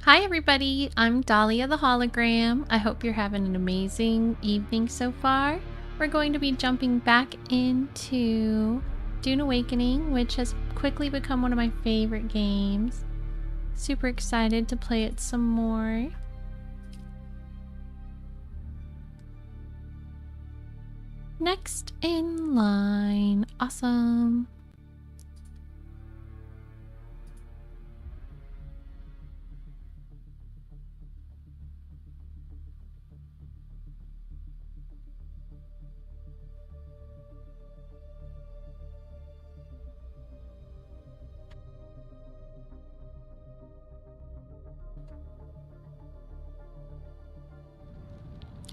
Hi everybody, I'm Dahlia the Hologram. I hope you're having an amazing evening so far. We're going to be jumping back into Dune Awakening, which has quickly become one of my favorite games. Super excited to play it some more. Next in line. Awesome.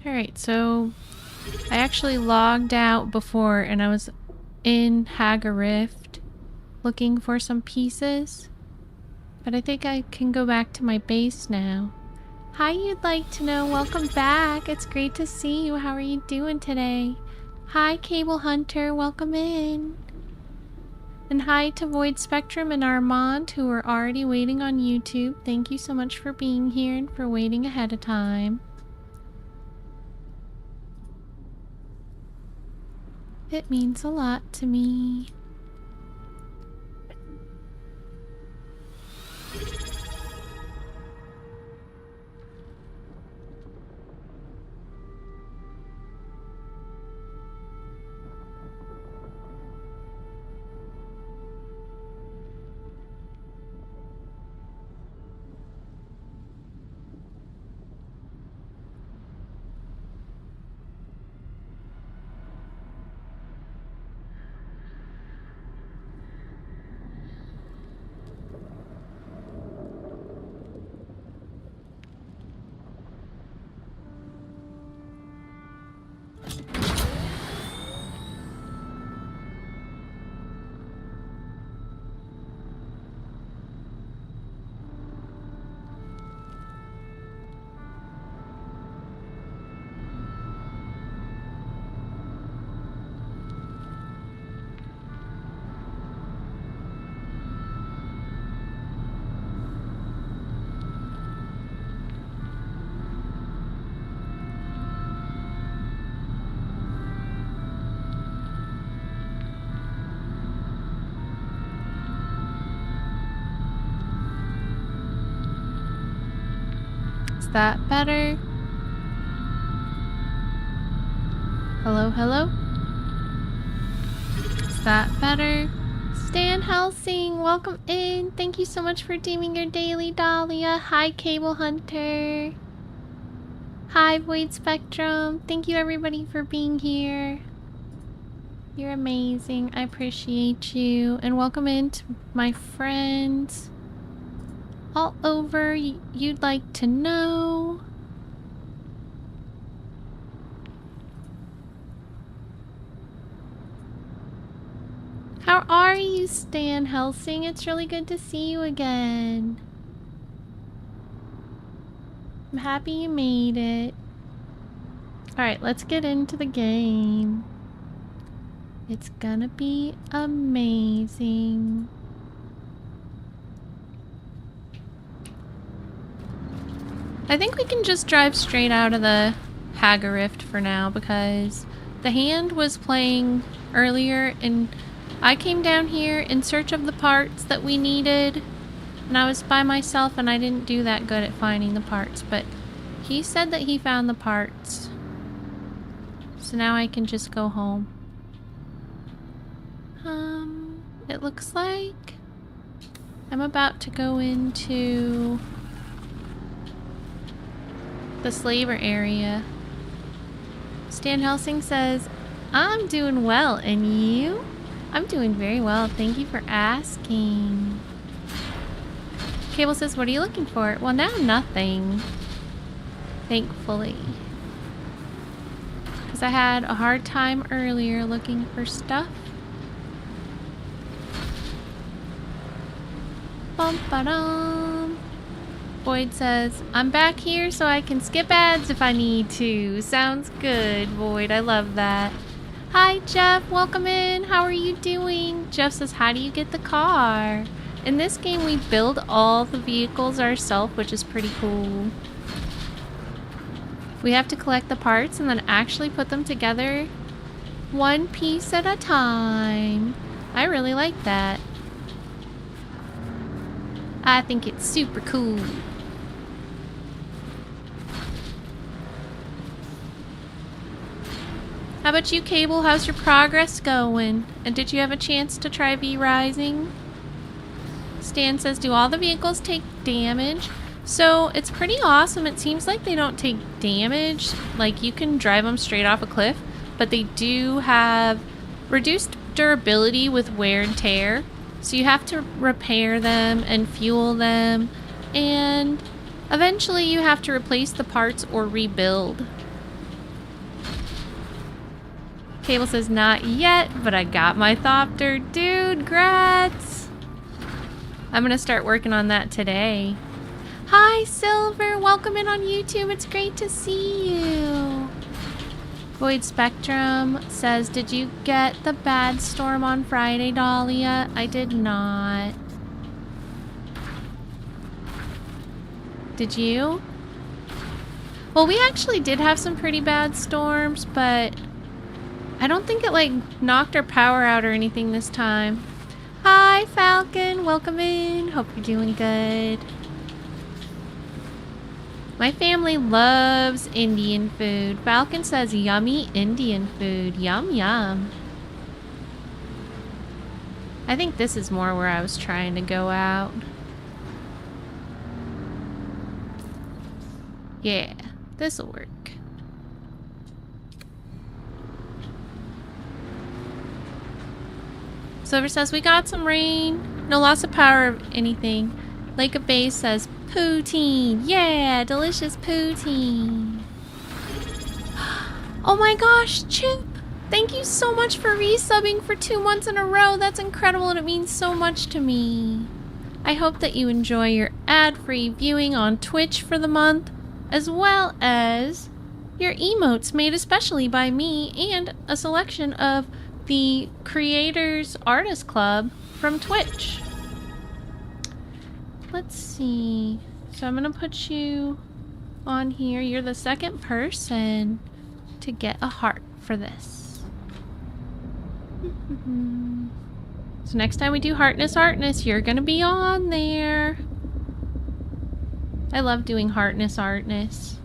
Alright, so I actually logged out before and I was in Haga-Rift looking for some pieces. But I think I can go back to my base now. Hi, You'd Like to Know. Welcome back. It's great to see you. How are you doing today? Hi, Cable Hunter. Welcome in. And hi to Void Spectrum and Armand, who are already waiting on YouTube. Thank you so much for being here and for waiting ahead of time. It means a lot to me. Is that better? Hello, hello? Is that better? Stan Helsing, welcome in. Thank you so much for deeming your daily, Dahlia. Hi, Cable Hunter. Hi, Void Spectrum. Thank you, everybody, for being here. You're amazing. I appreciate you. And welcome in to my friends all over. You'd Like to Know. How are you, Stan Helsing? It's really good to see you again. I'm happy you made it. Alright, let's get into the game. It's gonna be amazing. I think we can just drive straight out of the Haga-Rift for now because the hand was playing earlier and I came down here in search of the parts that we needed and I was by myself and I didn't do that good at finding the parts, but he said that he found the parts. So now I can just go home. It looks like I'm about to go into the slaver area. Stan Helsing says, I'm doing well, and you? I'm doing very well, thank you for asking. Cable says, what are you looking for? Well, now nothing. Thankfully. Because I had a hard time earlier looking for stuff. Bum-ba-dum. Boyd says, I'm back here so I can skip ads if I need to. Sounds good, Boyd. I love that. Hi, Jeff. Welcome in. How are you doing? Jeff says, how do you get the car? In this game, we build all the vehicles ourselves, which is pretty cool. We have to collect the parts and then actually put them together one piece at a time. I really like that. I think it's super cool. How about you, Cable? How's your progress going? And did you have a chance to try V-Rising? Stan says, do all the vehicles take damage? So it's pretty awesome. It seems like they don't take damage. Like, you can drive them straight off a cliff, but they do have reduced durability with wear and tear. So you have to repair them and fuel them, and eventually you have to replace the parts or rebuild. Cable says, not yet, but I got my Thopter. Dude, grats! I'm gonna start working on that today. Hi, Silver! Welcome in on YouTube. It's great to see you. Void Spectrum says, did you get the bad storm on Friday, Dahlia? I did not. Did you? Well, we actually did have some pretty bad storms, but I don't think it like knocked our power out or anything this time. Hi, Falcon. Welcome in. Hope you're doing good. My family loves Indian food. Falcon says yummy Indian food. Yum, yum. I think this is more where I was trying to go out. Yeah, this'll work. Silver says, we got some rain. No loss of power of anything. Lake of Bay says, poutine. Yeah, delicious poutine. Oh my gosh, Chip. Thank you so much for resubbing for 2 months in a row. That's incredible and it means so much to me. I hope that you enjoy your ad-free viewing on Twitch for the month, as well as your emotes made especially by me and a selection of the Creators Artist Club from Twitch. Let's see. So I'm gonna put you on here. You're the second person to get a heart for this. So next time we do Heartness, you're gonna be on there. I love doing Heartness.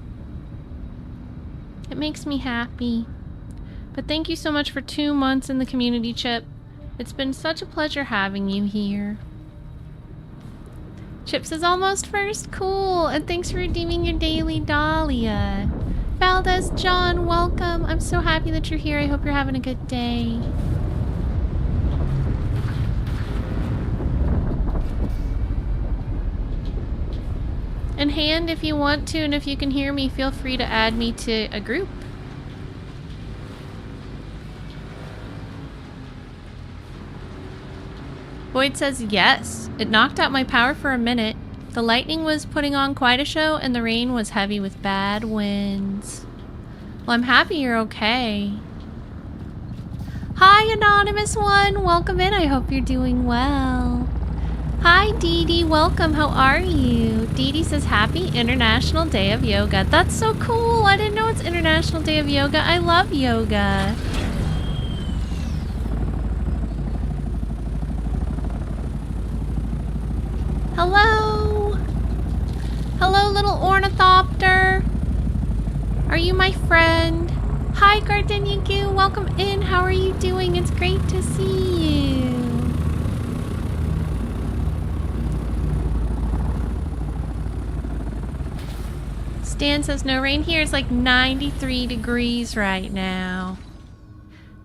It makes me happy. But thank you so much for 2 months in the community, Chip. It's been such a pleasure having you here. Chips is almost first. Cool. And thanks for redeeming your daily Dahlia. Valdez John, welcome. I'm so happy that you're here. I hope you're having a good day. And Hand, if you want to, and if you can hear me, feel free to add me to a group. Boyd says yes. It knocked out my power for a minute. The lightning was putting on quite a show and the rain was heavy with bad winds. Well, I'm happy you're okay. Hi, Anonymous One. Welcome in. I hope you're doing well. Hi, Dee Dee. Welcome. How are you? Dee Dee says, Happy International Day of Yoga. That's so cool. I didn't know it's International Day of Yoga. I love yoga. Hello. Hello, little ornithopter. Are you my friend? Hi, Gardenia Goo. Welcome in. How are you doing? It's great to see you. Stan says no rain here. It's like 93 degrees right now.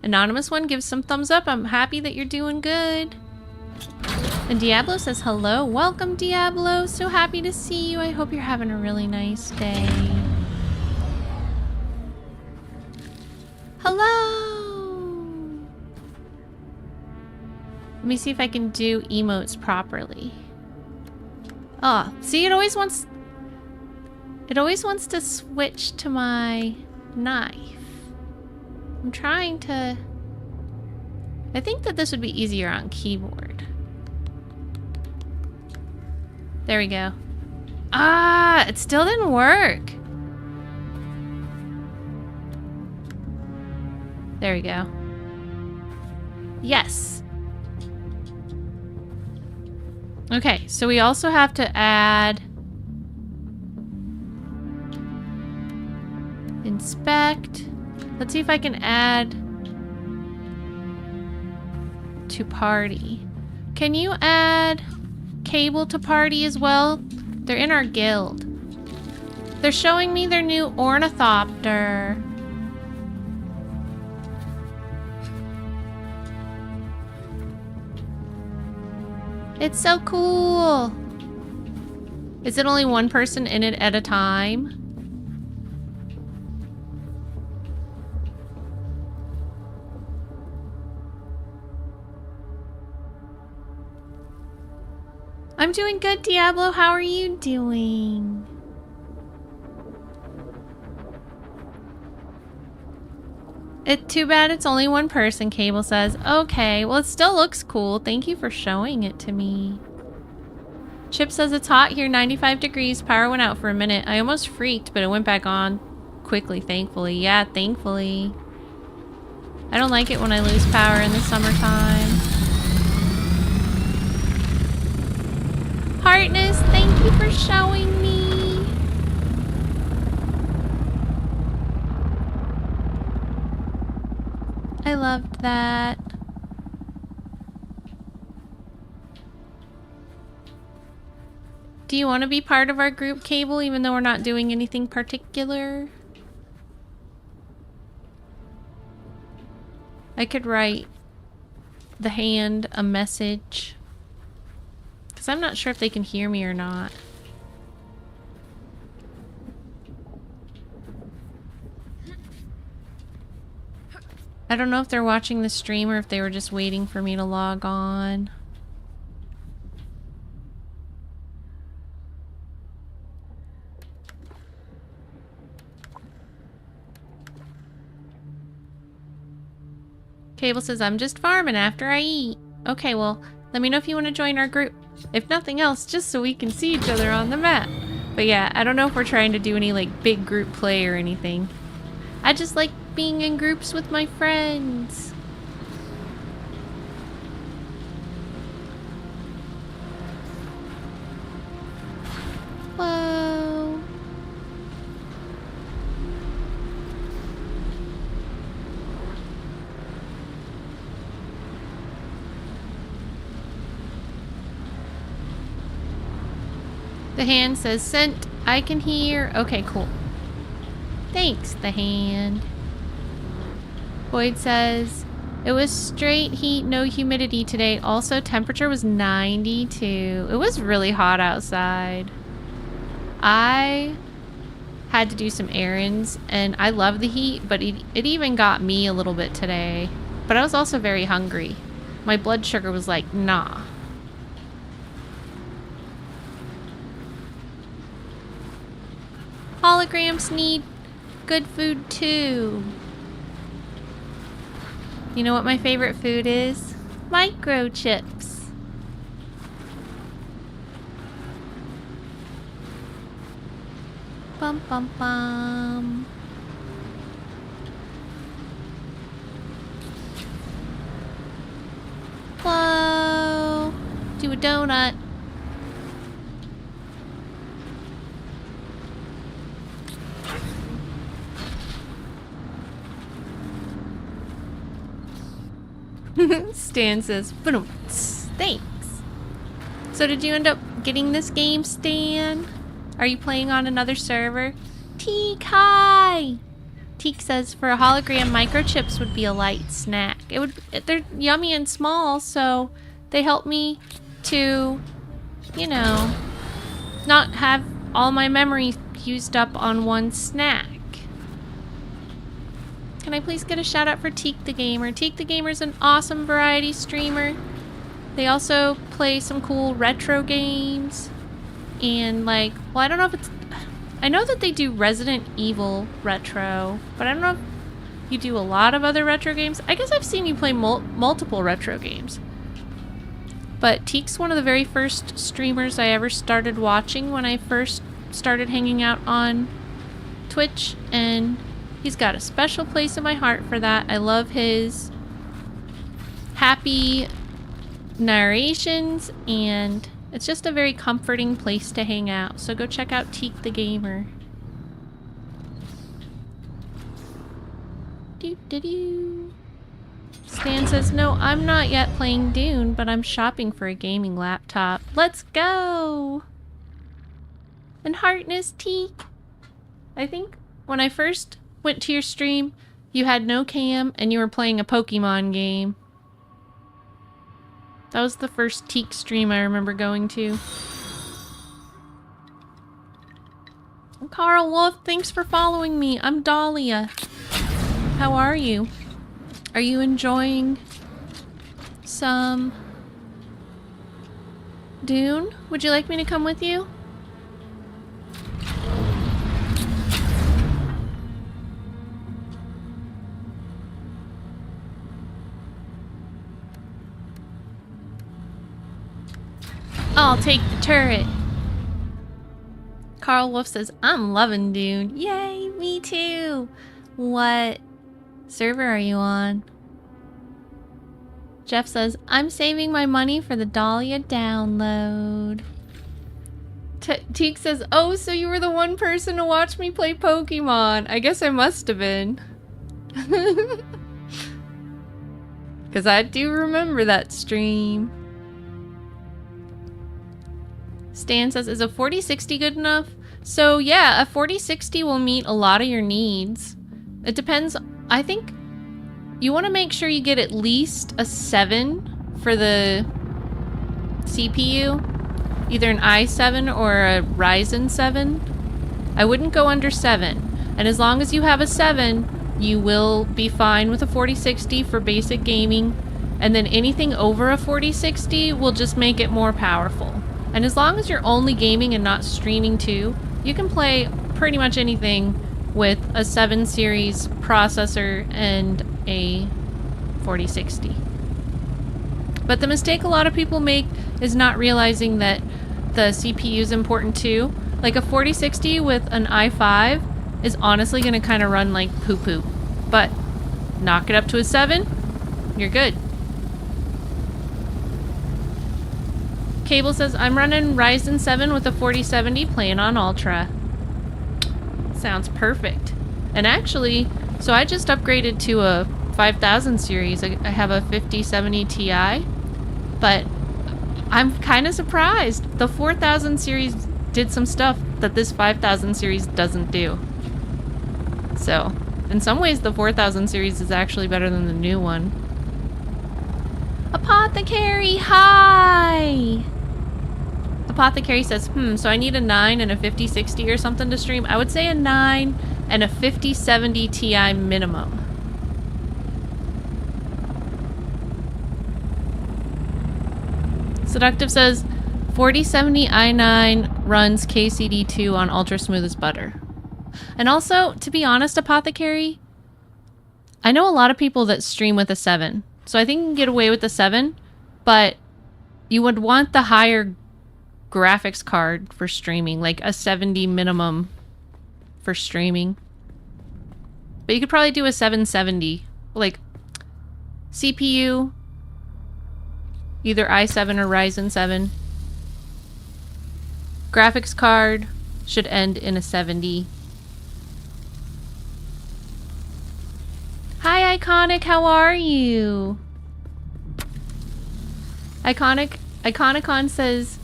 Anonymous One gives some thumbs up. I'm happy that you're doing good. And Diablo says hello. Welcome, Diablo. So happy to see you. I hope you're having a really nice day. Hello. Let me see if I can do emotes properly. Oh, see, it always wants to switch to my knife. I'm trying to... I think that this would be easier on keyboard. There we go. Ah, it still didn't work. There we go. Yes. Okay, so we also have to add inspect. Let's see if I can add to party. Can you add cable to party as well? They're in our guild. They're showing me their new ornithopter. It's so cool. Is it only one person in it at a time? I'm doing good, Diablo. How are you doing? Too bad it's only one person, Cable says. Okay, well, it still looks cool. Thank you for showing it to me. Chip says it's hot here, 95 degrees. Power went out for a minute. I almost freaked, but it went back on quickly, thankfully. Yeah, thankfully. I don't like it when I lose power in the summertime. Heartness, thank you for showing me. I loved that. Do you want to be part of our group, Cable, even though we're not doing anything particular? I could write the hand a message. Because I'm not sure if they can hear me or not. I don't know if they're watching the stream or if they were just waiting for me to log on. Cable says, I'm just farming after I eat. Okay, well, let me know if you want to join our group. If nothing else, just so we can see each other on the map. But yeah, I don't know if we're trying to do any like big group play or anything. I just like being in groups with my friends. Whoa. The hand says sent. I can hear. Okay, cool. Thanks, the hand. Boyd says it was straight heat, no humidity today. Also, temperature was 92. It was really hot outside. I had to do some errands and I love the heat, but it even got me a little bit today. But I was also very hungry. My blood sugar was like, nah. Holograms need good food too. You know what my favorite food is? Microchips. Bum bum bum. Whoa. Do a donut. Stan says, thanks. So did you end up getting this game, Stan? Are you playing on another server? Teak, hi! Teak says, for a hologram, microchips would be a light snack. They're yummy and small, so they help me to, you know, not have all my memory used up on one snack. Can I please get a shout out for Teak the Gamer? Teak the Gamer is an awesome variety streamer. They also play some cool retro games. And like, well, I don't know if it's... I know that they do Resident Evil retro, but I don't know if you do a lot of other retro games. I guess I've seen you play multiple retro games. but Teek's one of the very first streamers I ever started watching when I first started hanging out on Twitch, and he's got a special place in my heart for that. I love his happy narrations, and it's just a very comforting place to hang out. So go check out Teek the Gamer. Doo-doo-doo. Stan says, no, I'm not yet playing Dune, but I'm shopping for a gaming laptop. Let's go! And Heartness Teek. I think when I first went to your stream, you had no cam and you were playing a Pokemon game. That was the first Teek stream I remember going to. Carl Wolf, thanks for following me. I'm Dahlia. How are you? Are you enjoying some Dune? Would you like me to come with you? I'll take the turret. Carl Wolf says, I'm loving Dune. Yay, me too. What server are you on? Jeff says, I'm saving my money for the Dahlia download. Teek says, oh, so you were the one person to watch me play Pokemon. I guess I must have been. Because I do remember that stream. Stan says, is a 4060 good enough? So yeah, a 4060 will meet a lot of your needs. It depends. I think you want to make sure you get at least a 7 for the CPU. Either an i7 or a Ryzen 7. I wouldn't go under 7. And as long as you have a 7, you will be fine with a 4060 for basic gaming. And then anything over a 4060 will just make it more powerful. And as long as you're only gaming and not streaming too, you can play pretty much anything with a 7 series processor and a 4060. But the mistake a lot of people make is not realizing that the CPU is important too. Like a 4060 with an i5 is honestly going to kind of run like poo-poo. But knock it up to a 7, you're good. Cable says, I'm running Ryzen 7 with a 4070 playing on Ultra. Sounds perfect. And actually, so I just upgraded to a 5000 series. I have a 5070 Ti, but I'm kind of surprised. The 4000 series did some stuff that this 5000 series doesn't do. So, in some ways, the 4000 series is actually better than the new one. Apothecary, hi! Apothecary says, so I need a 9 and a 5060 or something to stream. I would say a 9 and a 5070 Ti minimum. Seductive says, 4070 i9 runs KCD2 on ultra smooth as butter. And also, to be honest, Apothecary, I know a lot of people that stream with a 7. So I think you can get away with the 7, but you would want the higher graphics card for streaming, like a 70 minimum for streaming. But you could probably do a 770, like CPU, either i7 or Ryzen 7. Graphics card should end in a 70. Hi Iconic, how are you? Iconicon says,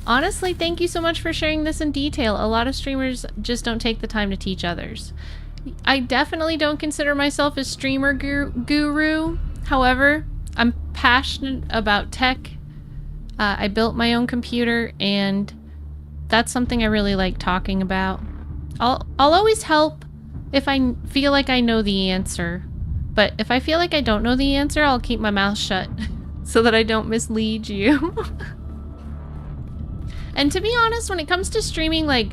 honestly, thank you so much for sharing this in detail. A lot of streamers just don't take the time to teach others. I definitely don't consider myself a streamer guru. However, I'm passionate about tech. I built my own computer, and that's something I really like talking about. I'll always help if I feel like I know the answer. But if I feel like I don't know the answer, I'll keep my mouth shut so that I don't mislead you. And to be honest, when it comes to streaming, like,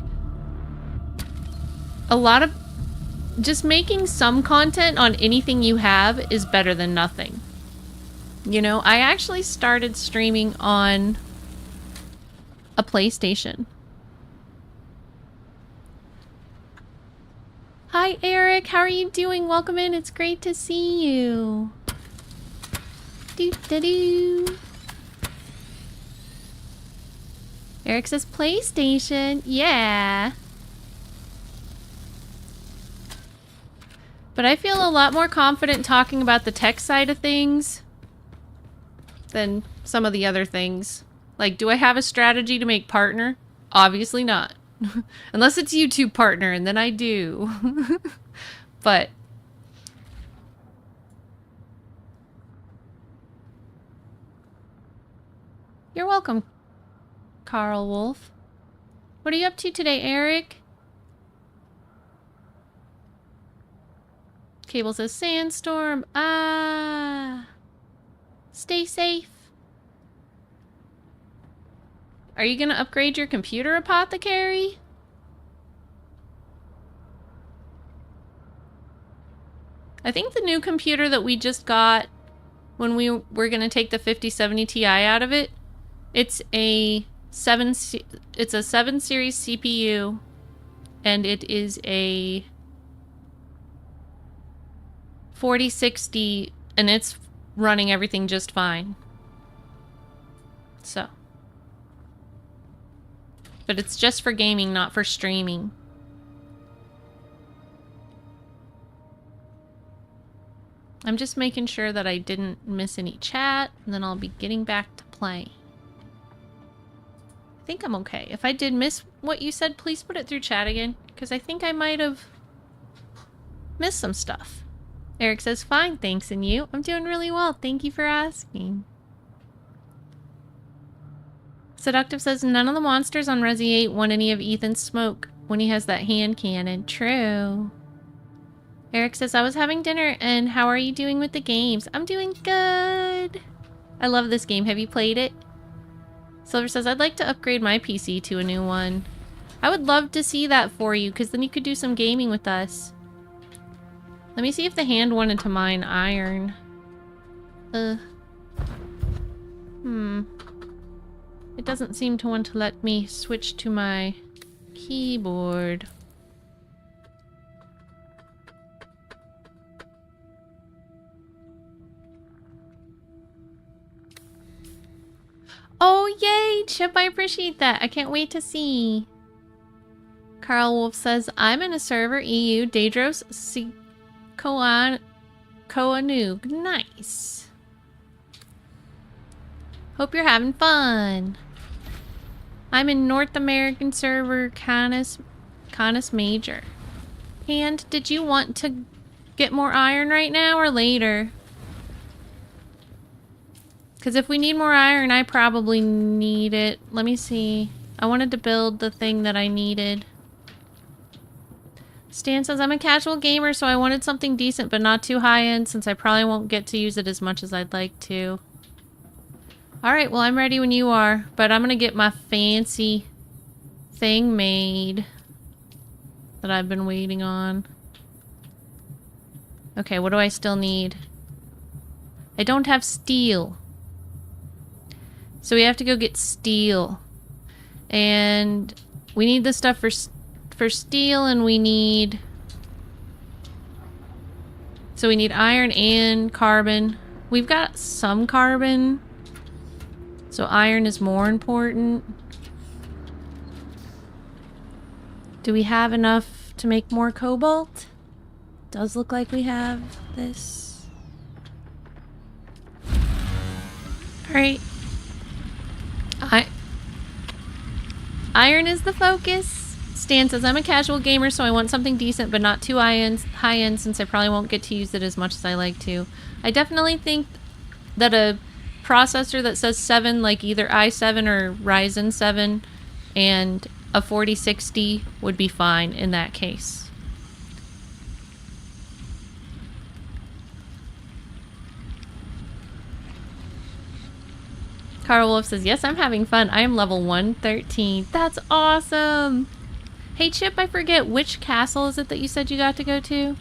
a lot of just making some content on anything you have is better than nothing. You know, I actually started streaming on a PlayStation. Hi, Eric. How are you doing? Welcome in. It's great to see you. Doo-da-doo. Eric says PlayStation. Yeah. But I feel a lot more confident talking about the tech side of things than some of the other things. Like, do I have a strategy to make partner? Obviously not. Unless it's YouTube partner, and then I do. But you're welcome, Carl Wolf. What are you up to today, Eric? Cable says sandstorm. Ah. Stay safe. Are you gonna upgrade your computer, Apothecary? I think the new computer that we just got when we were gonna take the 5070 Ti out of it, it's a 7 series CPU, and it is a 4060, and it's running everything just fine. So. But it's just for gaming, not for streaming. I'm just making sure that I didn't miss any chat, and then I'll be getting back to play. I think I'm okay. If I did miss what you said, please put it through chat again, because I think I might have missed some stuff. Eric says, fine, thanks, and you? I'm doing really well. Thank you for asking. Seductive says, none of the monsters on Resi 8 want any of Ethan's smoke when he has that hand cannon. True. Eric says, I was having dinner, and how are you doing with the games? I'm doing good. I love this game. Have you played it? Silver says, I'd like to upgrade my PC to a new one. I would love to see that for you, because then you could do some gaming with us. Let me see if the hand wanted to mine iron. It doesn't seem to want to let me switch to my keyboard. Oh, yay, Chip, I appreciate that. I can't wait to see. Carl Wolf says, I'm in a server, EU, Daedros, Koanug. Nice. Hope you're having fun. I'm in North American server, Canis Major. And did you want to get more iron right now or later? Because if we need more iron, I probably need it. Let me see. I wanted to build the thing that I needed. Stan says, I'm a casual gamer, so I wanted something decent but not too high-end since I probably won't get to use it as much as I'd like to. Alright, well, I'm ready when you are, but I'm gonna get my fancy thing made that I've been waiting on. Okay, what do I still need? I don't have steel. So we have to go get steel. And we need the stuff for steel, and we need... So we need iron and carbon. We've got some carbon. So iron is more important. Do we have enough to make more cobalt? Does look like we have this. Alright. Iron is the focus. Stan says, I'm a casual gamer, so I want something decent, but not too high-end since I probably won't get to use it as much as I like to. I definitely think that a processor that says 7, like either i7 or Ryzen 7, and a 4060 would be fine in that case. Carl Wolf says, yes, I'm having fun. I am level 113. That's awesome! Hey Chip, I forget, which castle is it that you said you got to go to?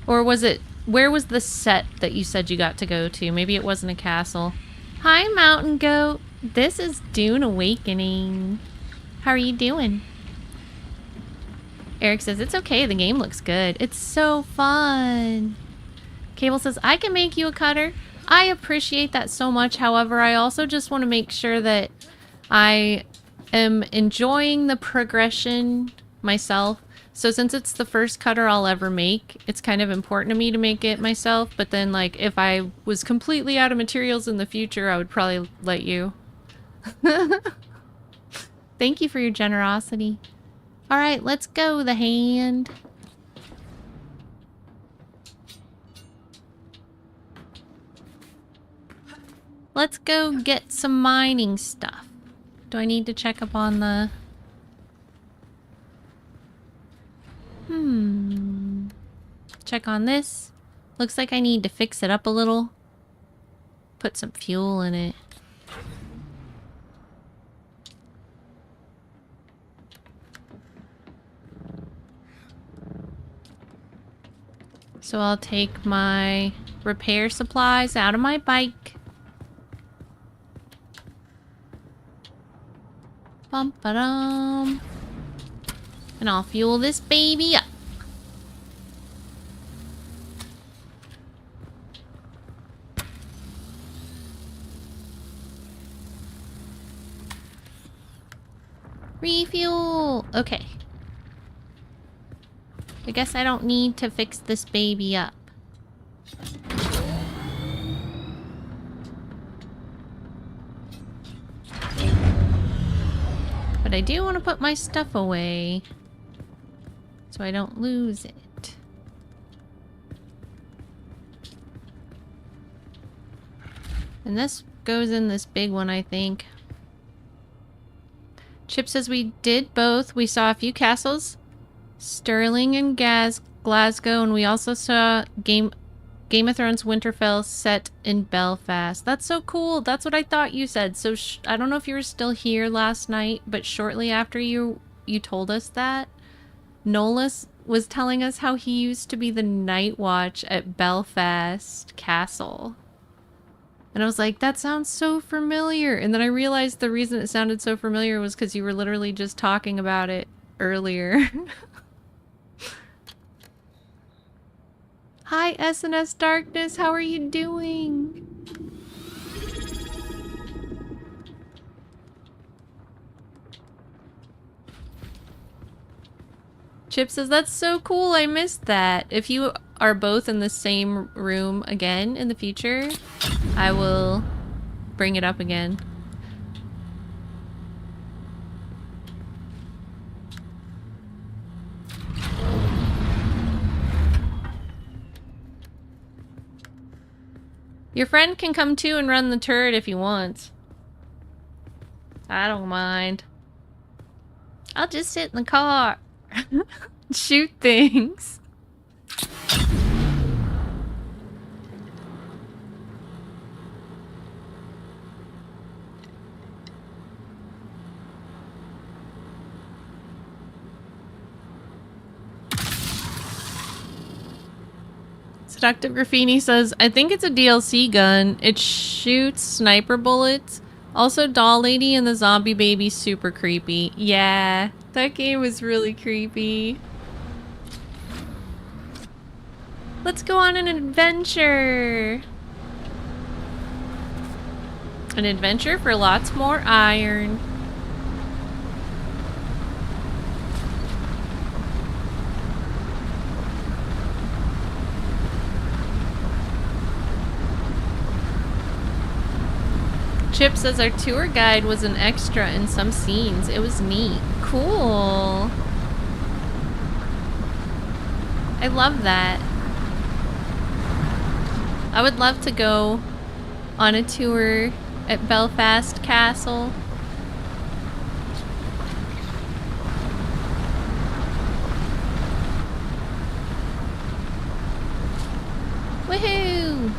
Or was it... Where was the set that you said you got to go to? Maybe it wasn't a castle. Hi, Mountain Goat. This is Dune Awakening. How are you doing? Eric says, it's okay. The game looks good. It's so fun. Cable says, I can make you a cutter. I appreciate that so much. However, I also just want to make sure that I am enjoying the progression myself. So since it's the first cutter I'll ever make, it's kind of important to me to make it myself. But then, like, if I was completely out of materials in the future, I would probably let you. Thank you for your generosity. All right, let's go, the hand. Let's go get some mining stuff. Do I need to check up on the... Check on this. Looks like I need to fix it up a little. Put some fuel in it. So I'll take my repair supplies out of my bike. Bum-ba-dum. And I'll fuel this baby up. Refuel! Okay. I guess I don't need to fix this baby up. But I do want to put my stuff away so I don't lose it. And this goes in this big one, I think. Chip says we did both. We saw a few castles, Stirling and Glasgow, and we also saw Game of Thrones Winterfell set in Belfast. That's so cool. That's what I thought you said. So I don't know if you were still here last night, but shortly after you told us that, Nolas was telling us how he used to be the night watch at Belfast Castle. And I was like, that sounds so familiar. And then I realized the reason it sounded so familiar was because you were literally just talking about it earlier. Hi, SNS Darkness. How are you doing? Chip says, that's so cool. I missed that. If you are both in the same room again in the future, I will bring it up again. Your friend can come too and run the turret if he wants. I don't mind. I'll just sit in the car. Shoot things. Seductive Graffiti says, I think it's a DLC gun. It shoots sniper bullets. Also, Doll Lady and the Zombie Baby super creepy. Yeah, that game was really creepy. Let's go on an adventure. An adventure for lots more iron. Chip says our tour guide was an extra in some scenes. It was neat. Cool. I love that. I would love to go on a tour at Belfast Castle. Woohoo!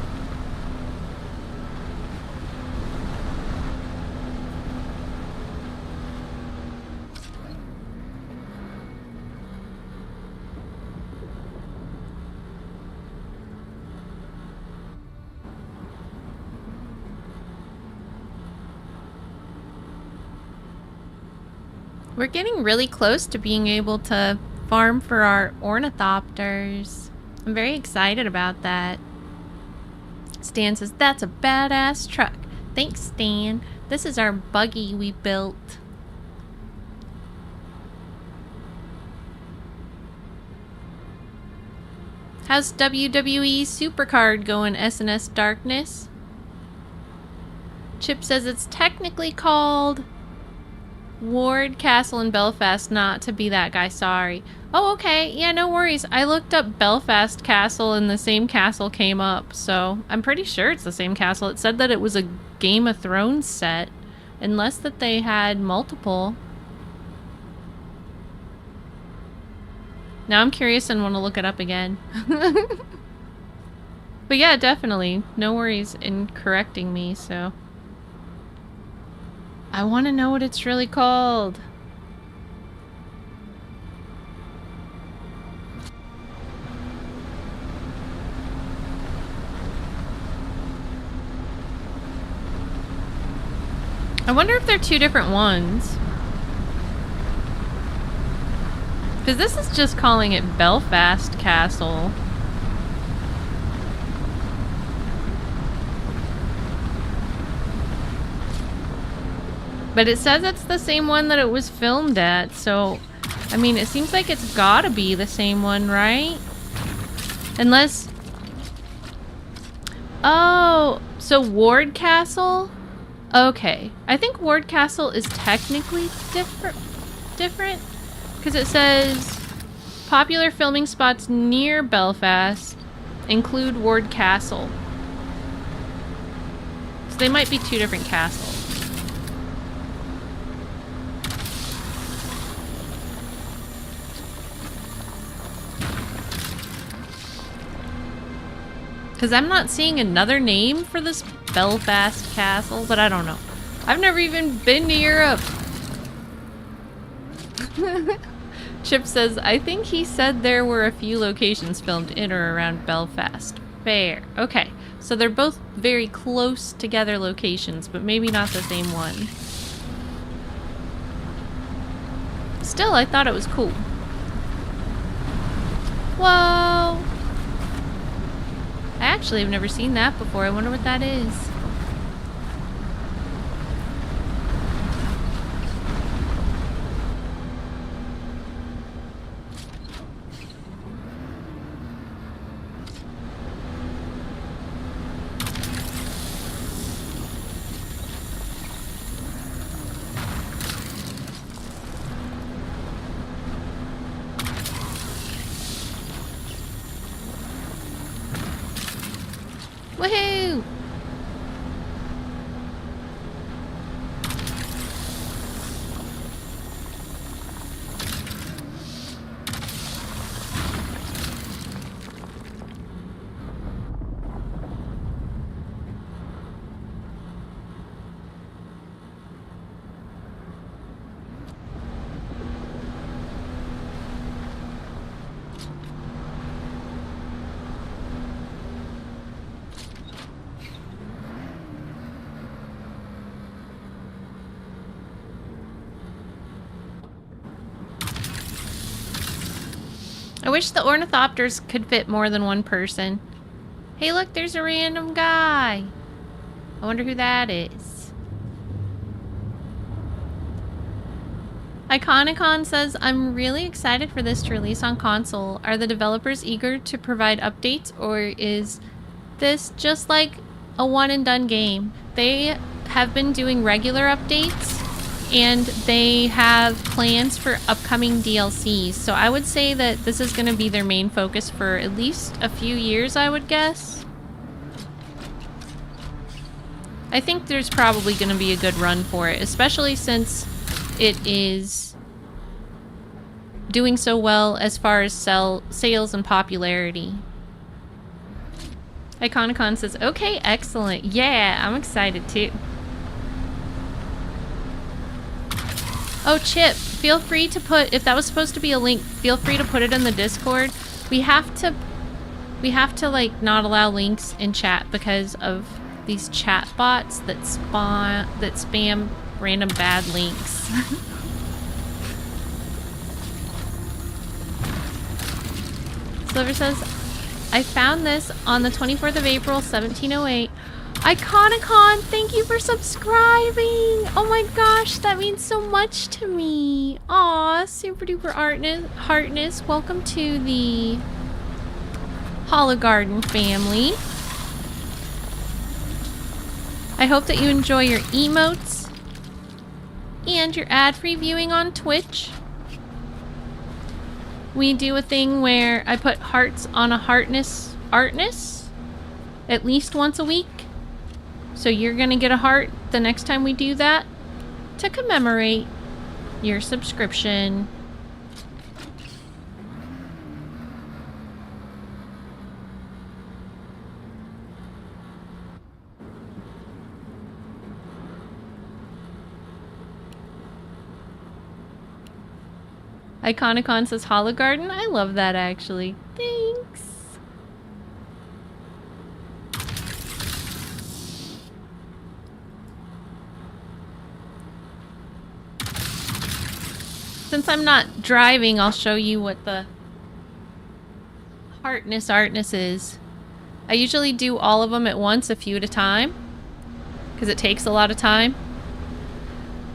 We're getting really close to being able to farm for our ornithopters. I'm very excited about that. Stan says, that's a badass truck. Thanks, Stan. This is our buggy we built. How's WWE Supercard going, SNS Darkness? Chip says it's technically called Ward Castle in Belfast, not to be that guy, sorry. Oh, okay, yeah, no worries. I looked up Belfast Castle and the same castle came up, so I'm pretty sure it's the same castle. It said that it was a Game of Thrones set, unless that they had multiple. Now I'm curious and want to look it up again. But yeah, definitely. No worries in correcting me, so. I want to know what it's really called. I wonder if they're two different ones. Because this is just calling it Belfast Castle. But it says it's the same one that it was filmed at, so... I mean, it seems like it's gotta be the same one, right? Unless... Oh, so Ward Castle? Okay. I think Ward Castle is technically different? Because it says popular filming spots near Belfast include Ward Castle. So they might be two different castles. Because I'm not seeing another name for this Belfast Castle, but I don't know. I've never even been to Europe. Chip says, I think he said there were a few locations filmed in or around Belfast. Fair. Okay, so they're both very close together locations, but maybe not the same one. Still, I thought it was cool. Whoa! I actually have never seen that before. I wonder what that is. Woohoo! I wish the ornithopters could fit more than one person. Hey look, there's a random guy. I wonder who that is. Iconicon says, I'm really excited for this to release on console. Are the developers eager to provide updates, or is this just like a one and done game? They have been doing regular updates and they have plans for upcoming DLCs. So I would say that this is going to be their main focus for at least a few years, I would guess. I think there's probably going to be a good run for it, especially since it is doing so well as far as sales and popularity. Iconicon says, okay, excellent. Yeah, I'm excited too. Oh, Chip, feel free to put, if that was supposed to be a link, feel free to put it in the Discord. We have to like not allow links in chat because of these chat bots that spam random bad links. Sliver says, I found this on the 24th of April, 1708. Iconicon, thank you for subscribing. Oh my gosh, that means so much to me. Aw, super duper heartness. Welcome to the Hologarden family. I hope that you enjoy your emotes and your ad-free viewing on Twitch. We do a thing where I put hearts on a artness at least once a week. So you're gonna get a heart the next time we do that to commemorate your subscription. Iconicon says Hologarden. I love that actually. Thanks. Since I'm not driving, I'll show you what the artness is. I usually do all of them at once, a few at a time, because it takes a lot of time.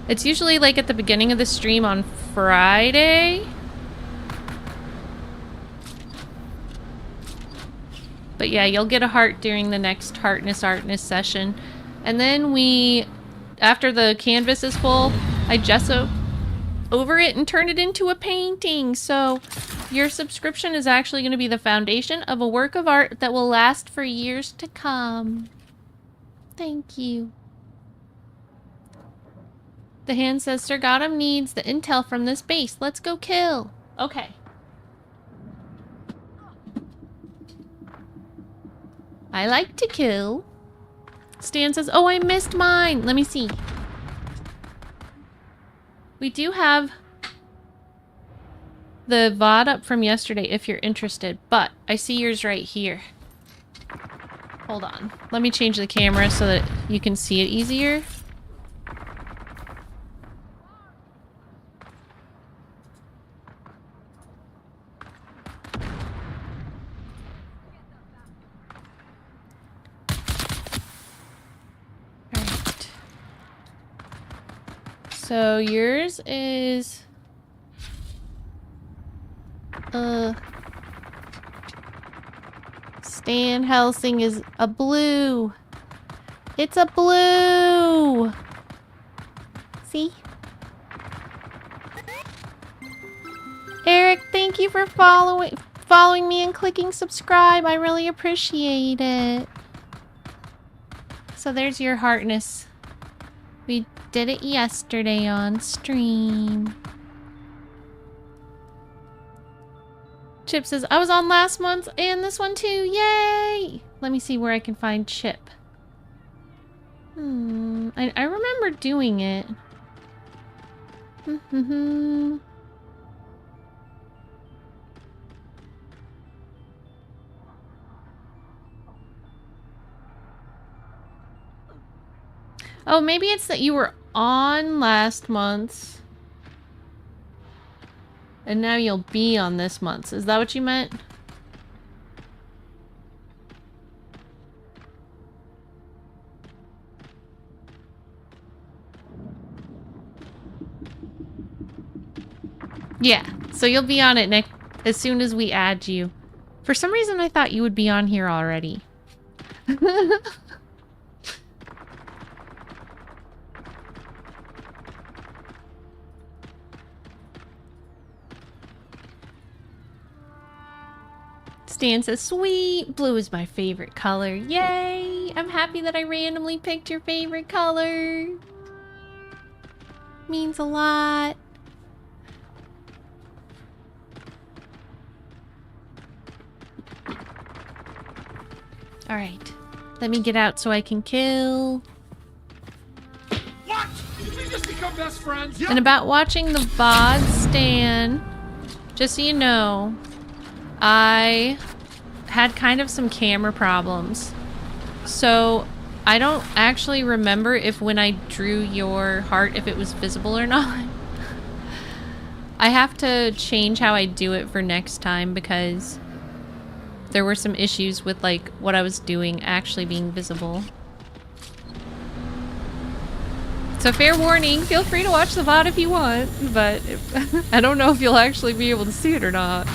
It's usually like at the beginning of the stream on Friday. But yeah, you'll get a heart during the next artness session. And then after the canvas is full, I gesso over it and turn it into a painting. So your subscription is actually going to be the foundation of a work of art that will last for years to come. Thank you. The hand says, Sir Gotham needs the intel from this base. Let's go kill. Okay. I like to kill. Stan says, oh, I missed mine. Let me see. We do have the VOD up from yesterday if you're interested, but I see yours right here. Hold on. Let me change the camera so that you can see it easier. So yours is Stan Helsing is a blue. It's a blue. See? Eric, thank you for following me and clicking subscribe. I really appreciate it. So there's your heartness. We did it yesterday on stream. Chip says, I was on last month and this one too. Yay! Let me see where I can find Chip. I remember doing it. Oh, maybe it's that you were on last month and now you'll be on this month's. Is that what you meant? Yeah, so you'll be on it as soon as we add you. For some reason I thought you would be on here already. Stan says, sweet, blue is my favorite color. Yay! I'm happy that I randomly picked your favorite color. Means a lot. Alright. Let me get out so I can kill. What? Did we just become best friends? And about watching the VOD, Stan, just so you know, I had kind of some camera problems. So I don't actually remember if when I drew your heart, if it was visible or not. I have to change how I do it for next time because there were some issues with like what I was doing actually being visible. So fair warning, feel free to watch the VOD if you want, but I don't know if you'll actually be able to see it or not.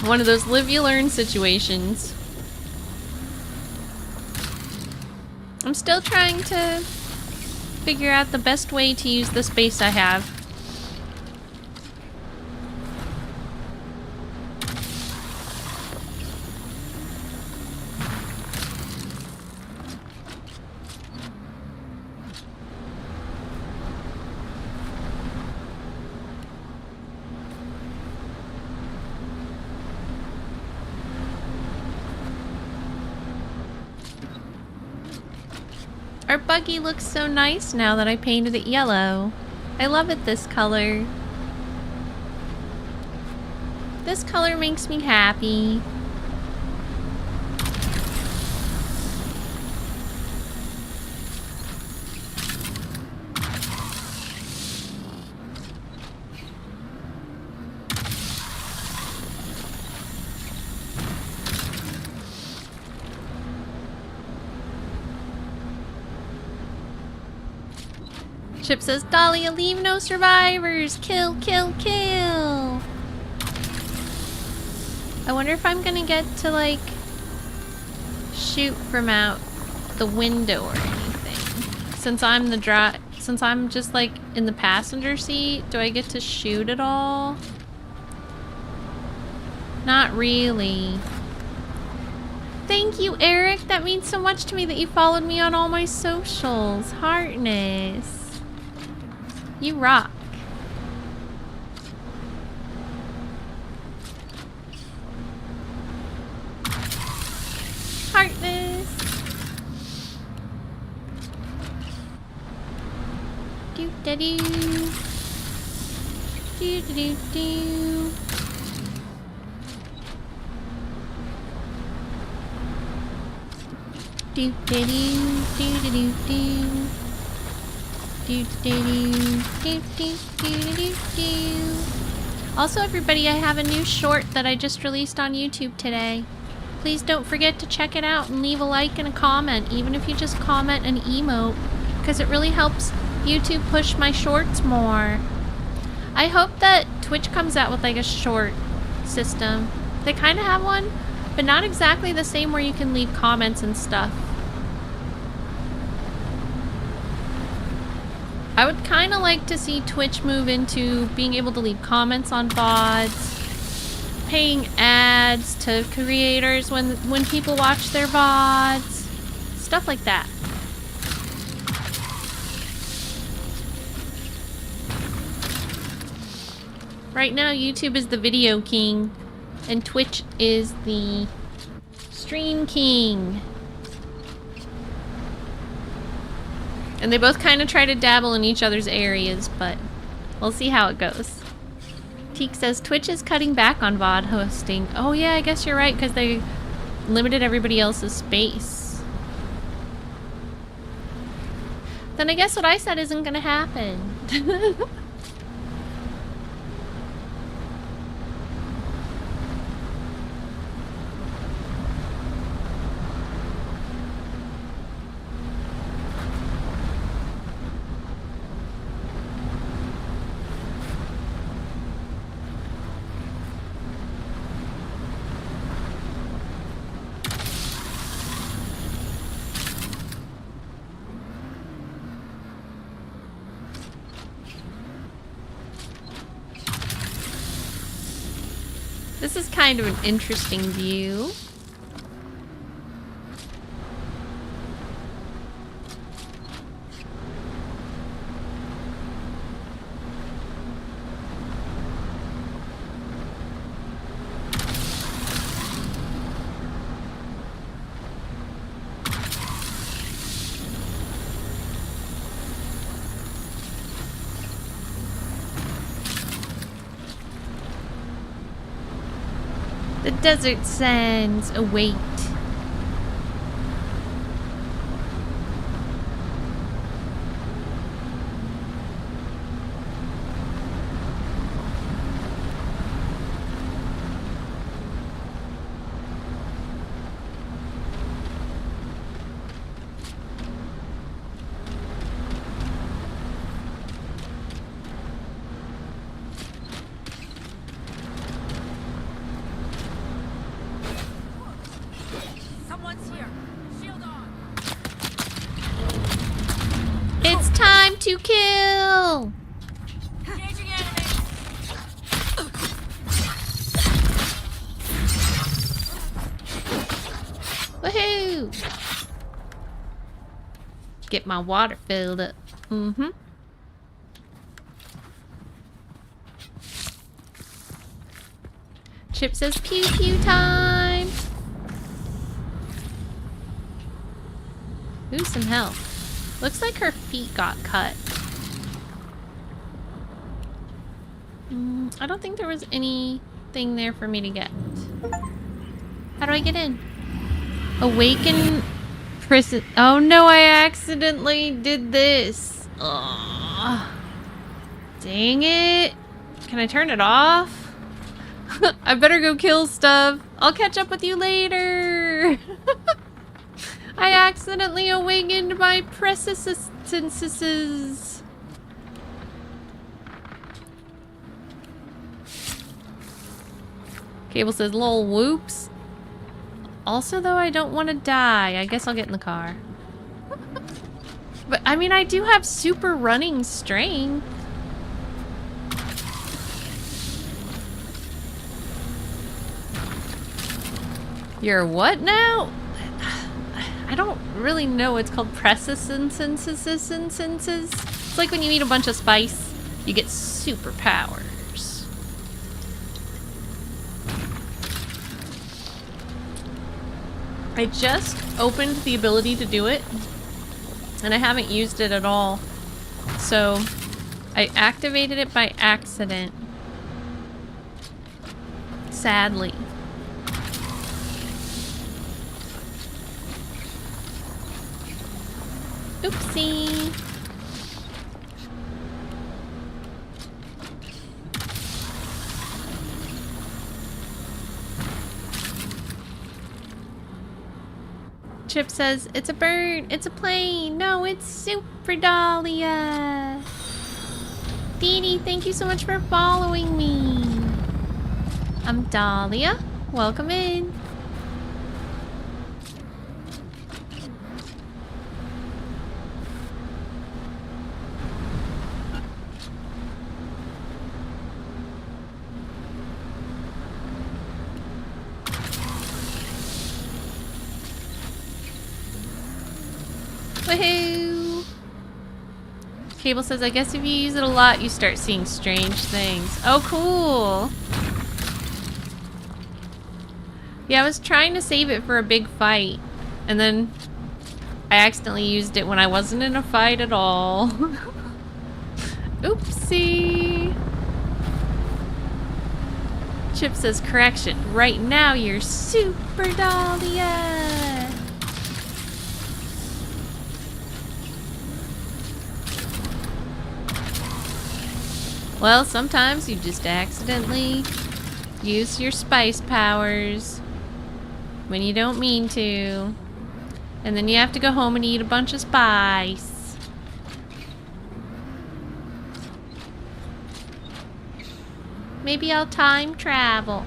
One of those live you learn situations. I'm still trying to figure out the best way to use the space I have. Our buggy looks so nice now that I painted it yellow. I love it this color. This color makes me happy. Chip says, Dahlia, leave no survivors! Kill, kill, kill! I wonder if I'm gonna get to, like, shoot from out the window or anything. Since I'm just, like, in the passenger seat, do I get to shoot at all? Not really. Thank you, Eric! That means so much to me that you followed me on all my socials. Heartness. You rock. Heartless. Do da do. Do do do do. Do da do do do do do. Also, everybody, I have a new short that I just released on YouTube today. Please don't forget to check it out and leave a like and a comment, even if you just comment an emote, because it really helps YouTube push my shorts more. I hope that Twitch comes out with like a short system. They kind of have one, but not exactly the same where you can leave comments and stuff. I would kind of like to see Twitch move into being able to leave comments on VODs, paying ads to creators when people watch their VODs, stuff like that. Right now, YouTube is the video king, and Twitch is the stream king. And they both kind of try to dabble in each other's areas, but we'll see how it goes. Teek says, Twitch is cutting back on VOD hosting. Oh yeah, I guess you're right, because they limited everybody else's space. Then I guess what I said isn't gonna happen. This is kind of an interesting view. The desert sands await. It's time to kill! Engaging enemy. Woohoo! Get my water filled up. Mm-hmm. Chip says pew pew time! Ooh, some health. Looks like her feet got cut. I don't think there was anything there for me to get. How do I get in? Awaken prison. Oh no, I accidentally did this. Ugh. Dang it. Can I turn it off? I better go kill stuff. I'll catch up with you later. I accidentally awakened my precisences. Cable says, lol, whoops. Also, though, I don't want to die. I guess I'll get in the car. But, I mean, I do have super running strength. You're what now? I don't really know. It's called precisences. It's like when you eat a bunch of spice, you get superpowers. I just opened the ability to do it, and I haven't used it at all. So, I activated it by accident. Sadly. Oopsie. Chip says, it's a bird, it's a plane. No, it's Super Dahlia. Dee Dee, thank you so much for following me. I'm Dahlia. Welcome in. Woohoo! Cable says, I guess if you use it a lot, you start seeing strange things. Oh, cool! Yeah, I was trying to save it for a big fight, and then I accidentally used it when I wasn't in a fight at all. Oopsie! Chip says, correction, right now you're Super Dahlia! Well, sometimes you just accidentally use your spice powers when you don't mean to. And then you have to go home and eat a bunch of spice. Maybe I'll time travel.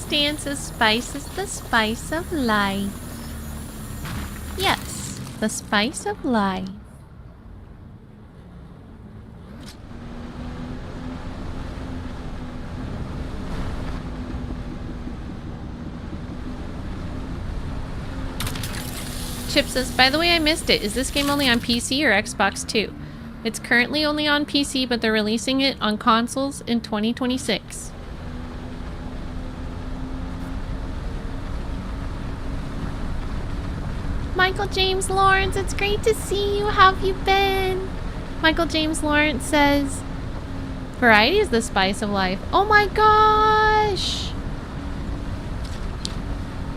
Stan says spice is the spice of life. Yes, the spice of life. Chip says, by the way, I missed it. Is this game only on PC or Xbox too? It's currently only on PC, but they're releasing it on consoles in 2026. Michael James Lawrence, it's great to see you. How have you been? Michael James Lawrence says, variety is the spice of life. Oh my gosh!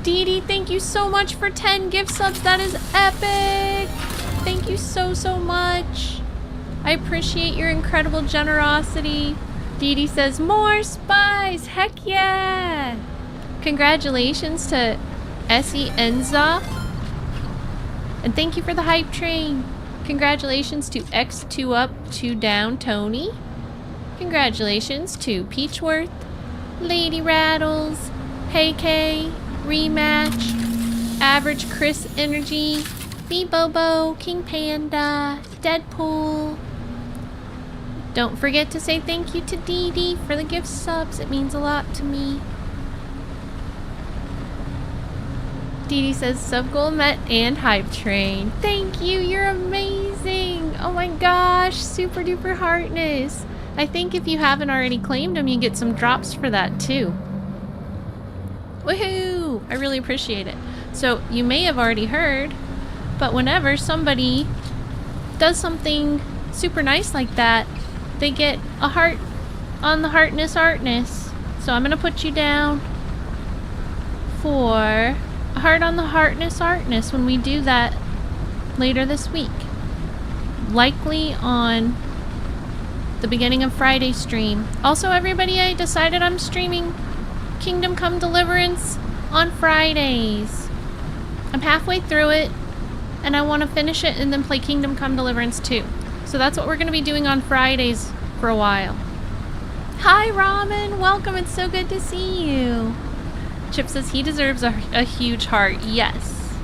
Dee Dee, thank you so much for 10 gift subs. That is epic. Thank you so, so much. I appreciate your incredible generosity. Dee Dee says, more spice. Heck yeah. Congratulations to Essie Enza. And thank you for the hype train. Congratulations to X2 Up, 2 Down Tony. Congratulations to Peachworth, Lady Rattles, Hey K, Rematch, Average Chris Energy, B Bobo, King Panda, Deadpool. Don't forget to say thank you to Dee Dee for the gift subs. It means a lot to me. Dee Dee says sub goal met and hype train. Thank you, you're amazing. Oh my gosh, super duper heartness. I think if you haven't already claimed them, you get some drops for that too. Woohoo! I really appreciate it. So you may have already heard, but whenever somebody does something super nice like that, they get a heart on the heartness. So I'm gonna put you down for a heart on the heartness when we do that later this week. Likely on the beginning of Friday stream. Also, everybody, I decided I'm streaming Kingdom Come Deliverance on Fridays. I'm halfway through it, and I want to finish it and then play Kingdom Come Deliverance 2. So that's what we're going to be doing on Fridays for a while. Hi, Ramen! Welcome, it's so good to see you. Chip says he deserves a huge heart. Yes,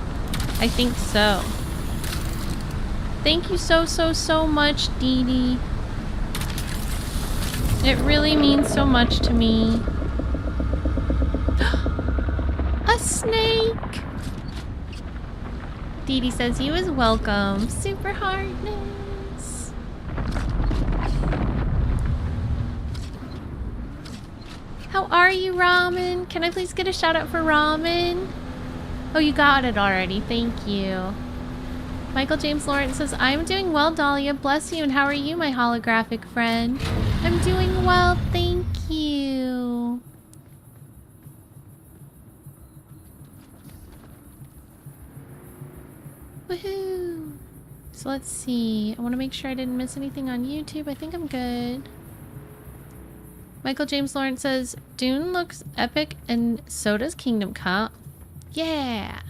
I think so. Thank you so much, Dee Dee. It really means so much to me. A snake! Dee Dee says you is welcome. Super heartness. How are you, Ramen? Can I please get a shout out for Ramen? Oh, you got it already. Thank you. Michael James Lawrence says, I'm doing well, Dahlia. Bless you. And how are you, my holographic friend? I'm doing well, thank you. Woohoo! So let's see. I want to make sure I didn't miss anything on YouTube. I think I'm good. Michael James Lawrence says, Dune looks epic and so does Kingdom Come. Yeah!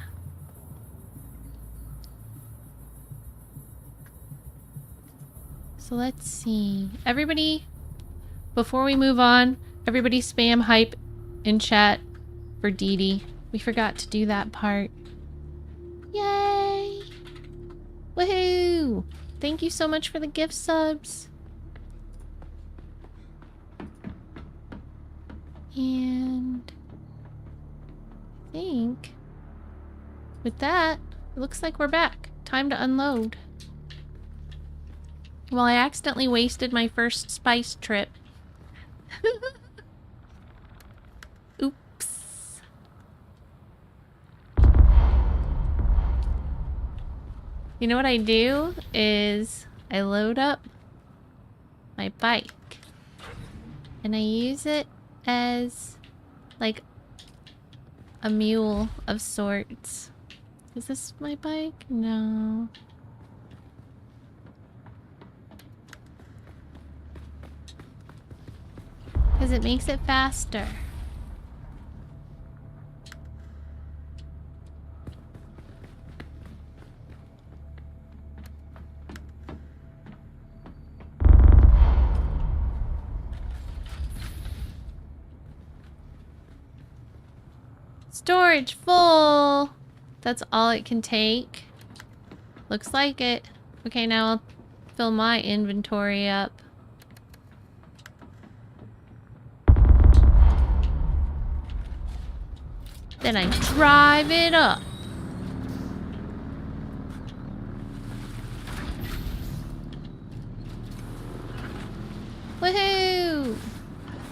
So let's see. Everybody, before we move on, everybody spam hype in chat for Dee Dee. We forgot to do that part. Yay! Woohoo! Thank you so much for the gift subs. And I think with that, it looks like we're back. Time to unload. Well, I accidentally wasted my first spice trip. Oops. You know what I do is I load up my bike and I use it as like a mule of sorts. Is this my bike? No. Because it makes it faster. Storage full! That's all it can take. Looks like it. Okay, now I'll fill my inventory up. Then I drive it up.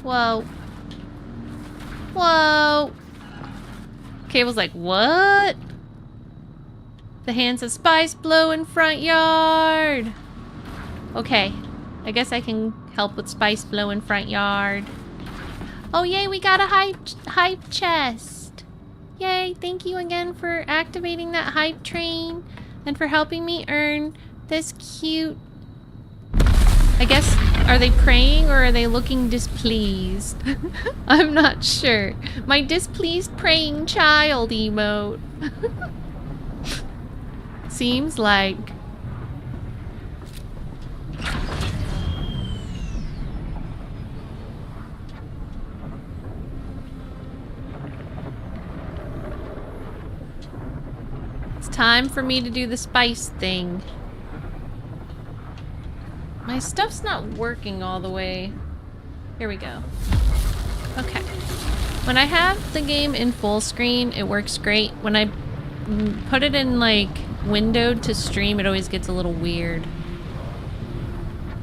Whoa. Whoa. Cable's like, what? The hands of spice blow in front yard. Okay. I guess I can help with spice blow in front yard. Oh, yay, we got a hype chest. Yay, thank you again for activating that hype train and for helping me earn this cute... I guess, are they praying or are they looking displeased? I'm not sure. My displeased praying child emote. Seems like... It's time for me to do the spice thing. My stuff's not working all the way. Here we go. Okay. When I have the game in full screen, it works great. When I put it in, like, windowed to stream, it always gets a little weird.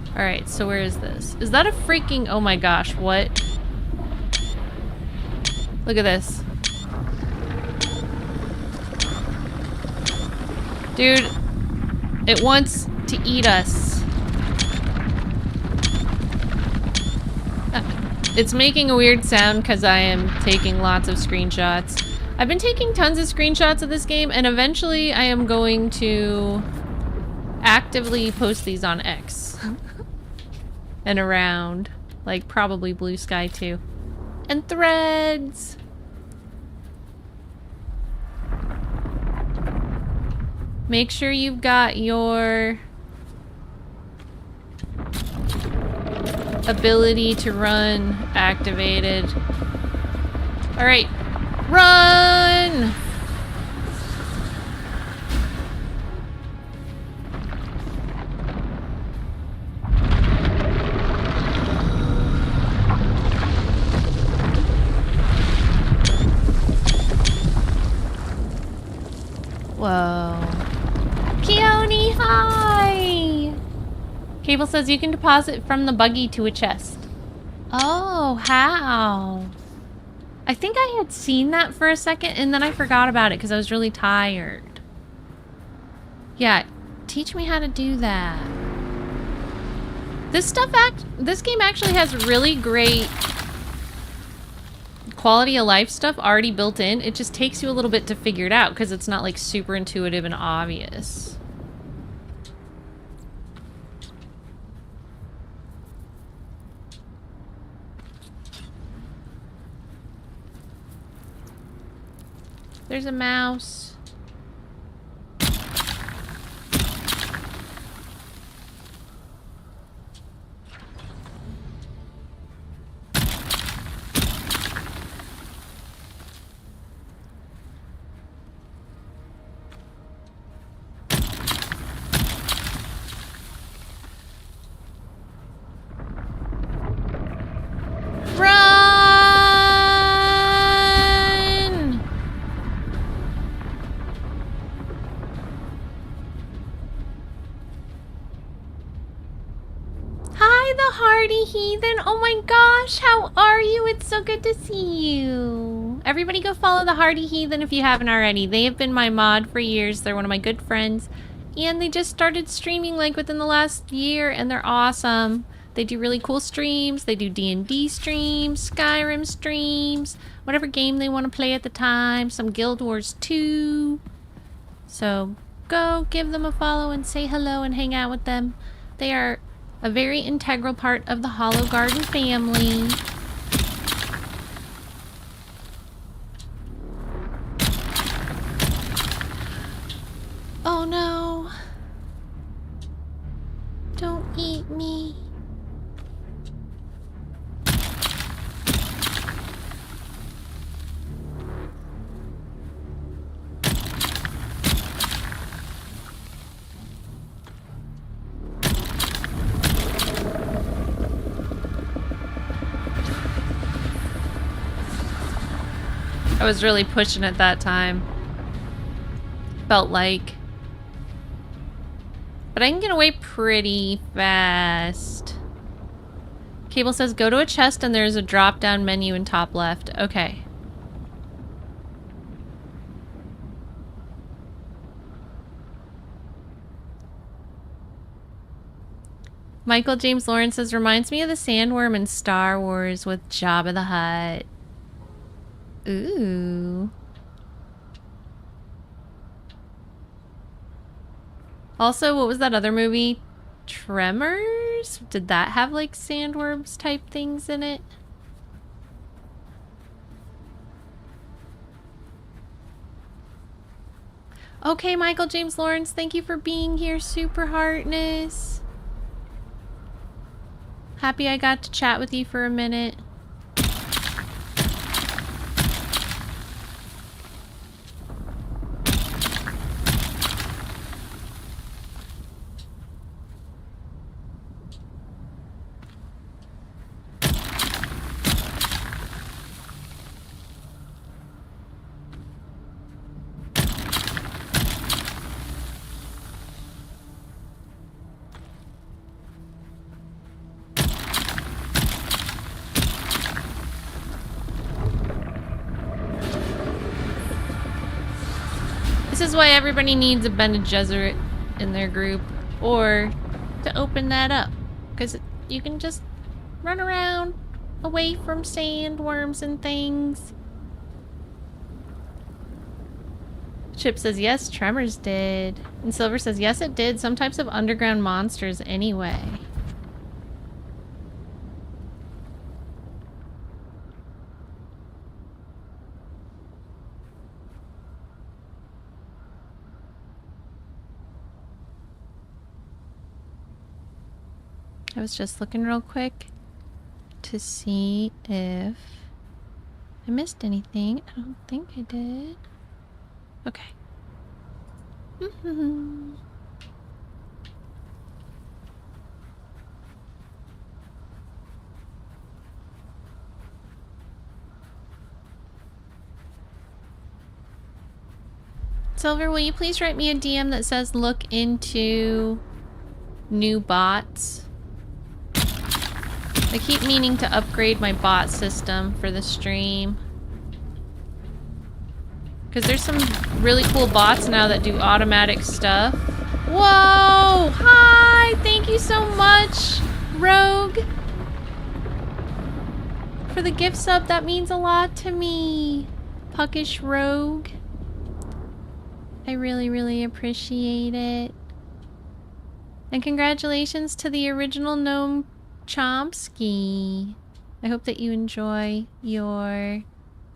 Alright, so where is this? Is that a freaking... Oh my gosh, what? Look at this. Dude, it wants to eat us. It's making a weird sound because I am taking lots of screenshots. I've been taking tons of screenshots of this game, and eventually I am going to actively post these on X. And around. Like, probably Blue Sky too. And Threads! Make sure you've got your ability to run activated. Alright, run! Whoa. Keone, hi! Cable says you can deposit from the buggy to a chest. Oh, how? I think I had seen that for a second and then I forgot about it because I was really tired. Yeah, teach me how to do that. This game actually has really great quality of life stuff already built in. It just takes you a little bit to figure it out because it's not like super intuitive and obvious. There's a mouse. Heathen, oh my gosh, how are you? It's so good to see you. Everybody go follow the Hardy Heathen if you haven't already. They have been my mod for years. They're one of my good friends. And they just started streaming like within the last year and they're awesome. They do really cool streams. They do D&D streams, Skyrim streams, whatever game they want to play at the time. Some Guild Wars 2. So go give them a follow and say hello and hang out with them. They are a very integral part of the Hollow Garden family. Oh no. Don't eat me. I was really pushing it that time. Felt like. But I can get away pretty fast. Cable says go to a chest and there's a drop-down menu in top left. Okay. Michael James Lawrence says, reminds me of the sandworm in Star Wars with Jabba the Hutt. Ooh. Also, what was that other movie? Tremors? Did that have like sandworms type things in it? Okay, Michael James Lawrence, thank you for being here, Super Heartness. Happy I got to chat with you for a minute. This is why everybody needs a Bene Gesserit in their group, or to open that up, because you can just run around away from sandworms and things. Chip says yes, Tremors did, and Silver says yes, it did. Some types of underground monsters anyway. I was just looking real quick to see if I missed anything. I don't think I did. Okay. Silver, will you please write me a DM that says look into new bots? I keep meaning to upgrade my bot system for the stream. Because there's some really cool bots now that do automatic stuff. Whoa! Hi! Thank you so much, Rogue! For the gift sub, that means a lot to me. Puckish Rogue. I really, really appreciate it. And congratulations to the original gnome Chomsky. I hope that you enjoy your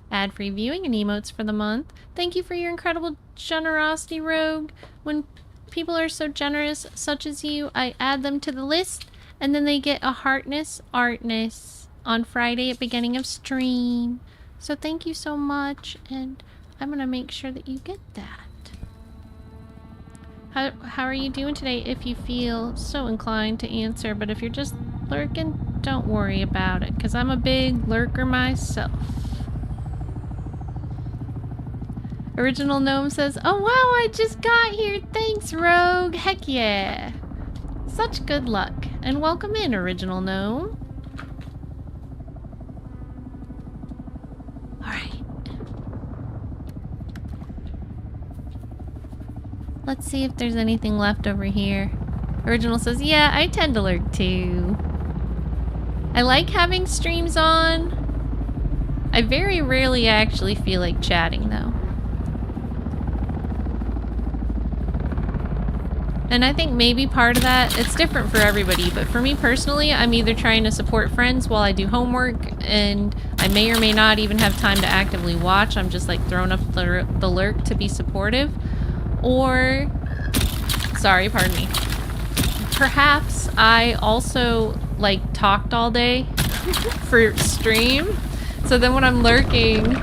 ad-free viewing and emotes for the month. Thank you for your incredible generosity, Rogue. When people are so generous, such as you, I add them to the list, and then they get a heartness artness on Friday at beginning of stream. So thank you so much, and I'm gonna make sure that you get that. How are you doing today if you feel so inclined to answer? But if you're just lurking, don't worry about it, because I'm a big lurker myself. Original Gnome says, oh wow, I just got here. Thanks, Rogue. Heck yeah. Such good luck. And welcome in, Original Gnome. Alright. Let's see if there's anything left over here. Original says, yeah, I tend to lurk too. I like having streams on. I very rarely actually feel like chatting though. And I think maybe part of that, it's different for everybody, but for me personally, I'm either trying to support friends while I do homework, and I may or may not even have time to actively watch. I'm just like throwing up the lurk to be supportive. Or, sorry, pardon me. Perhaps I also like talked all day for stream. So then when I'm lurking,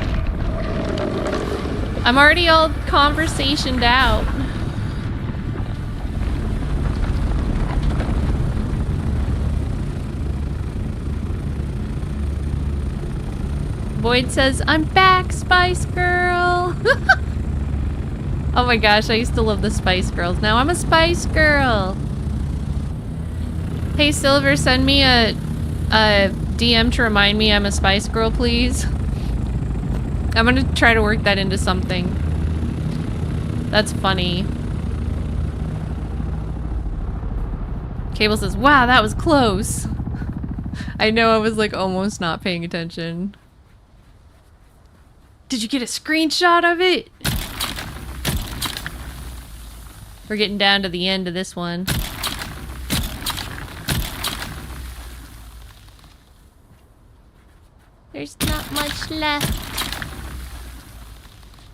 I'm already all conversationed out. Boyd says, I'm back, Spice Girl. Oh my gosh, I used to love the Spice Girls. Now I'm a Spice Girl. Hey Silver, send me a DM to remind me I'm a Spice Girl, please. I'm gonna try to work that into something. That's funny. Cable says, wow, that was close. I know I was like almost not paying attention. Did you get a screenshot of it? We're getting down to the end of this one. There's not much left.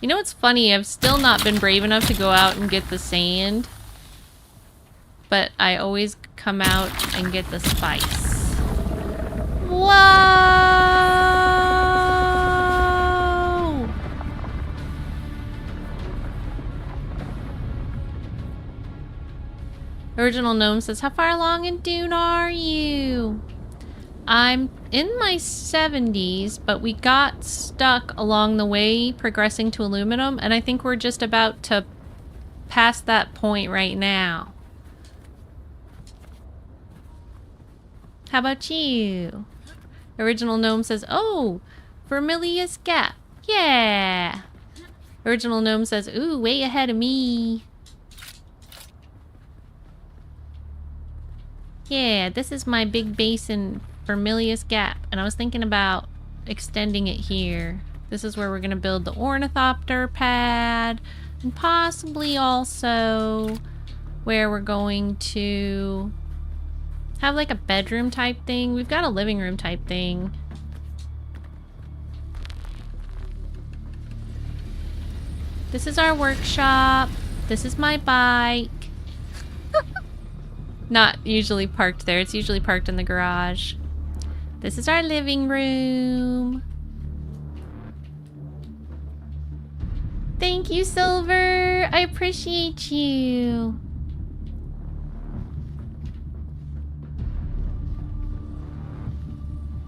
You know what's funny? I've still not been brave enough to go out and get the sand. But I always come out and get the spice. Whoa! Original Gnome says, how far along in Dune are you? I'm in my 70s, but we got stuck along the way progressing to aluminum, and I think we're just about to pass that point right now. How about you? Original Gnome says, oh, Vermilius Gap. Yeah. Original Gnome says, ooh, way ahead of me. Yeah, this is my big basin, Vermilius Gap, and I was thinking about extending it here. This is where we're gonna build the ornithopter pad, and possibly also where we're going to have like a bedroom type thing. We've got a living room type thing. This is our workshop. This is my bike. Not usually parked there. It's usually parked in the garage. This is our living room. Thank you, Silver. I appreciate you.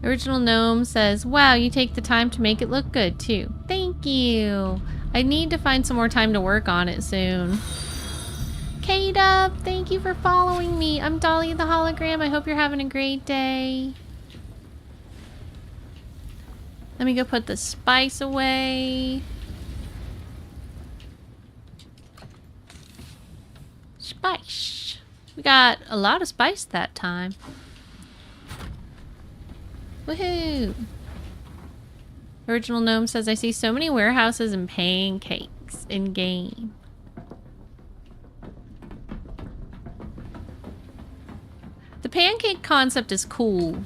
Original Gnome says, wow, you take the time to make it look good too. Thank you. I need to find some more time to work on it soon. K-Dub, thank you for following me. I'm Dahlia the Hologram. I hope you're having a great day. Let me go put the spice away. Spice. We got a lot of spice that time. Woohoo! Original Gnome says, I see so many warehouses and pancakes in game. The pancake concept is cool.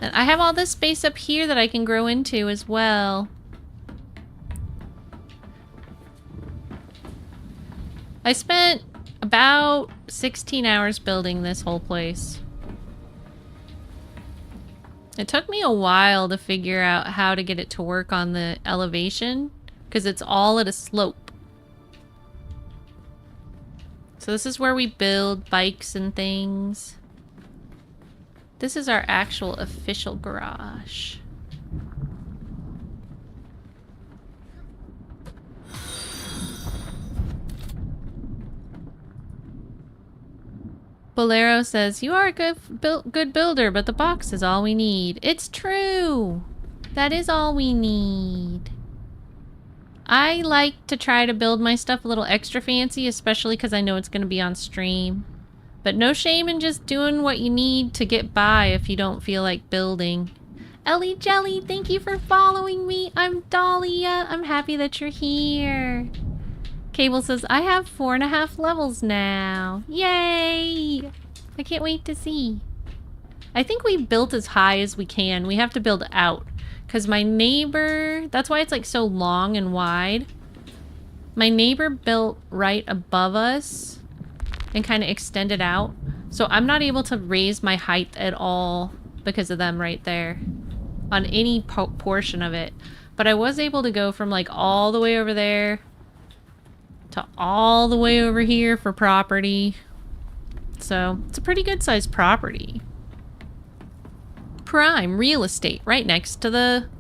And I have all this space up here that I can grow into as well. I spent about 16 hours building this whole place. It took me a while to figure out how to get it to work on the elevation, because it's all at a slope. So this is where we build bikes and things. This is our actual official garage. Bolero says, you are a good builder, but the box is all we need. It's true. That is all we need. I like to try to build my stuff a little extra fancy, especially because I know it's going to be on stream. But no shame in just doing what you need to get by if you don't feel like building. Ellie Jelly, thank you for following me. I'm Dahlia. I'm happy that you're here. Cable says, I have 4.5 levels now. Yay! I can't wait to see. I think we built as high as we can. We have to build out. Because my neighbor, that's why it's like so long and wide. My neighbor built right above us and kind of extended out. So I'm not able to raise my height at all because of them right there. On any portion of it. But I was able to go from like all the way over there to all the way over here for property. So it's a pretty good sized property. Prime real estate right next to the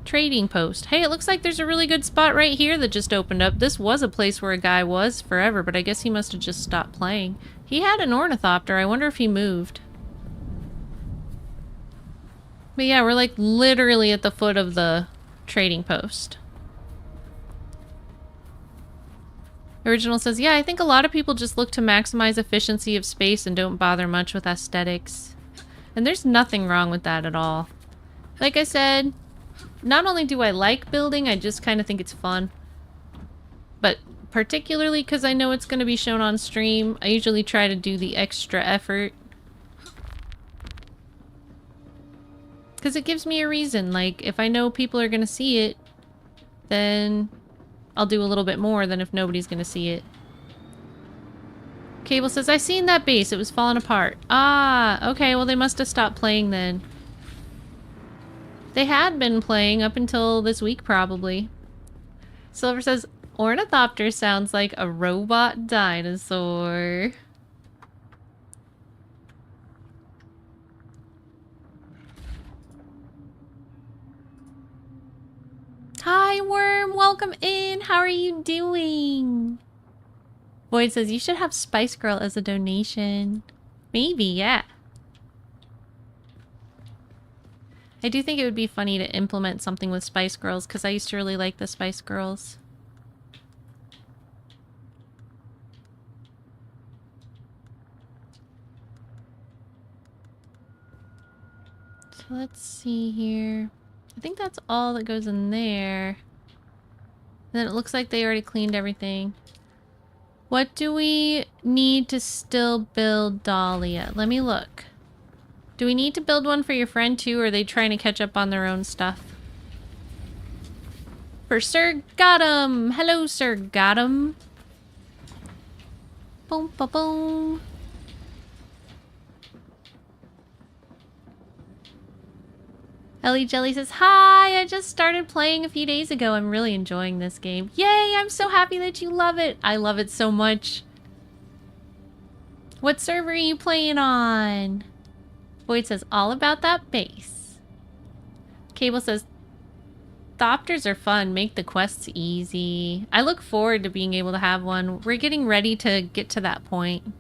trading post. Hey, it looks like there's a really good spot right here that just opened up. This was a place where a guy was forever, but I guess he must have just stopped playing. He had an ornithopter. I wonder if he moved. But yeah, we're like literally at the foot of the trading post. Original says, yeah, I think a lot of people just look to maximize efficiency of space and don't bother much with aesthetics. And there's nothing wrong with that at all. Like I said, not only do I like building, I just kind of think it's fun. But particularly because I know it's going to be shown on stream, I usually try to do the extra effort. Because it gives me a reason. Like, if I know people are going to see it, then I'll do a little bit more than if nobody's going to see it. Cable says, I seen that base. It was falling apart. Ah, okay. Well, they must have stopped playing then. They had been playing up until this week, probably. Silver says, ornithopter sounds like a robot dinosaur. Hi, Worm. Welcome in. How are you doing? Void says, you should have Spice Girl as a donation. Maybe, yeah. I do think it would be funny to implement something with Spice Girls, because I used to really like the Spice Girls. So let's see here. I think that's all that goes in there. And then it looks like they already cleaned everything. What do we need to still build Dahlia? Let me look. Do we need to build one for your friend too, or are they trying to catch up on their own stuff? For Sir Gotham! Hello, Sir Gotham! Boom, ba boom! Ellie Jelly says, hi! I just started playing a few days ago. I'm really enjoying this game. Yay! I'm so happy that you love it! I love it so much. What server are you playing on? Void says, all about that base. Cable says, Thopters are fun. Make the quests easy. I look forward to being able to have one. We're getting ready to get to that point.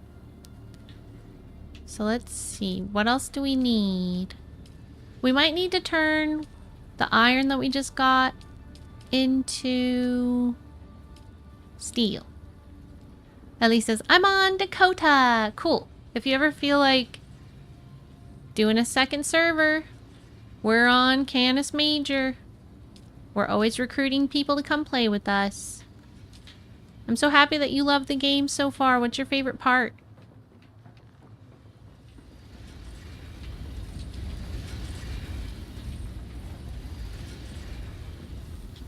So let's see. What else do we need? We might need to turn the iron that we just got into steel. Ellie says, I'm on Dakota. Cool. If you ever feel like doing a second server, we're on Canis Major. We're always recruiting people to come play with us. I'm so happy that you love the game so far. What's your favorite part?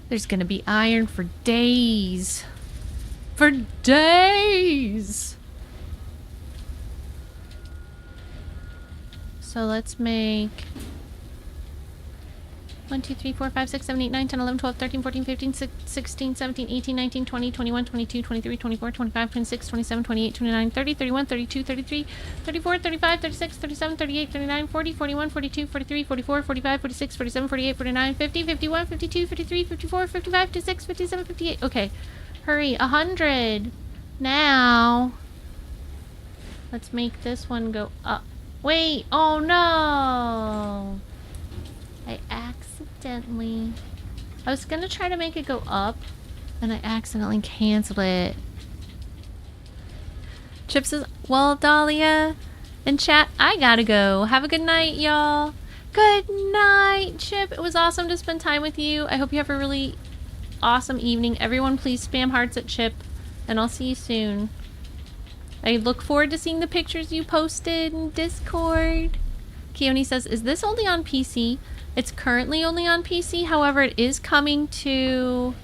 There's gonna be iron for days. For days! So let's make 1, 2, 3, 4, 5, 6, 7, 8, 9, 10, 11, 12, 13, 14, 15, 16, 17, 18, 19, 20, 21, 22, 23, 24, 25, 26, 27, 28, 29, 30, 31, 32, 33, 34, 35, 36, 37, 38, 39, 40, 41, 42, 43, 44, 45, 46, 47, 48, 49, 50, 51, 52, 53, 54, 55, 56, 57, 58. Okay. Hurry. 100. Now. Let's make this one go up. Wait. Oh no. I accidentally... I was gonna try to make it go up, and I accidentally canceled it. Chip says, well, Dahlia, in chat, I gotta go. Have a good night, y'all. Good night, Chip. It was awesome to spend time with you. I hope you have a really awesome evening. Everyone, please spam hearts at Chip, and I'll see you soon. I look forward to seeing the pictures you posted in Discord. Keone says, is this only on PC? It's currently only on PC. However, it is coming to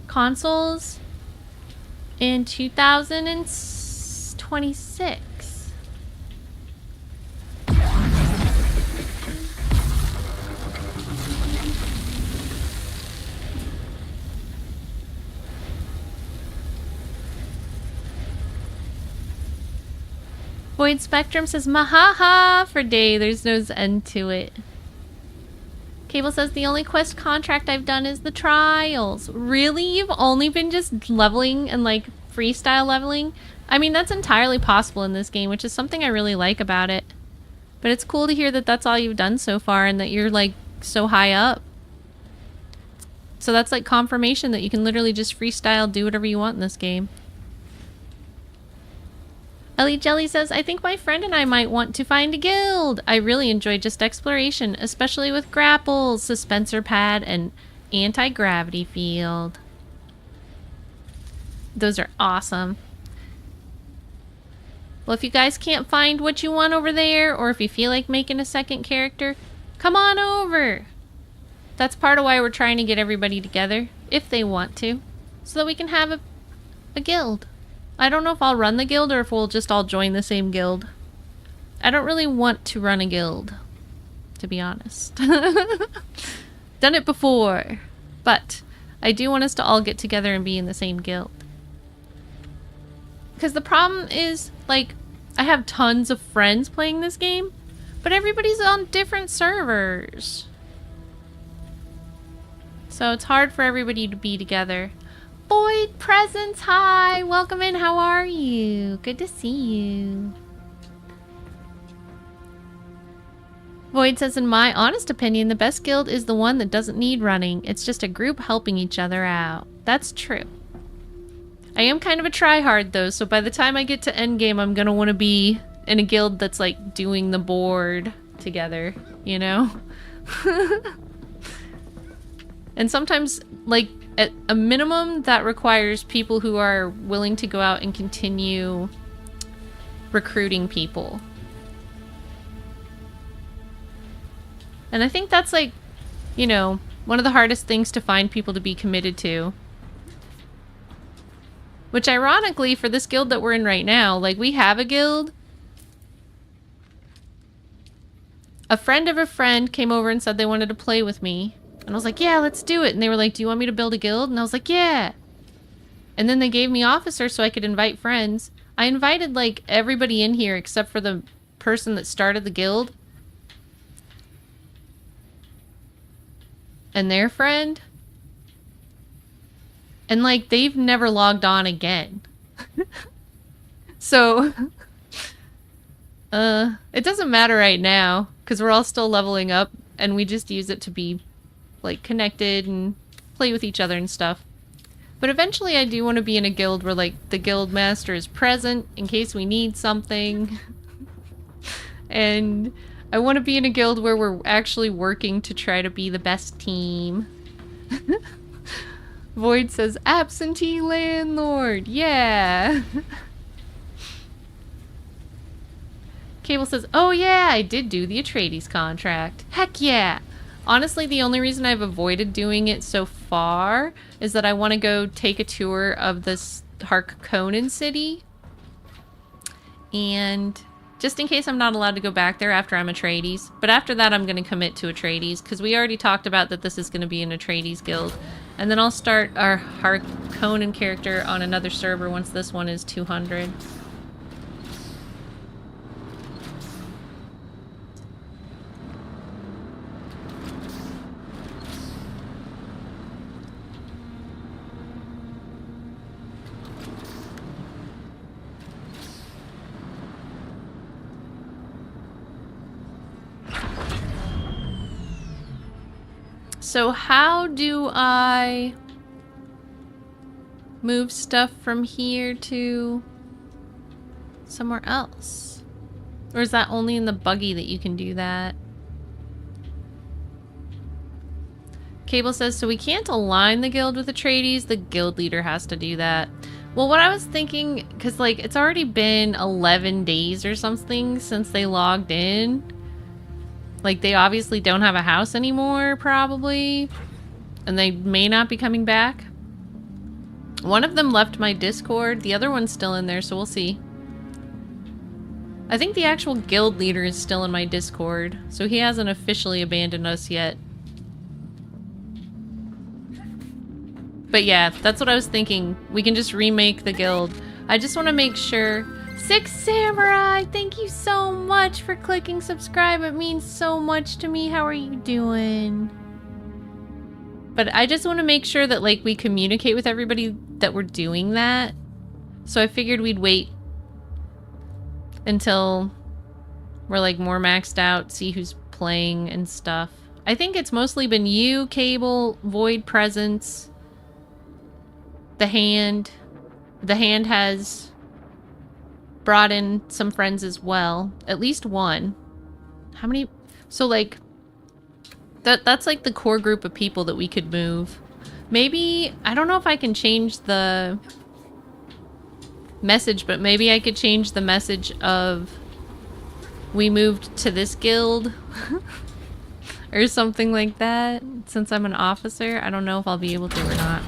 consoles in 2026. Void Spectrum says, mahaha for day. There's no end to it. Cable says the only quest contract I've done is the trials. Really? You've only been just leveling and like freestyle leveling? I mean, that's entirely possible in this game, which is something I really like about it. But it's cool to hear that that's all you've done so far and that you're like so high up. So that's like confirmation that you can literally just freestyle, do whatever you want in this game. Ellie Jelly says, I think my friend and I might want to find a guild. I really enjoy just exploration, especially with grapples, suspensor pad, and anti-gravity field. Those are awesome. Well, if you guys can't find what you want over there, or if you feel like making a second character, come on over. That's part of why we're trying to get everybody together, if they want to, so that we can have a guild. I don't know if I'll run the guild or if we'll just all join the same guild. I don't really want to run a guild, to be honest. Done it before, but I do want us to all get together and be in the same guild. Because the problem is, like, I have tons of friends playing this game, but everybody's on different servers. So it's hard for everybody to be together. Void Presence, hi! Welcome in, how are you? Good to see you. Void says, in my honest opinion, the best guild is the one that doesn't need running. It's just a group helping each other out. That's true. I am kind of a tryhard though, so by the time I get to endgame, I'm gonna want to be in a guild that's like doing the board together, you know? And sometimes, like, at a minimum, that requires people who are willing to go out and continue recruiting people. And I think that's like, you know, one of the hardest things to find people to be committed to. Which ironically, for this guild that we're in right now, like, we have a guild. A friend of a friend came over and said they wanted to play with me. And I was like, yeah, let's do it. And they were like, do you want me to build a guild? And I was like, yeah. And then they gave me officers so I could invite friends. I invited, like, everybody in here except for the person that started the guild. And their friend. And, like, they've never logged on again. So, it doesn't matter right now, because we're all still leveling up, and we just use it to be, like, connected and play with each other and stuff. But eventually I do want to be in a guild where, like, the guild master is present in case we need something. And I want to be in a guild where we're actually working to try to be the best team. Void says, absentee landlord, yeah. Cable says, oh yeah, I did do the Atreides contract. Heck yeah. Honestly, the only reason I've avoided doing it so far is that I want to go take a tour of this Harkonnen city. And just in case I'm not allowed to go back there after I'm Atreides. But after that, I'm going to commit to Atreides, because we already talked about that this is going to be an Atreides guild. And then I'll start our Harkonnen character on another server once this one is 200. So how do I move stuff from here to somewhere else? Or is that only in the buggy that you can do that? Cable says, so we can't align the guild with Atreides, the guild leader has to do that. Well, what I was thinking, because, like, it's already been 11 days or something since they logged in. Like, they obviously don't have a house anymore, probably. And they may not be coming back. One of them left my Discord. The other one's still in there, so we'll see. I think the actual guild leader is still in my Discord, so he hasn't officially abandoned us yet. But yeah, that's what I was thinking. We can just remake the guild. I just want to make sure... Six Samurai, thank you so much for clicking subscribe. It means so much to me. How are you doing? But I just want to make sure that, like, we communicate with everybody that we're doing that. So I figured we'd wait until we're, like, more maxed out, see who's playing and stuff. I think it's mostly been you, Cable, Void Presence, The Hand. The Hand has brought in some friends as well. At least one. How many? So, like, that's like the core group of people that we could move. Maybe, I don't know if I can change the message, but maybe I could change the message of we moved to this guild or something like that. Since I'm an officer, I don't know if I'll be able to or not.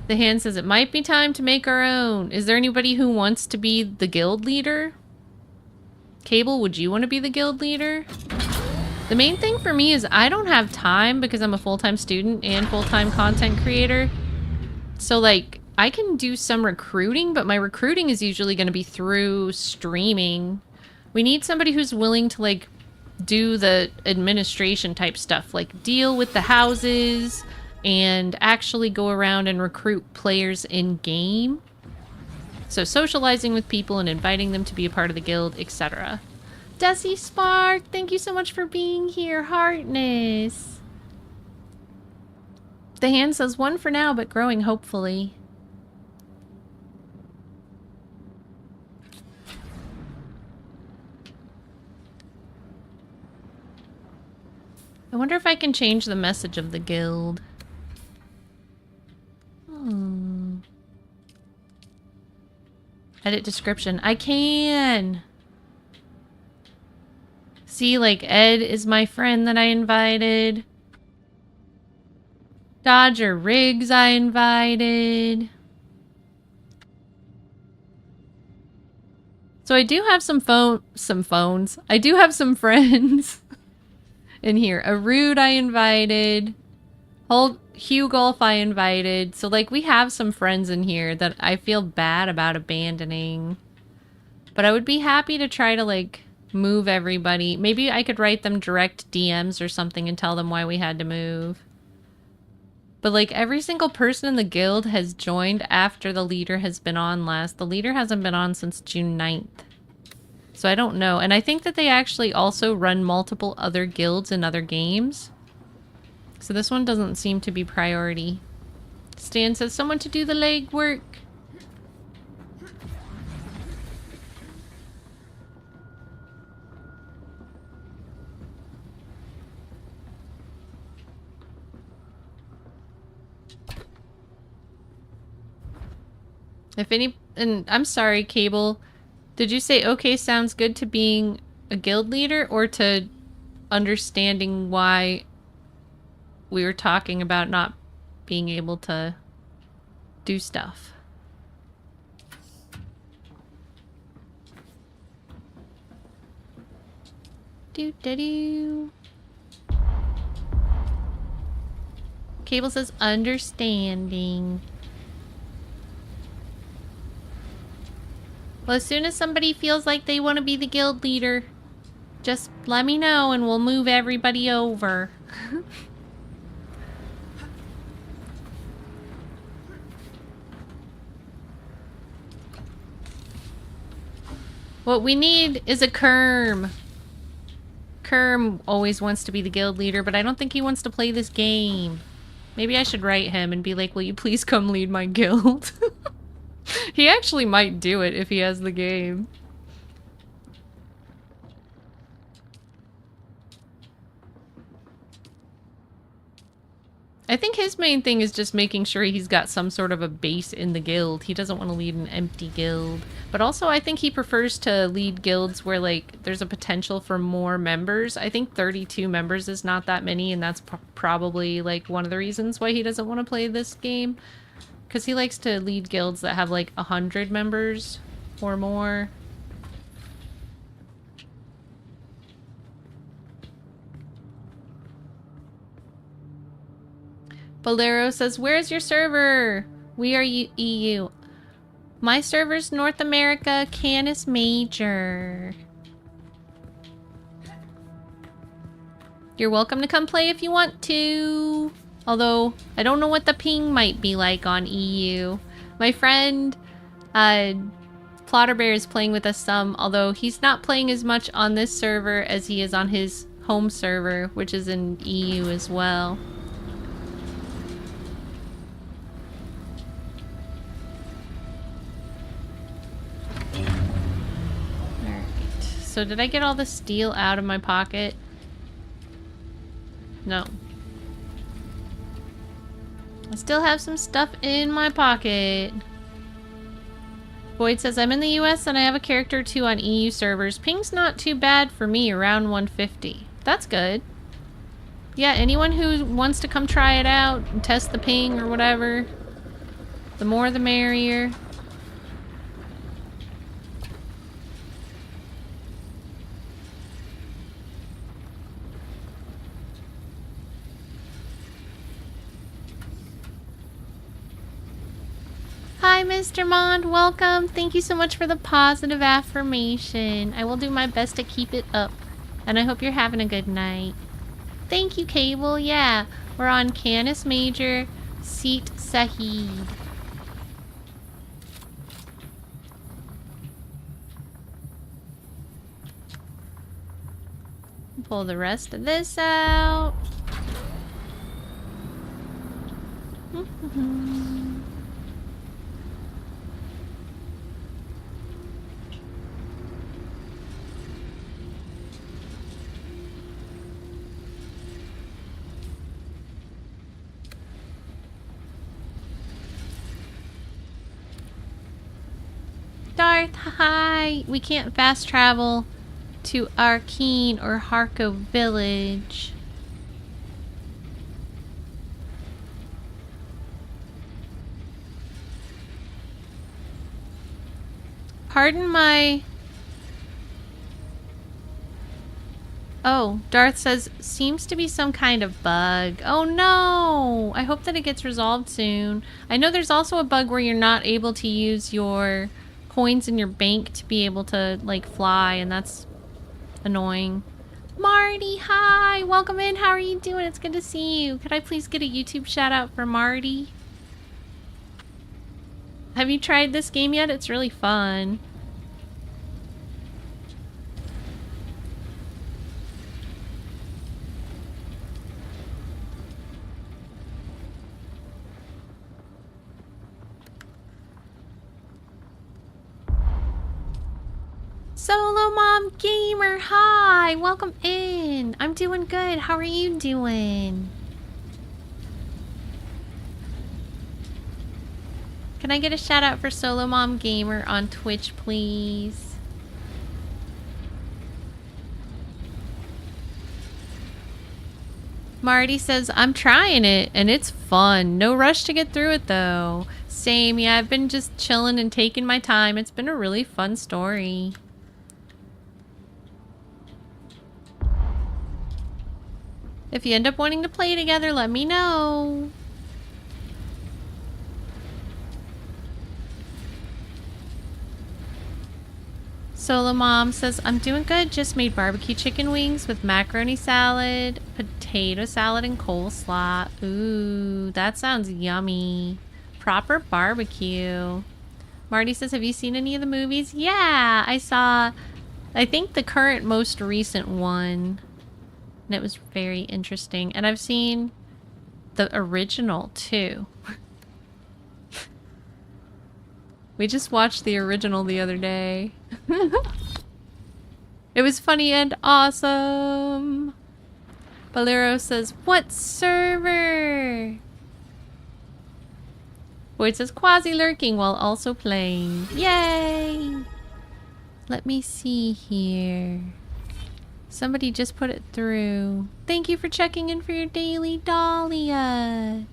The Hand says it might be time to make our own. Is there anybody who wants to be the guild leader? Cable, would you want to be the guild leader? The main thing for me is I don't have time because I'm a full-time student and full-time content creator. So, like, I can do some recruiting, but my recruiting is usually going to be through streaming. We need somebody who's willing to, like, do the administration type stuff, like deal with the houses and actually go around and recruit players in-game. So socializing with people and inviting them to be a part of the guild, etc. Dusty Spark, thank you so much for being here. Heartness. The Hand says one for now, but growing hopefully. I wonder if I can change the message of the guild. Edit description. I can! See, like, Ed is my friend that I invited. Dodger Riggs I invited. So I do have some phones. I do have some friends in here. A Rude I invited. Hugh Golf I invited. So, like, we have some friends in here that I feel bad about abandoning. But I would be happy to try to, like, move everybody. Maybe I could write them direct DMs or something and tell them why we had to move. But, like, every single person in the guild has joined after the leader has been on last. The leader hasn't been on since June 9th. So I don't know. And I think that they actually also run multiple other guilds in other games. So this one doesn't seem to be priority. Stan says someone to do the legwork. If any, and I'm sorry, Cable, did you say okay sounds good to being a guild leader or to understanding why we were talking about not being able to do stuff? Do-da-do. Cable says understanding. Well, as soon as somebody feels like they want to be the guild leader, just let me know and we'll move everybody over. What we need is a Kerm. Kerm always wants to be the guild leader, but I don't think he wants to play this game. Maybe I should write him and be like, will you please come lead my guild? He actually might do it if he has the game. I think his main thing is just making sure he's got some sort of a base in the guild. He doesn't want to lead an empty guild. But also I think he prefers to lead guilds where, like, there's a potential for more members. I think 32 members is not that many, and that's probably, like, one of the reasons why he doesn't want to play this game. Because he likes to lead guilds that have, like, 100 members or more. Bolero says, where's your server? We are EU. My server's North America, Canis Major. You're welcome to come play if you want to. Although, I don't know what the ping might be like on EU. My friend, Plotterbear is playing with us some, although he's not playing as much on this server as he is on his home server, which is in EU as well. Alright, so did I get all the steel out of my pocket? No. I still have some stuff in my pocket. Boyd says, I'm in the US and I have a character or two on EU servers. Ping's not too bad for me, around 150. That's good. Yeah, anyone who wants to come try it out and test the ping or whatever, the more the merrier. Hi, Mr. Mond. Welcome. Thank you so much for the positive affirmation. I will do my best to keep it up. And I hope you're having a good night. Thank you, Cable. Yeah, we're on Canis Major, Seat Sahid. Pull the rest of this out. Darth, hi! We can't fast travel to Arkeen or Harko Village. Pardon my... Oh, Darth says, seems to be some kind of bug. Oh no! I hope that it gets resolved soon. I know there's also a bug where you're not able to use your coins in your bank to be able to, like, fly, and that's annoying. Marty, hi! Welcome in. How are you doing? It's good to see you. Could I please get a YouTube shout out for Marty? Have you tried this game yet? It's really fun. Solo Mom Gamer, hi! Welcome in! I'm doing good. How are you doing? Can I get a shout out for Solo Mom Gamer on Twitch, please? Marty says, I'm trying it, and it's fun. No rush to get through it, though. Same, yeah, I've been just chilling and taking my time. It's been a really fun story. If you end up wanting to play together, let me know. Solo Mom says, I'm doing good. Just made barbecue chicken wings with macaroni salad, potato salad, and coleslaw. Ooh, that sounds yummy. Proper barbecue. Marty says, have you seen any of the movies? Yeah, I saw, I think the current most recent one. And it was very interesting. And I've seen the original too. We just watched the original the other day. It was funny and awesome. Bolero says, what server? Boyd says, quasi-lurking while also playing. Yay! Let me see here. Somebody just put it through. Thank you for checking in for your daily Dahlia.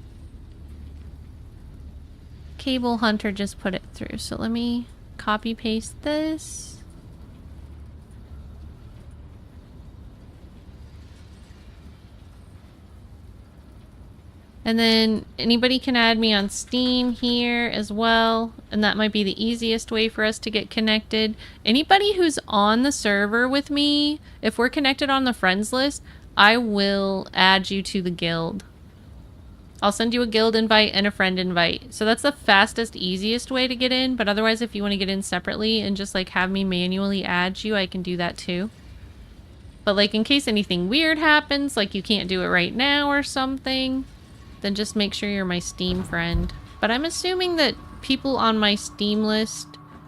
Cable Hunter just put it through. So let me copy paste this. And then anybody can add me on Steam here as well. And that might be the easiest way for us to get connected. Anybody who's on the server with me, if we're connected on the friends list, I will add you to the guild. I'll send you a guild invite and a friend invite. So that's the fastest, easiest way to get in. But otherwise, if you want to get in separately and just like have me manually add you, I can do that too. But like in case anything weird happens, like you can't do it right now or something, then just make sure you're my Steam friend. But I'm assuming that people on my Steam list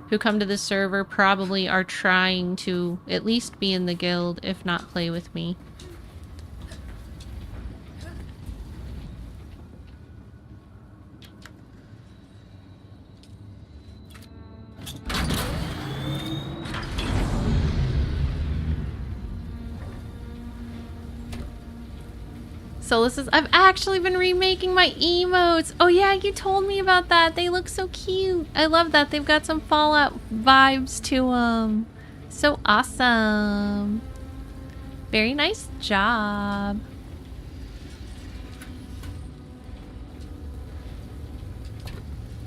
who come to this server probably are trying to at least be in the guild, if not play with me. So this is, I've actually been remaking my emotes. Oh yeah, you told me about that. They look so cute. I love that. They've got some Fallout vibes to them. So awesome. Very nice job.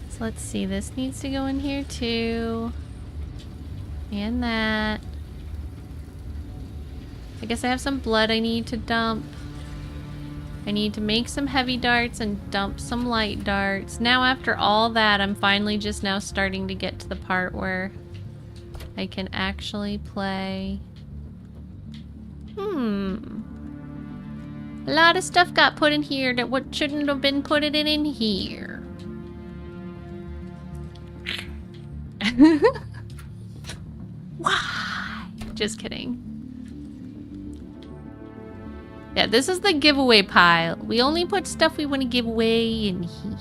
So let's see, this needs to go in here too. And that. I guess I have some blood I need to dump. I need to make some heavy darts and dump some light darts. Now after all that, I'm finally just now starting to get to the part where I can actually play. A lot of stuff got put in here that what shouldn't have been put in here. Why? Just kidding. Yeah, this is the giveaway pile. We only put stuff we want to give away in here.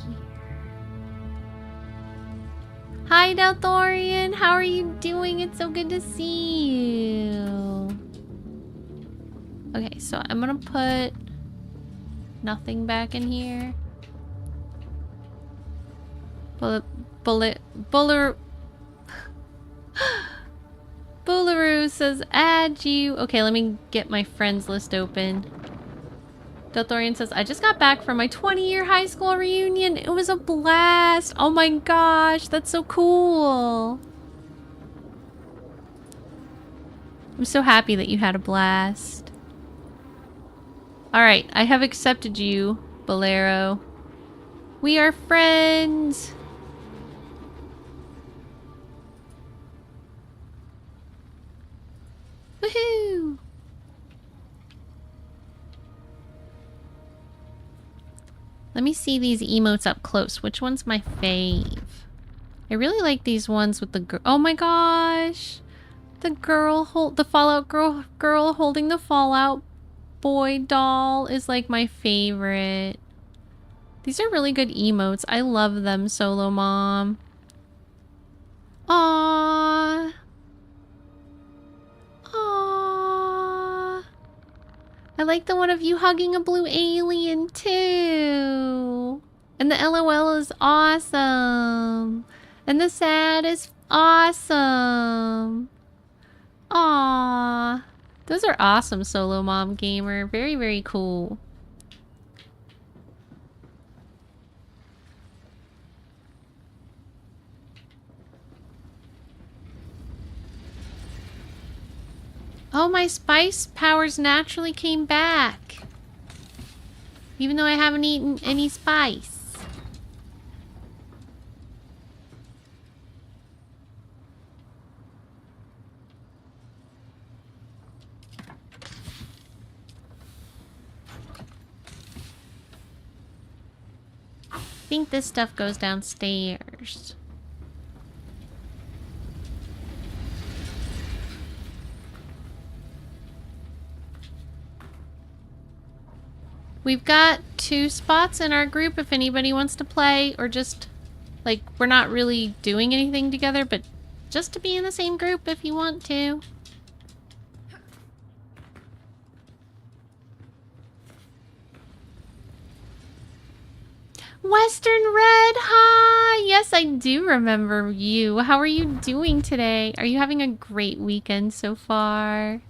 Hi, Dalthorian. How are you doing? It's so good to see you. Okay, so I'm gonna put nothing back in here. Bullaroo says add you. Okay, let me get my friends list open. Delthorian says, I just got back from my 20-year high school reunion. It was a blast. Oh my gosh, that's so cool. I'm so happy that you had a blast. Alright, I have accepted you, Bolero. We are friends. Woohoo! Let me see these emotes up close. Which one's my fave? I really like these ones with the girl. Oh my gosh! The Fallout girl holding the Fallout Boy doll is like my favorite. These are really good emotes. I love them, Solo Mom. Aww. Aww. I like the one of you hugging a blue alien too. And the LOL is awesome. And the sad is awesome. Aww. Those are awesome, Solo Mom Gamer. Very, very cool. Oh, my spice powers naturally came back. Even though I haven't eaten any spice. I think this stuff goes downstairs. We've got 2 spots in our group if anybody wants to play, or just, like, we're not really doing anything together, but just to be in the same group if you want to. Western Red, hi! Yes, I do remember you. How are you doing today? Are you having a great weekend so far?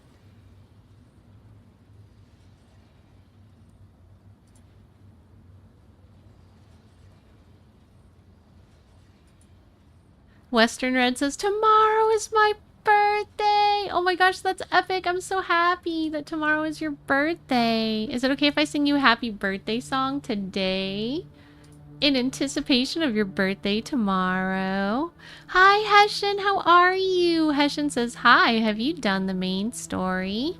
Western Red says, tomorrow is my birthday! birthday! Oh my gosh, that's epic. I'm so happy that tomorrow is your birthday. Is it okay if I sing you a happy birthday song today? In anticipation of your birthday tomorrow. Hi, Hessian. How are you? Hessian says, hi. Have you done the main story?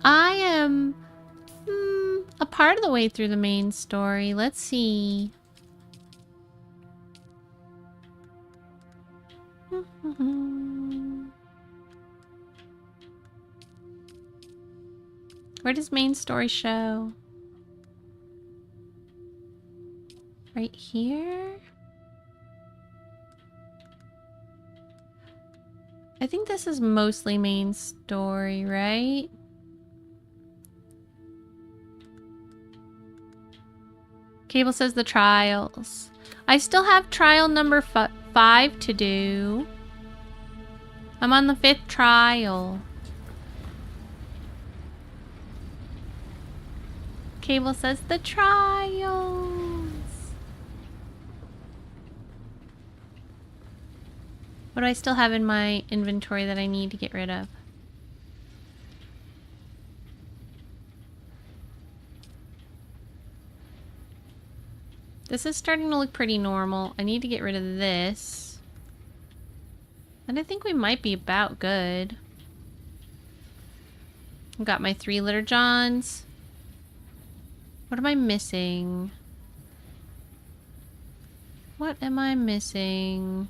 I am a part of the way through the main story. Let's see. Where does main story show? Right here? I think this is mostly main story, right? Cable says the trials. I still have trial number 5 to do. I'm on the 5th trial. Cable says the trials. What do I still have in my inventory that I need to get rid of? This is starting to look pretty normal. I need to get rid of this. And I think we might be about good. I've got my 3 litter johns. What am I missing? What am I missing?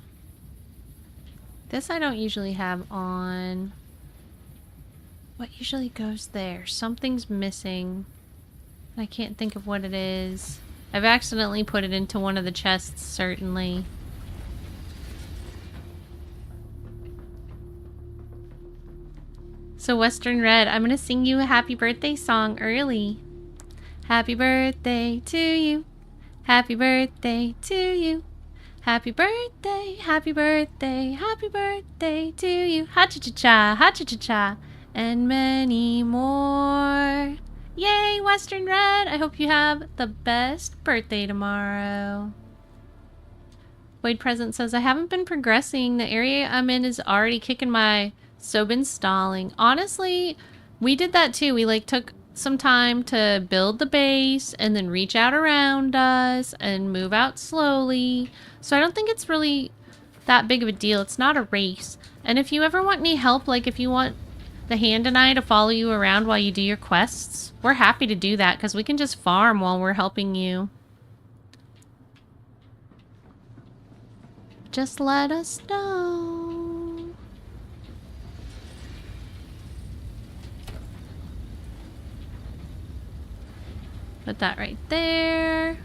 This I don't usually have on. What usually goes there? Something's missing. I can't think of what it is. I've accidentally put it into one of the chests, certainly. So Western Red, I'm gonna sing you a happy birthday song early. Happy birthday to you. Happy birthday to you. Happy birthday, happy birthday, happy birthday to you. Ha-cha-cha-cha, ha-cha-cha-cha, and many more. Yay, Western Red! I hope you have the best birthday tomorrow. Void Present says, I haven't been progressing. The area I'm in is already kicking my Sobin stalling. Honestly, we did that too. We like took some time to build the base and then reach out around us and move out slowly. So I don't think it's really that big of a deal. It's not a race. And if you ever want any help, like if you want the Hand and I to follow you around while you do your quests, we're happy to do that because we can just farm while we're helping you. Just let us know. Put that right there.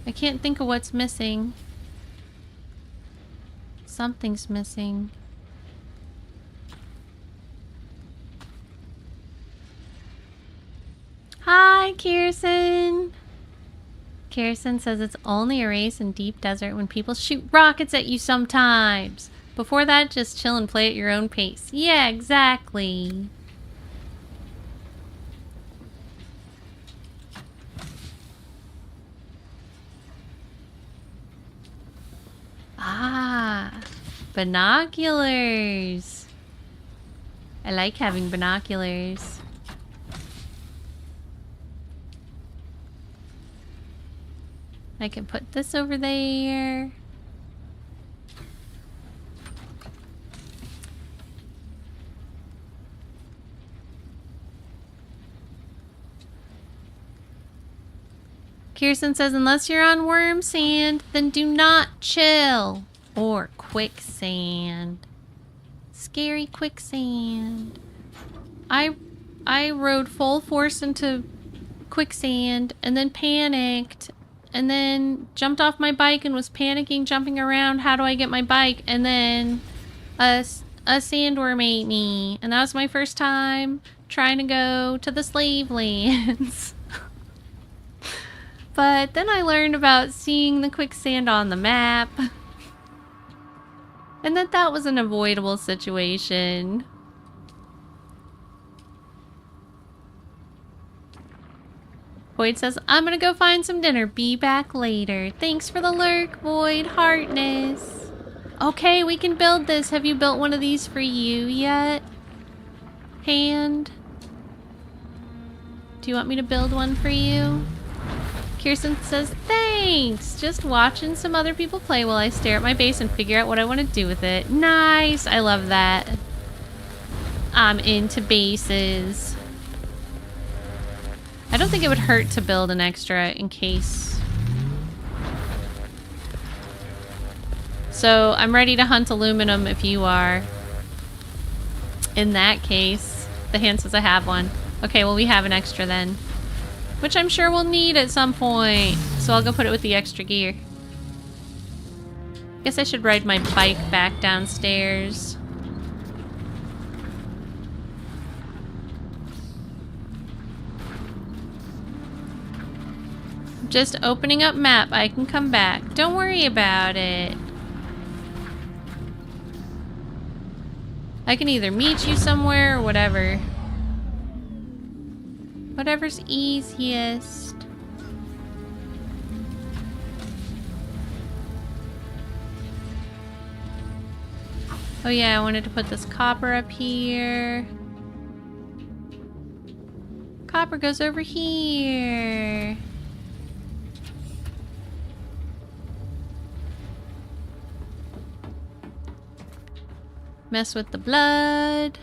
I can't think of what's missing. Something's missing. Hi, Kirsten. Kirsten says it's only a race in deep desert when people shoot rockets at you sometimes. Before that, just chill and play at your own pace. Yeah, exactly. Ah, binoculars. I like having binoculars. I can put this over there. Kirsten says, unless you're on worm sand, then do not chill. Or quicksand. Scary quicksand. I rode full force into quicksand and then panicked and then jumped off my bike and was panicking, jumping around. How do I get my bike? And then a sandworm ate me. And that was my first time trying to go to the slave lands. But then I learned about seeing the quicksand on the map. And that was an avoidable situation. Void says, I'm gonna go find some dinner. Be back later. Thanks for the lurk, Void. Heartness. Okay, we can build this. Have you built one of these for you yet? Hand? Do you want me to build one for you? Kirsten says, thanks! Just watching some other people play while I stare at my base and figure out what I want to do with it. Nice! I love that. I'm into bases. I don't think it would hurt to build an extra in case. So I'm ready to hunt aluminum if you are. In that case, the hand says I have one. Okay, well we have an extra then. Which I'm sure we'll need at some point. So I'll go put it with the extra gear. Guess I should ride my bike back downstairs. Just opening up map. I can come back. Don't worry about it. I can either meet you somewhere or whatever. Whatever's easiest. Oh yeah, I wanted to put this copper up here. Copper goes over here. Mess with the blood.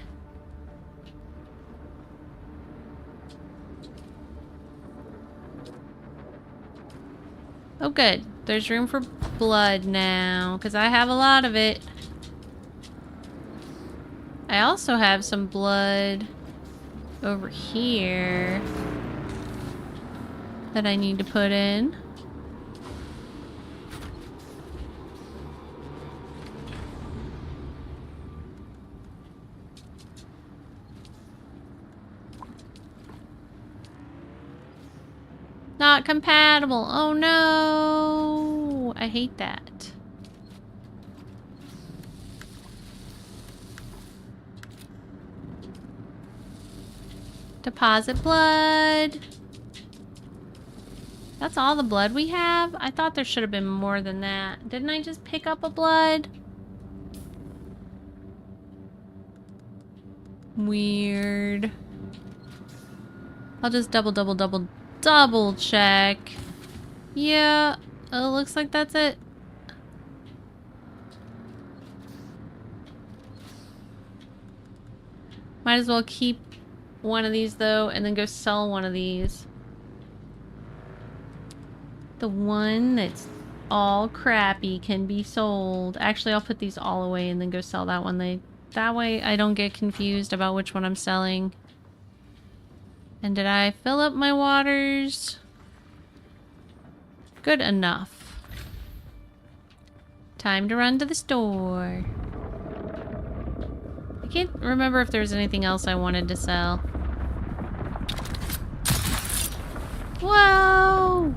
Oh good, there's room for blood now, because I have a lot of it. I also have some blood over here that I need to put in. Not compatible. Oh no! I hate that. Deposit blood. That's all the blood we have? I thought there should have been more than that. Didn't I just pick up a blood? Weird. I'll just double check. Yeah, it looks like that's it. Might as well keep one of these though and then go sell one of these. The one that's all crappy can be sold. Actually, I'll put these all away and then go sell that one. That way I don't get confused about which one I'm selling. And did I fill up my waters? Good enough. Time to run to the store. I can't remember if there's anything else I wanted to sell. Whoa!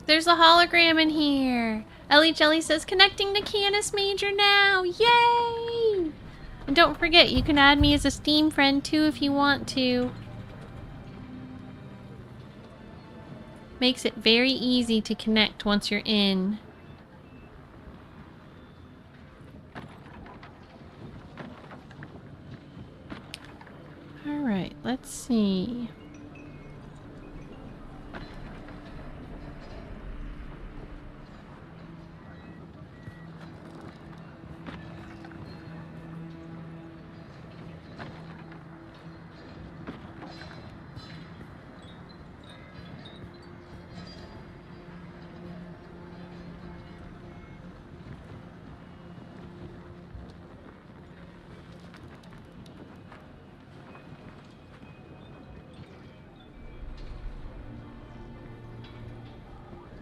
There's a hologram in here. Ellie Jelly says, connecting to Canis Major now. Yay! And don't forget, you can add me as a Steam friend too if you want to. Makes it very easy to connect once you're in. Alright, let's see.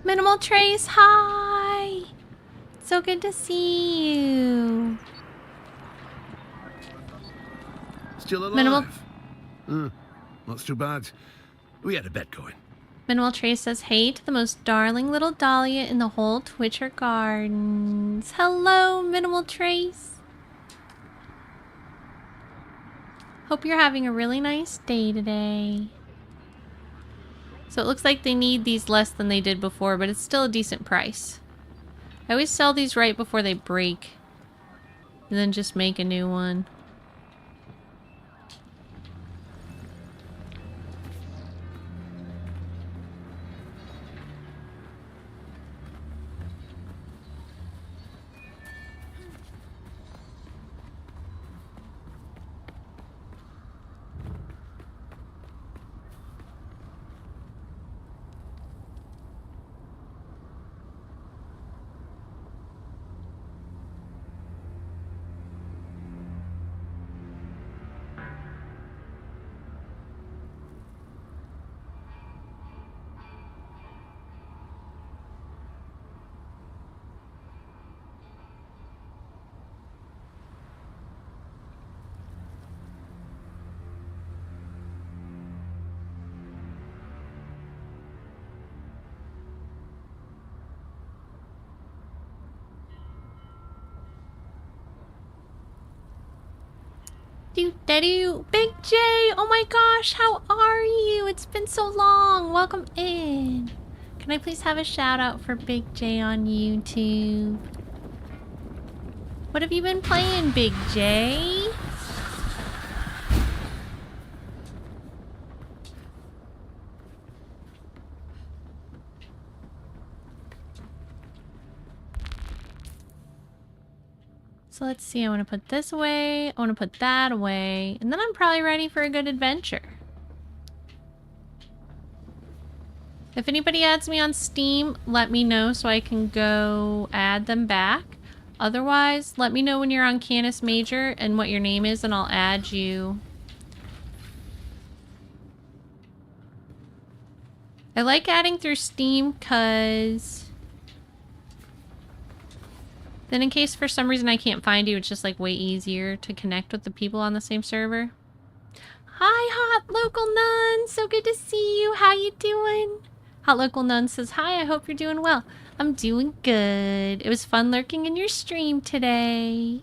Minimal Trace, hi! So good to see you. Still alive? Minimal... Not too bad. We had a bet going. Minimal Trace says, hey to the most darling little Dahlia in the whole Twitcher Gardens. Hello, Minimal Trace. Hope you're having a really nice day today. So it looks like they need these less than they did before, but it's still a decent price. I always sell these right before they break. And then just make a new one. Do-da-do! Big J! Oh my gosh, how are you? It's been so long. Welcome in. Can I please have a shout out for Big J on YouTube? What have you been playing, Big J? So let's see, I want to put this away, I want to put that away, and then I'm probably ready for a good adventure. If anybody adds me on Steam, let me know so I can go add them back. Otherwise, let me know when you're on Canis Major and what your name is, and I'll add you. I like adding through Steam because then in case for some reason I can't find you, it's just like way easier to connect with the people on the same server. Hi, Hot Local Nun! So good to see you. How you doing? Hot Local Nun says, hi, I hope you're doing well. I'm doing good. It was fun lurking in your stream today.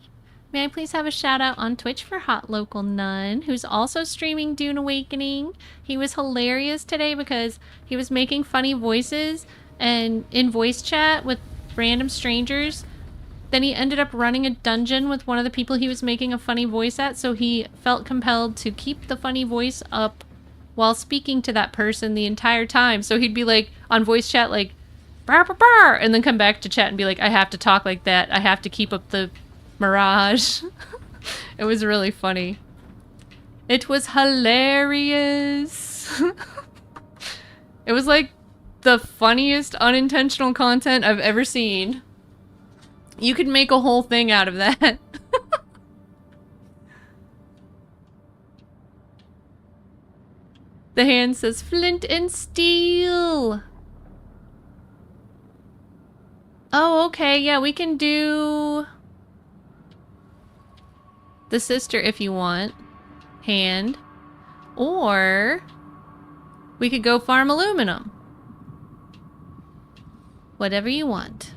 May I please have a shout out on Twitch for Hot Local Nun, who's also streaming Dune Awakening. He was hilarious today because he was making funny voices and in voice chat with random strangers. Then he ended up running a dungeon with one of the people he was making a funny voice at, so he felt compelled to keep the funny voice up while speaking to that person the entire time. So he'd be like on voice chat like, "Bar, bar, bar," and then come back to chat and be like, I have to talk like that. I have to keep up the mirage. It was really funny. It was hilarious. It was like the funniest unintentional content I've ever seen. You could make a whole thing out of that. The hand says flint and steel. Oh, okay. Yeah, we can do the sister if you want. Hand. Or we could go farm aluminum. Whatever you want.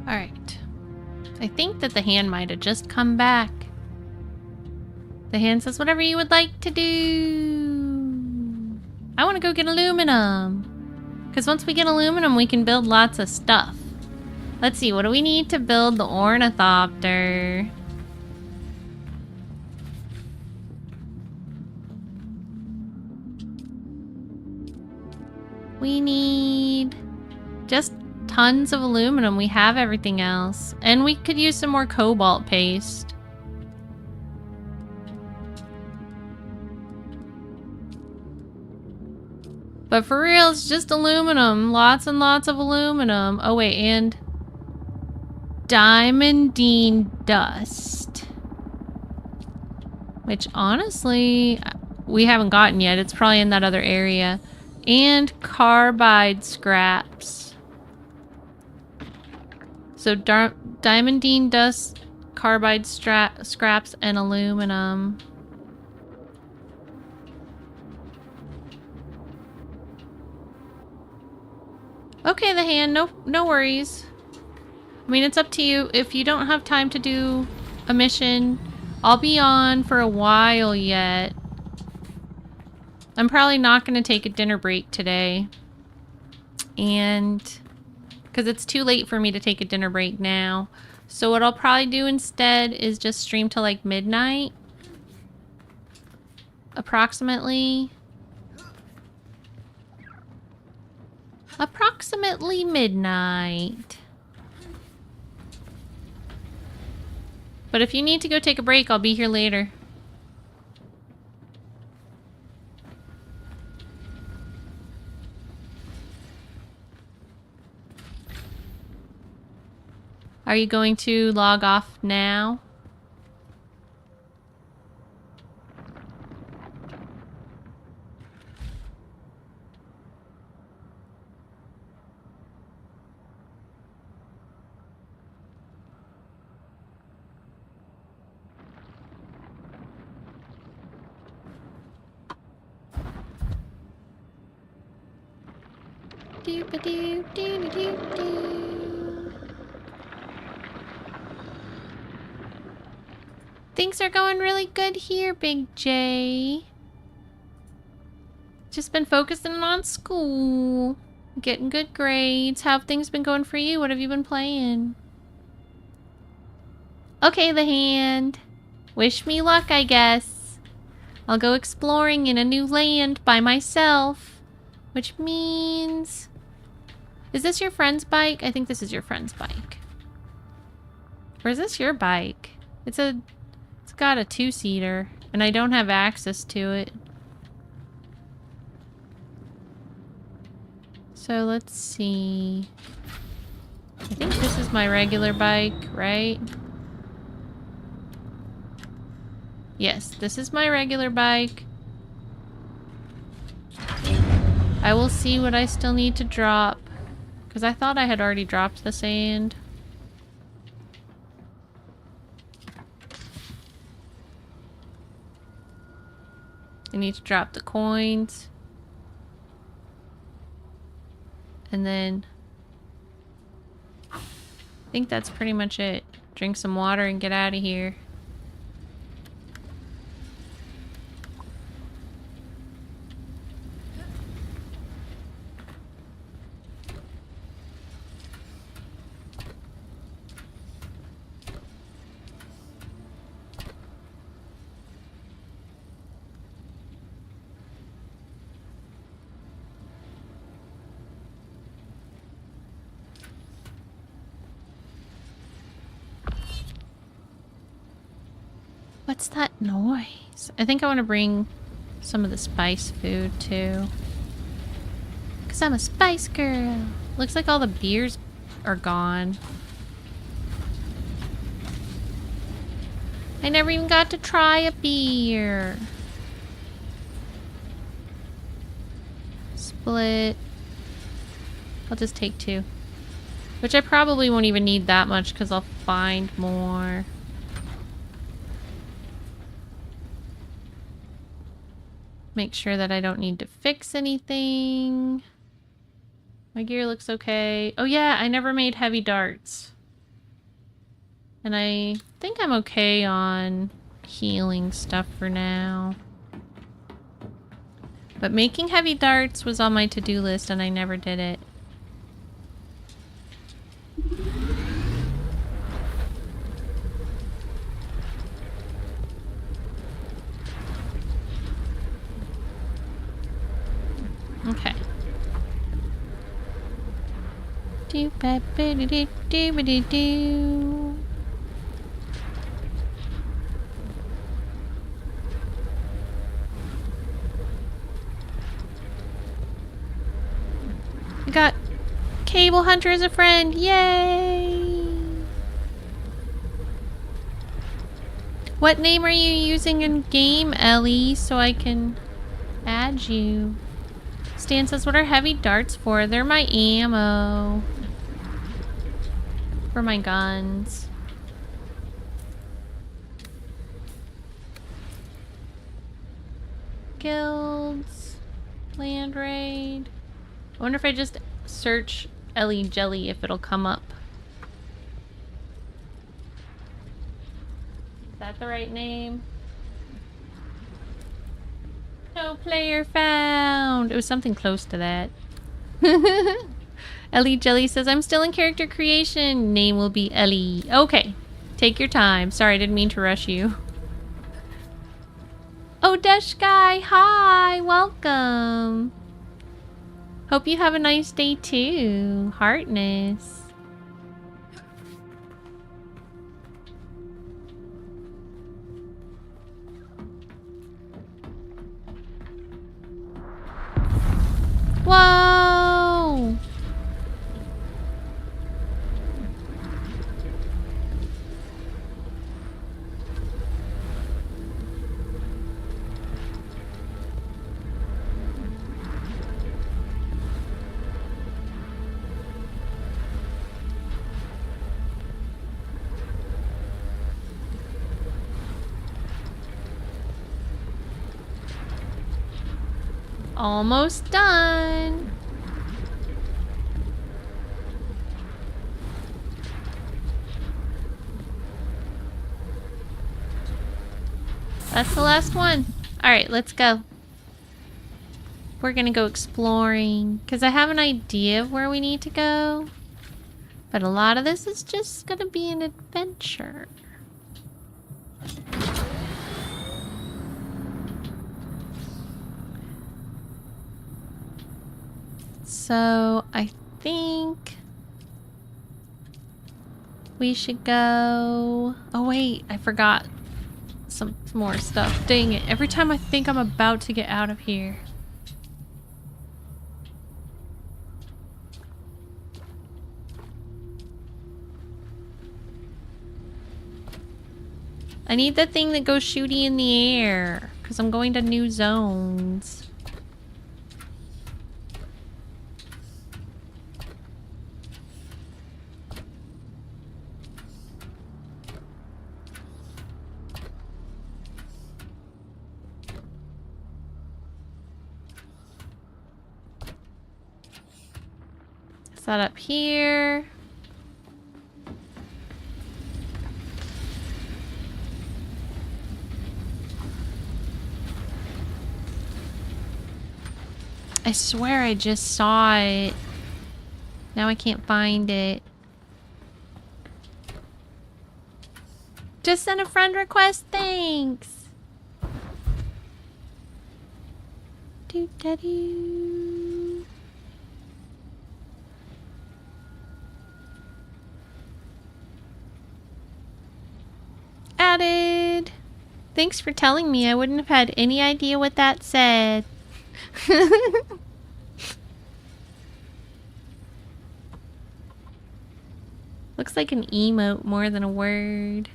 Alright. I think that the hand might have just come back. The hand says whatever you would like to do. I want to go get aluminum. Because once we get aluminum, we can build lots of stuff. Let's see, what do we need to build the ornithopter? We need just tons of aluminum. We have everything else. And we could use some more cobalt paste. But for real, it's just aluminum. Lots and lots of aluminum. Oh wait, and diamondine dust. Which honestly, we haven't gotten yet. It's probably in that other area. And carbide scraps. So diamondine dust, carbide scraps, and aluminum. Okay, the hand, no worries. I mean, it's up to you. If you don't have time to do a mission, I'll be on for a while yet. I'm probably not going to take a dinner break today. And because it's too late for me to take a dinner break now. So what I'll probably do instead is just stream till like midnight. Approximately. Approximately midnight. But if you need to go take a break, I'll be here later. Are you going to log off now? Things are going really good here, Big J. Just been focusing on school, getting good grades. How have things been going for you? What have you been playing? Okay, the hand. Wish me luck, I guess. I'll go exploring in a new land by myself. Which means... Is this your friend's bike? I think this is your friend's bike. Or is this your bike? It's got a two-seater, and I don't have access to it. So let's see. I think this is my regular bike, right? Yes, this is my regular bike. I will see what I still need to drop, because I thought I had already dropped the sand. I need to drop the coins. And then I think that's pretty much it. Drink some water and get out of here. What's that noise? I think I want to bring some of the spice food too. Because I'm a spice girl. Looks like all the beers are gone. I never even got to try a beer. Split. I'll just take 2. Which I probably won't even need that much because I'll find more. Make sure that I don't need to fix anything. My gear looks okay. Oh yeah, I never made heavy darts. And I think I'm okay on healing stuff for now. But making heavy darts was on my to-do list and I never did it. Okay. Do ba ba do do do ba do do. We got Cable Hunter as a friend. Yay! What name are you using in game, Ellie, so I can add you? Stan says, what are heavy darts for? They're my ammo. For my guns. Guilds. Land raid. I wonder if I just search Ellie Jelly if it'll come up. Is that the right name? No player found. It was something close to that. Ellie Jelly says, I'm still in character creation. Name will be Ellie. Okay. Take your time. Sorry, I didn't mean to rush you. Oh, Dash Guy. Hi. Welcome. Hope you have a nice day too. Heartness. Whoa! Almost done. That's the last one. All right, let's go. We're gonna go exploring because I have an idea of where we need to go, but a lot of this is just gonna be an adventure. So I think we should go. Oh wait, I forgot some more stuff. Dang it, every time I think I'm about to get out of here. I need the thing that goes shooty in the air because I'm going to new zones. That up here. I swear I just saw it. Now I can't find it. Just sent a friend request, thanks. Do-da-doo. Added. Thanks for telling me. I wouldn't have had any idea what that said. Looks like an emote more than a word.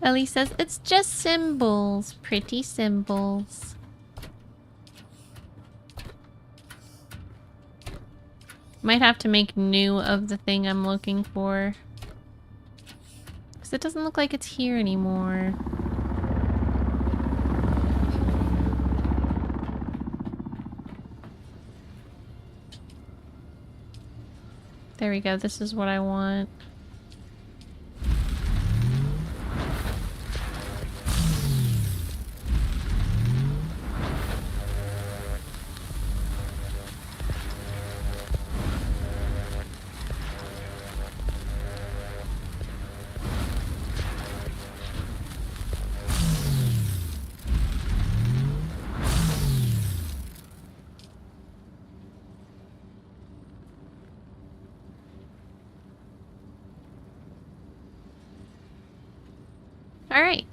Ellie says it's just symbols. Pretty symbols. Might have to make new of the thing I'm looking for. Because it doesn't look like it's here anymore. There we go. This is what I want. Alright.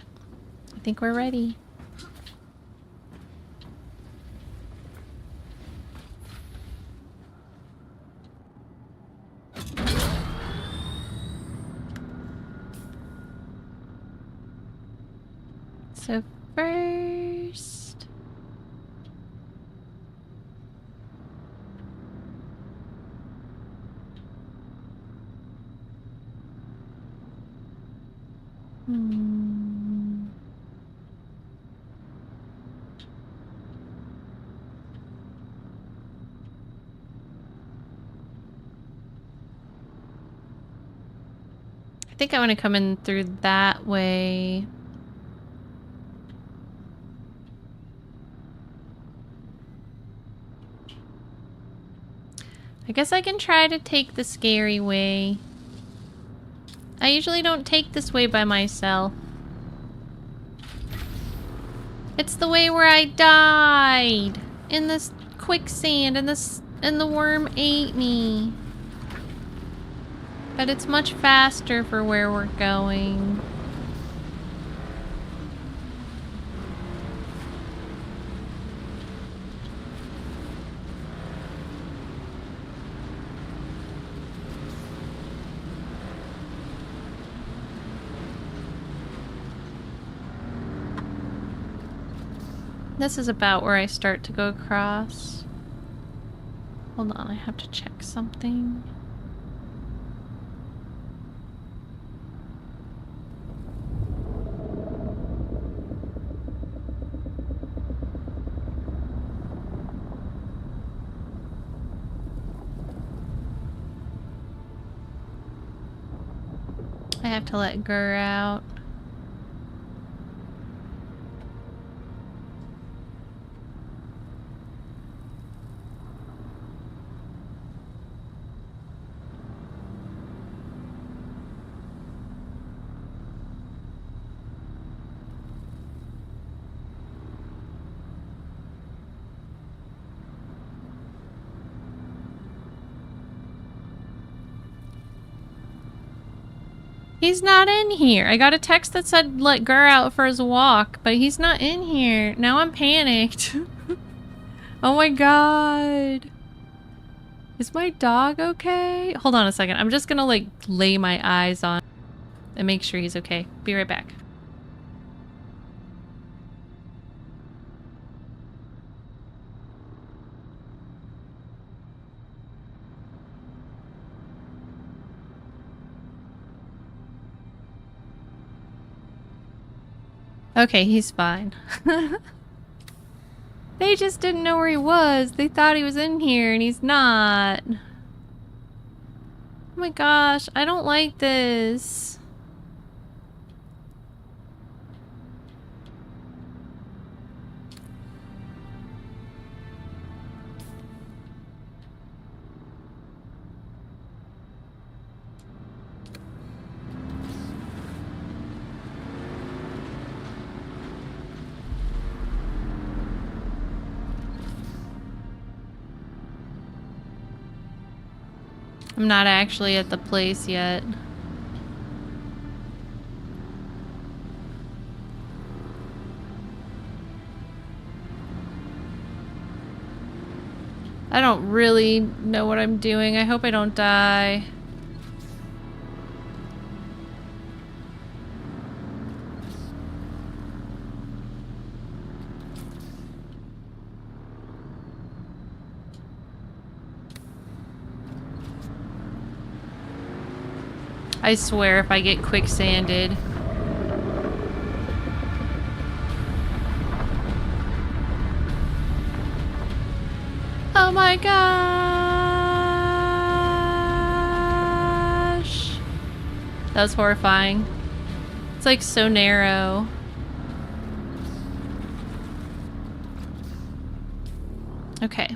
I think we're ready. So first... I think I want to come in through that way. I guess I can try to take the scary way. I usually don't take this way by myself. It's the way where I died in this quicksand and the worm ate me. But it's much faster for where we're going. This is about where I start to go across. Hold on, I have to check something. I have to let Gir out. He's not in here. I got a text that said let Gir out for his walk, but he's not in here. Now I'm panicked. Oh my god. Is my dog okay? Hold on a second. I'm just gonna like lay my eyes on and make sure he's okay. Be right back. Okay, he's fine. They just didn't know where he was. They thought he was in here and he's not. Oh my gosh, I don't like this. I'm not actually at the place yet. I don't really know what I'm doing. I hope I don't die. I swear if I get quicksanded. Oh my god! That was horrifying. It's like so narrow. Okay.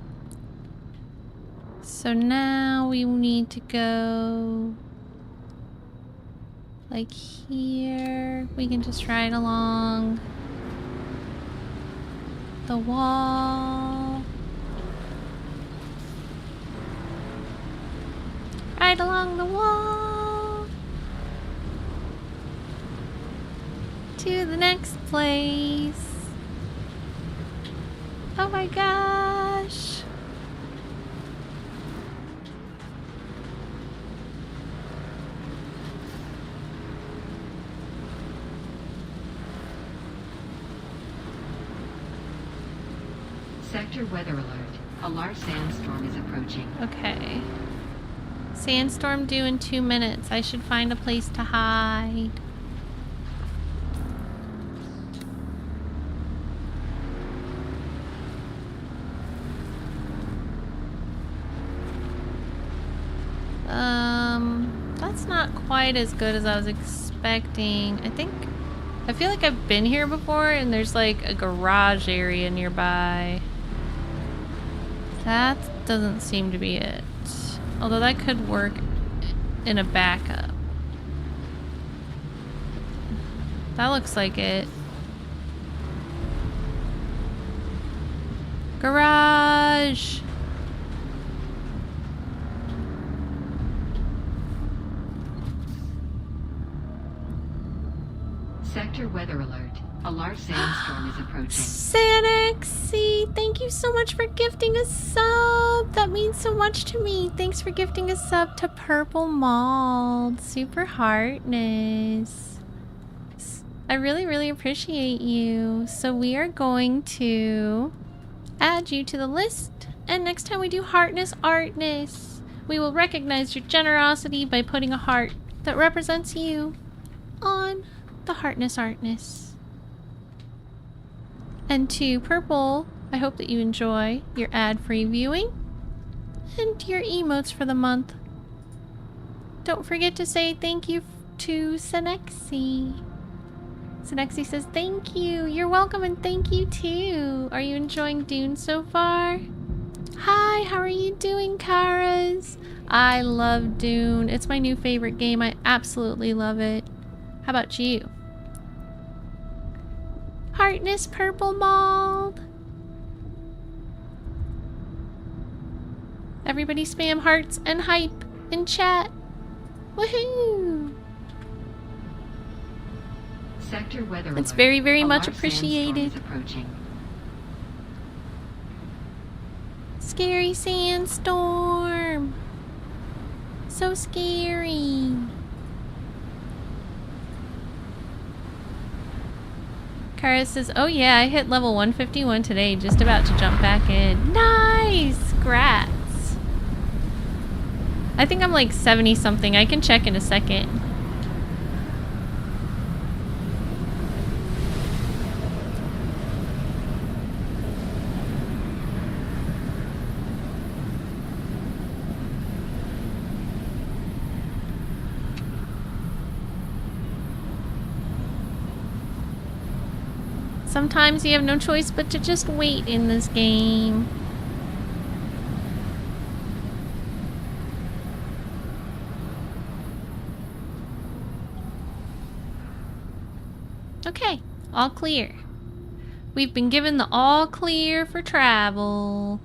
So now we need to go like here. We can just ride along the wall. Right along the wall to the next place. Oh my gosh. Sector weather alert. A large sandstorm is approaching. Okay. Sandstorm due in 2 minutes. I should find a place to hide. That's not quite as good as I was expecting. I feel like I've been here before and there's like a garage area nearby. That doesn't seem to be it. Although that could work in a backup. That looks like it. Garage! Sector weather alert. A large sandstorm is approaching. Sanexy, thank you so much for gifting a sub. That means so much to me. Thanks for gifting a sub to Purple Mold. Super heartness. I really, really appreciate you. So we are going to add you to the list. And next time we do Heartness Artness, we will recognize your generosity by putting a heart that represents you on the Heartness Artness. And to Purple, I hope that you enjoy your ad-free viewing and your emotes for the month. Don't forget to say thank you to Senexi. Senexi says thank you. You're welcome and thank you too. Are you enjoying Dune so far? Hi, how are you doing, Karas? I love Dune. It's my new favorite game. I absolutely love it. How about you? Heartness Purple Mold. Everybody spam hearts and hype in chat. Woohoo! Sector weather alert. It's very, very A much large appreciated. sandstorm is approaching. Scary sandstorm. So scary. Kara says, oh yeah, I hit level 151 today, just about to jump back in. Nice! Grats. I think I'm like 70 something. I can check in a second. Sometimes you have no choice but to just wait in this game. Okay, all clear. We've been given the all clear for travel.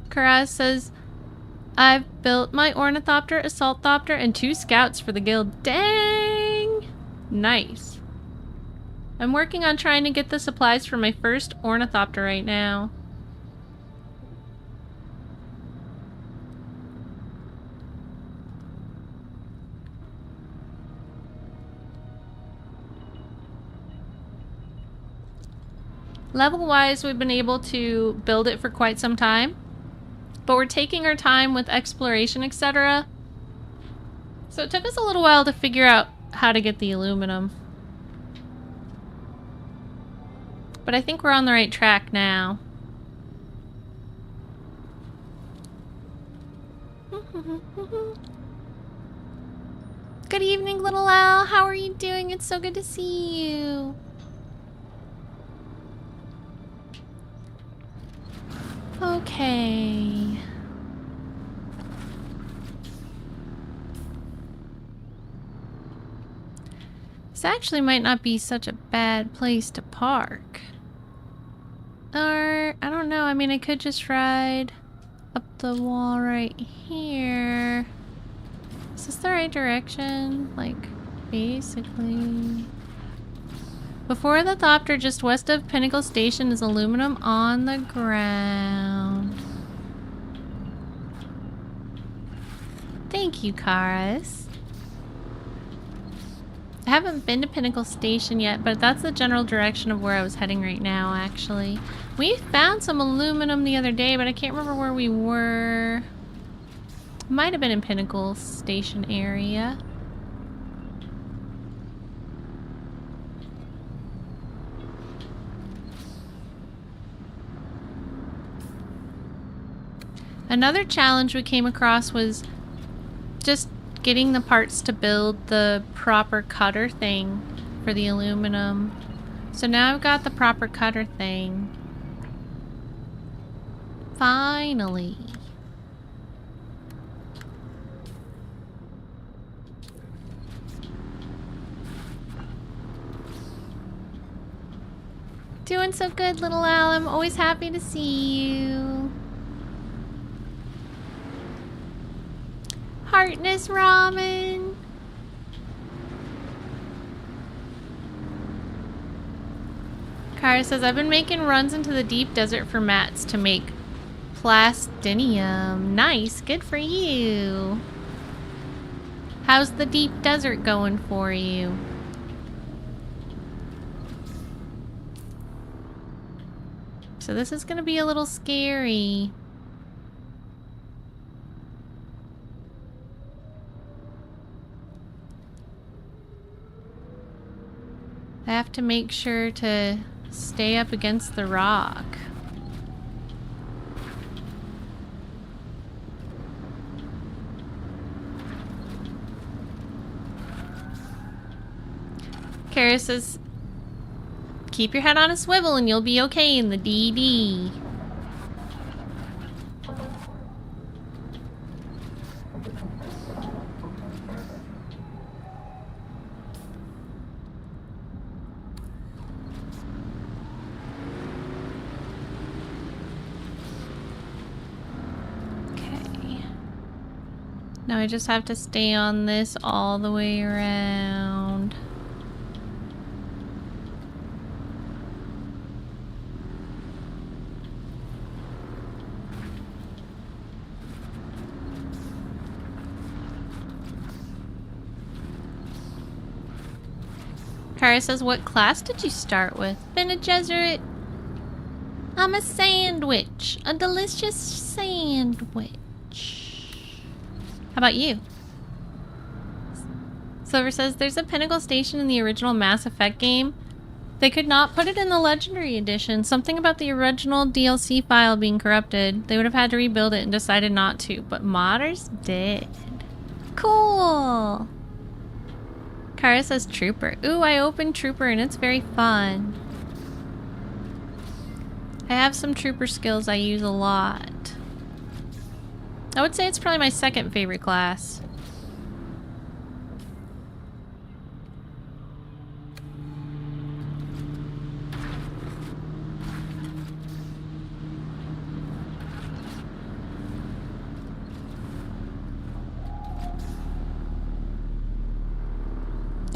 Karaz says, I've built my ornithopter, assaultopter, and 2 scouts for the guild. Dang! Nice. I'm working on trying to get the supplies for my first ornithopter right now. Level-wise, we've been able to build it for quite some time. But we're taking our time with exploration, etc. So it took us a little while to figure out how to get the aluminum. But I think we're on the right track now. Good evening, little Al. How are you doing? It's so good to see you. Okay. This actually might not be such a bad place to park. Or, I don't know. I mean, I could just ride up the wall right here. Is this the right direction? Like, basically. Before the Thopter, just west of Pinnacle Station, is aluminum on the ground. Thank you, Karas. I haven't been to Pinnacle Station yet, but that's the general direction of where I was heading right now, actually. We found some aluminum the other day, but I can't remember where we were. Might have been in Pinnacle Station area. Another challenge we came across was just getting the parts to build the proper cutter thing for the aluminum. So now I've got the proper cutter thing. Finally. Doing so good, little Al. I'm always happy to see you. Heartness ramen. Kara says, I've been making runs into the deep desert for mats to make plastinium. Nice, good for you. How's the deep desert going for you? So this is gonna be a little scary. I have to make sure to stay up against the rock. Kara says, keep your head on a swivel and you'll be okay in the DD. Now I just have to stay on this all the way around. Kara says, what class did you start with? Bene Gesserit. I'm a sandwich. A delicious sandwich. How about you? Silver says, there's a Pinnacle Station in the original Mass Effect game. They could not put it in the Legendary Edition. Something about the original DLC file being corrupted. They would have had to rebuild it and decided not to. But modders did. Cool! Kara says Trooper. Ooh, I opened Trooper and it's very fun. I have some Trooper skills I use a lot. I would say it's probably my second favorite class.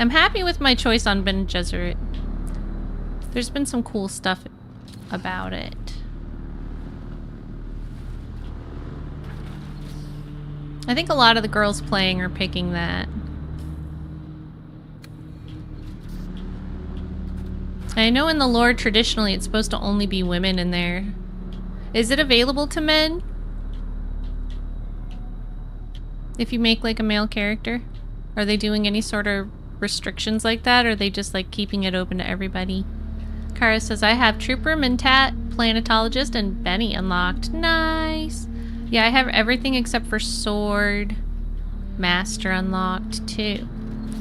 I'm happy with my choice on Bene Gesserit. There's been some cool stuff about it. I think a lot of the girls playing are picking that. I know in the lore, traditionally, it's supposed to only be women in there. Is it available to men? If you make, like, a male character? Are they doing any sort of restrictions like that, or are they just, like, keeping it open to everybody? Kara says, I have Trooper, Mentat, Planetologist, and Benny unlocked. Nice! Yeah, I have everything except for Sword Master unlocked too.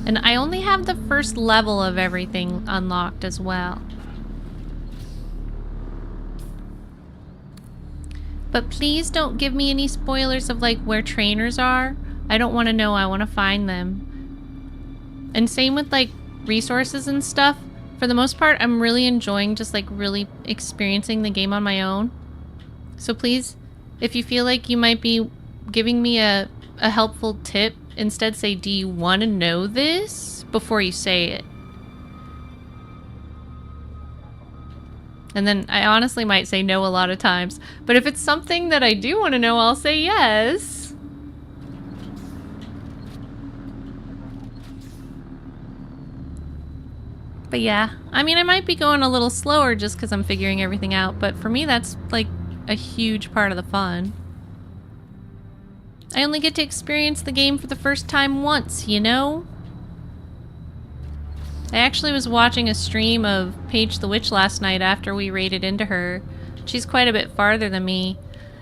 And I only have the first level of everything unlocked as well. But please don't give me any spoilers of like where trainers are. I don't want to know, I want to find them. And same with like resources and stuff. For the most part, I'm really enjoying just like really experiencing the game on my own. So please, if you feel like you might be giving me a helpful tip, instead say, do you want to know this? Before you say it. And then I honestly might say no a lot of times. But if it's something that I do want to know, I'll say yes. But yeah, I mean, I might be going a little slower just because I'm figuring everything out. But for me, that's like a huge part of the fun. I only get to experience the game for the first time once, you know? I actually was watching a stream of Paige the Witch last night after we raided into her. She's quite a bit farther than me.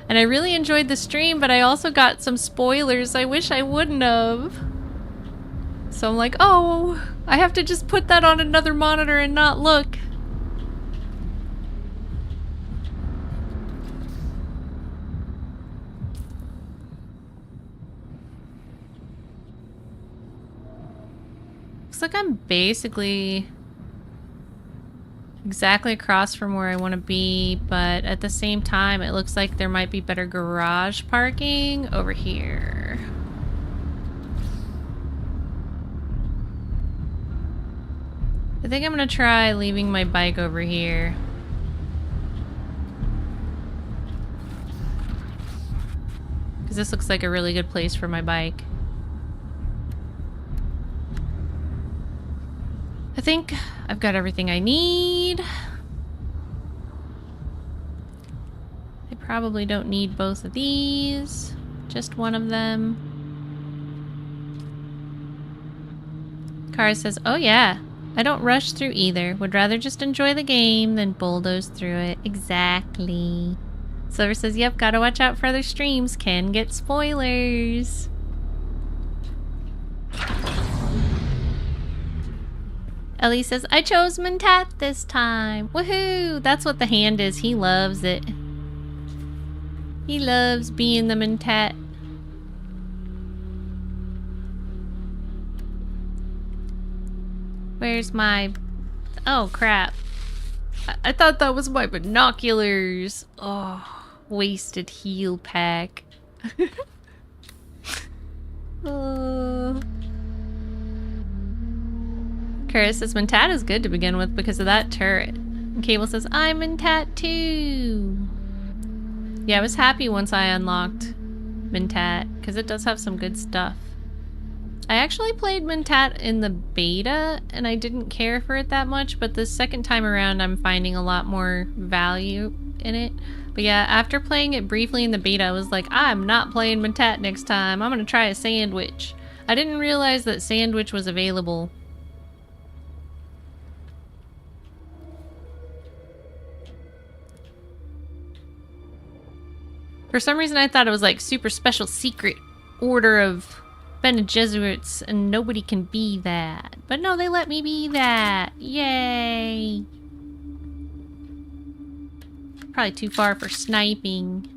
And I really enjoyed the stream, but I also got some spoilers I wish I wouldn't have. So I'm like, oh, I have to just put that on another monitor and not look. Looks like I'm basically exactly across from where I want to be, but at the same time, it looks like there might be better garage parking over here. I think I'm gonna try leaving my bike over here. Because this looks like a really good place for my bike. I think I've got everything I need. I probably don't need both of these, just one of them. Kara says, oh yeah, I don't rush through either. Would rather just enjoy the game than bulldoze through it. Exactly. Silver says, yep, gotta watch out for other streams. Can get spoilers. Ellie says, I chose Mentat this time. Woohoo! That's what the hand is. He loves it. He loves being the Mentat. Where's my... Oh, crap. I thought that was my binoculars. Oh, wasted heal pack. Oh... Kara says, Mentat is good to begin with because of that turret. And Cable says, I'm Mentat too. Yeah, I was happy once I unlocked Mentat because it does have some good stuff. I actually played Mentat in the beta and I didn't care for it that much, but the second time around I'm finding a lot more value in it. But yeah, after playing it briefly in the beta, I was like, I'm not playing Mentat next time. I'm gonna try a Sandwich. I didn't realize that Sandwich was available. For some reason I thought it was like super special secret order of Bene Gesserits and nobody can be that. But no, they let me be that. Yay! Probably too far for sniping.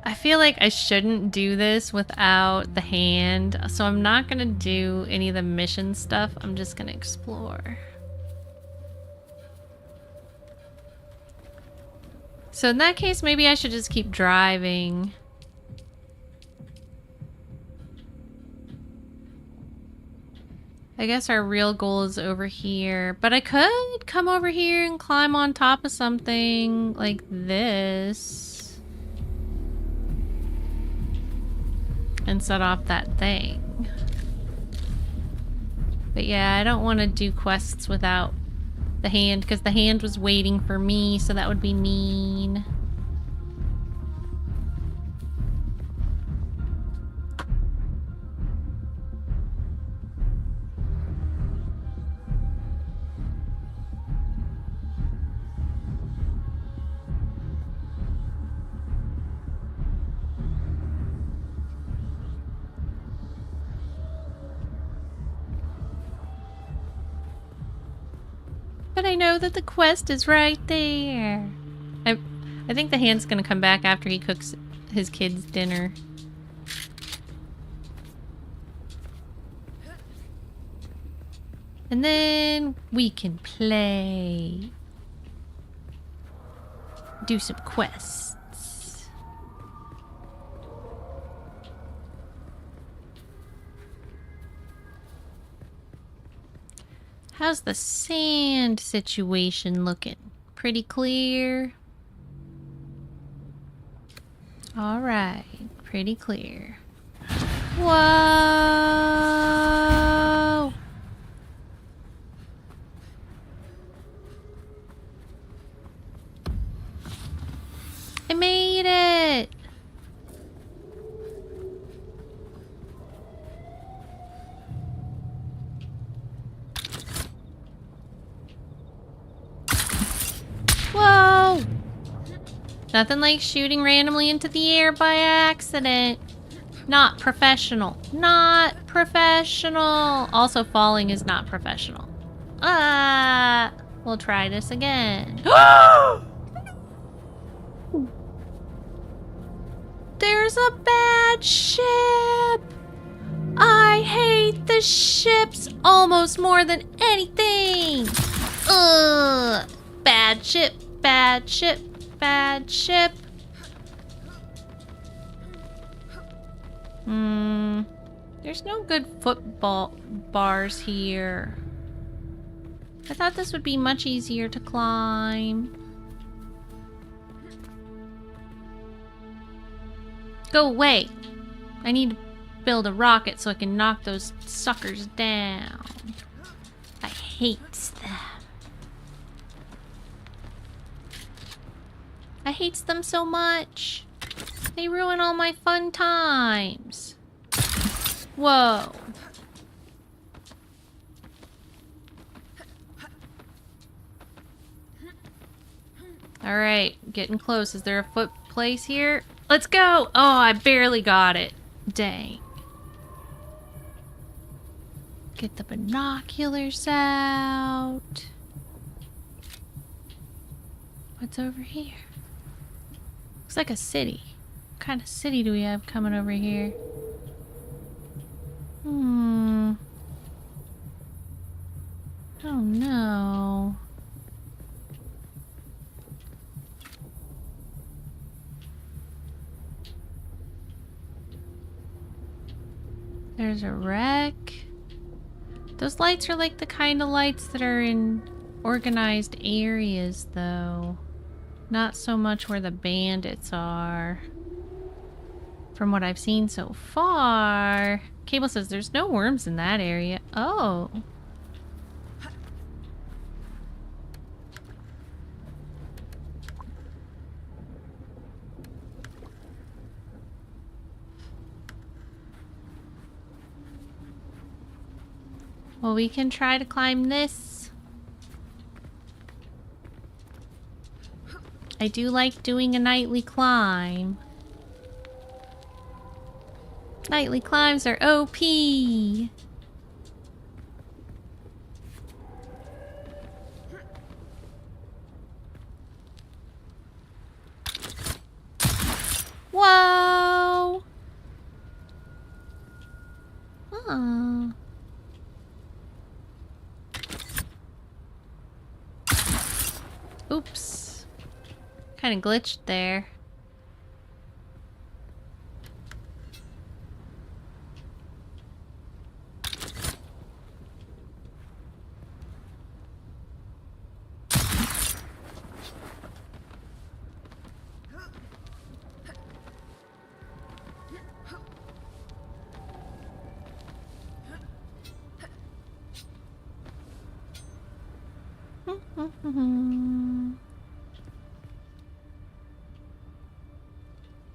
I feel like I shouldn't do this without the hand, so I'm not gonna do any of the mission stuff. I'm just gonna explore. So in that case, maybe I should just keep driving. I guess our real goal is over here, but I could come over here and climb on top of something like this. And set off that thing. But yeah, I don't want to do quests without the hand because the hand was waiting for me, so that would be mean. But I know that the quest is right there. I think the hand's gonna come back after he cooks his kids' dinner. And then we can play. Do some quests. How's the sand situation looking? Pretty clear? Alright, pretty clear. Whoa! I made it! Whoa! Nothing like shooting randomly into the air by accident. Not professional. Not professional. Also, falling is not professional. We'll try this again. There's a bad ship! I hate the ships almost more than anything! Ugh! Bad ship, bad ship, bad ship. There's no good football bars here. I thought this would be much easier to climb. Go away! I need to build a rocket so I can knock those suckers down. I hate them. I hate them so much. They ruin all my fun times. Whoa. Alright, getting close. Is there a foot place here? Let's go! Oh, I barely got it. Dang. Get the binoculars out. What's over here? Looks like a city. What kind of city do we have coming over here? I don't know. There's a wreck. Those lights are like the kind of lights that are in organized areas, though. Not so much where the bandits are. From what I've seen so far. Cable says there's no worms in that area. Oh. Well, we can try to climb this. I do like doing a nightly climb. Nightly climbs are OP. Whoa! Oh. Oops. Kind of glitched there.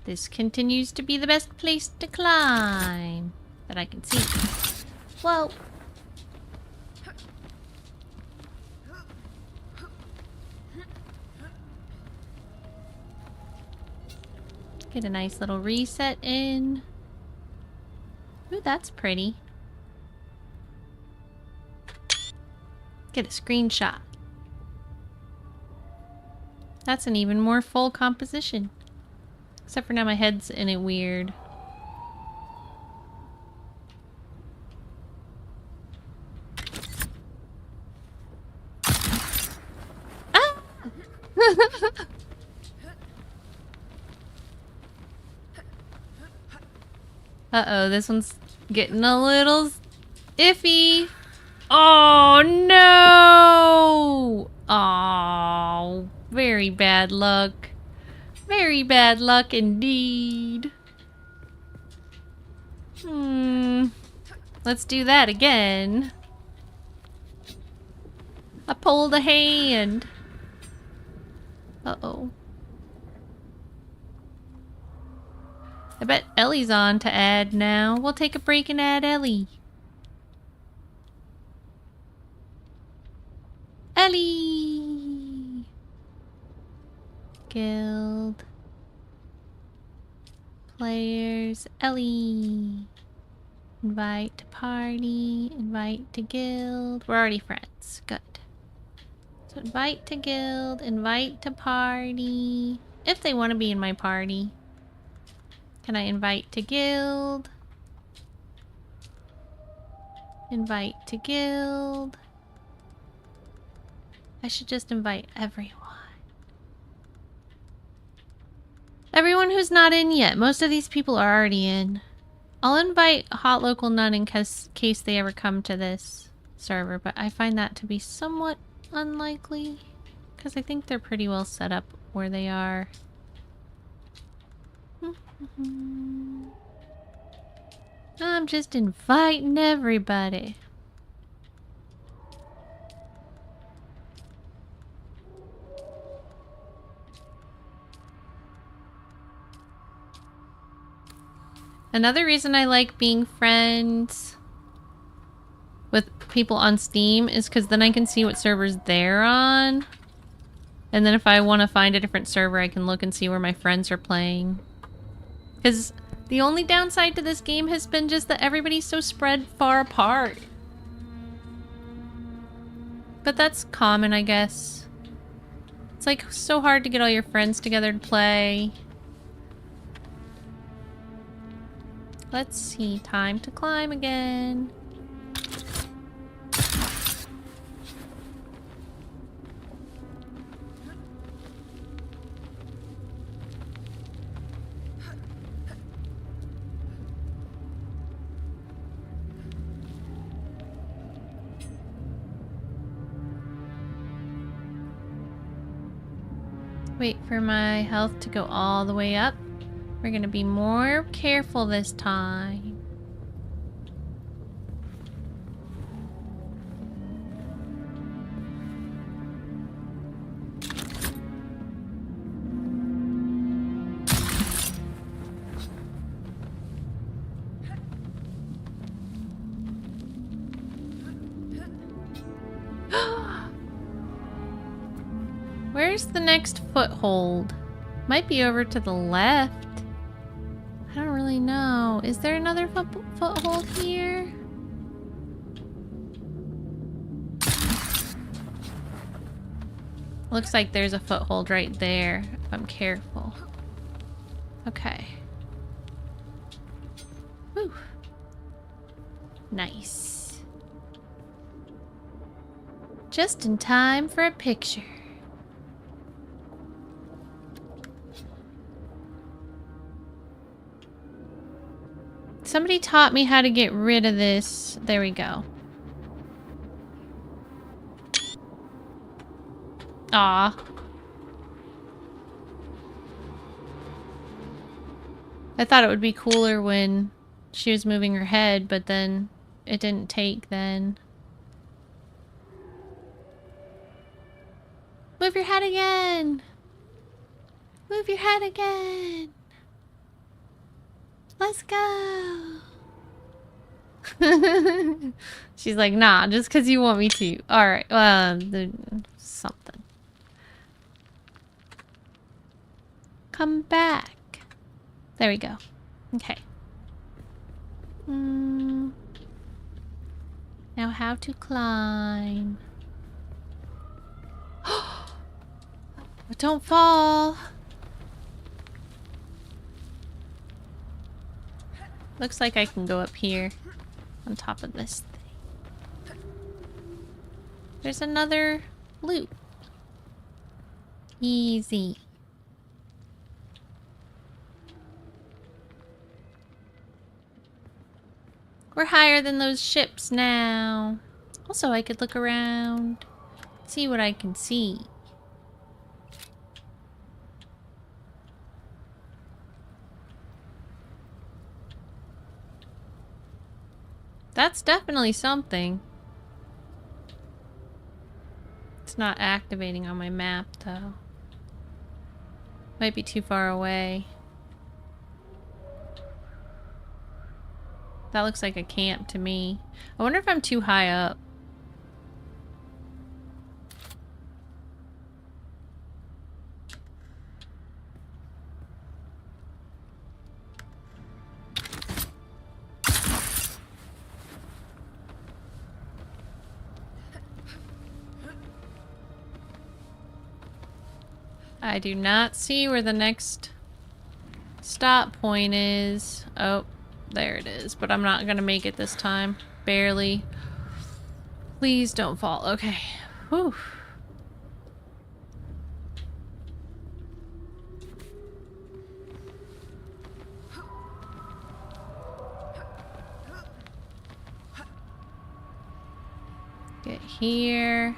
This continues to be the best place to climb that I can see. Whoa. Get a nice little reset in. Ooh, that's pretty. Get a screenshot. That's an even more full composition. Except for now my head's in it weird. Ah! Uh-oh, this one's getting a little iffy. Oh, no! Oh, very bad luck. Very bad luck indeed. Let's do that again. I pulled a hand. Uh-oh. I bet Ellie's on to add now. We'll take a break and add Ellie. Ellie! Guild. Players. Ellie. Invite to party. Invite to guild. We're already friends. Good. So invite to guild. Invite to party. If they want to be in my party. Can I invite to guild? Invite to guild. I should just invite everyone. Everyone who's not in yet. Most of these people are already in. I'll invite Hot Local None in case they ever come to this server, but I find that to be somewhat unlikely because I think they're pretty well set up where they are. I'm just inviting everybody. Another reason I like being friends with people on Steam is because then I can see what servers they're on. And then if I want to find a different server, I can look and see where my friends are playing. Because the only downside to this game has been just that everybody's so spread far apart. But that's common, I guess. It's like so hard to get all your friends together to play. Let's see, time to climb again. Wait for my health to go all the way up. We're gonna be more careful this time. Where's the next foothold? Might be over to the left. I don't really know. Is there another foothold here? Looks like there's a foothold right there, if I'm careful. Okay. Whew. Nice. Just in time for a picture. Somebody taught me how to get rid of this. There we go. Aw. I thought it would be cooler when she was moving her head, but then it didn't take then. Move your head again! Move your head again! Let's go! She's like, nah, just because you want me to. Alright, well, something. Come back. There we go. Okay. Now how to climb. But don't fall. Looks like I can go up here on top of this thing. There's another loop. Easy. We're higher than those ships now. Also, I could look around, see what I can see. That's definitely something. It's not activating on my map, though. Might be too far away. That looks like a camp to me. I wonder if I'm too high up. I do not see where the next stop point is. Oh, there it is. But I'm not gonna make it this time. Barely. Please don't fall. Okay. Whew. Get here.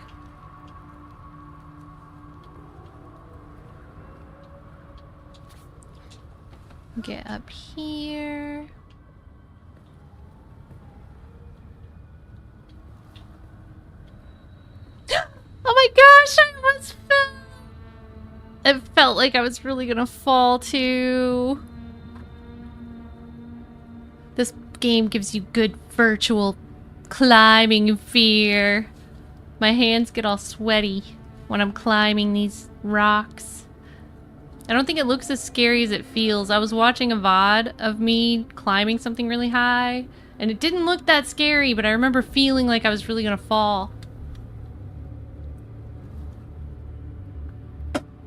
Get up here. Oh my gosh, I almost fell. It felt like I was really gonna fall too. This game gives you good virtual climbing fear. My hands get all sweaty when I'm climbing these rocks. I don't think it looks as scary as it feels. I was watching a VOD of me climbing something really high, and it didn't look that scary, but I remember feeling like I was really gonna fall.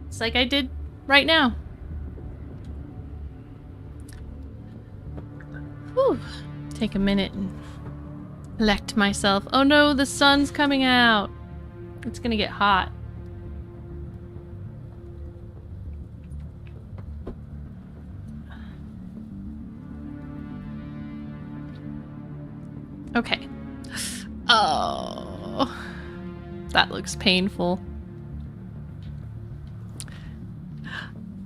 It's like I did right now. Whew. Take a minute and collect myself. Oh no, the sun's coming out. It's gonna get hot. Okay. Oh, that looks painful.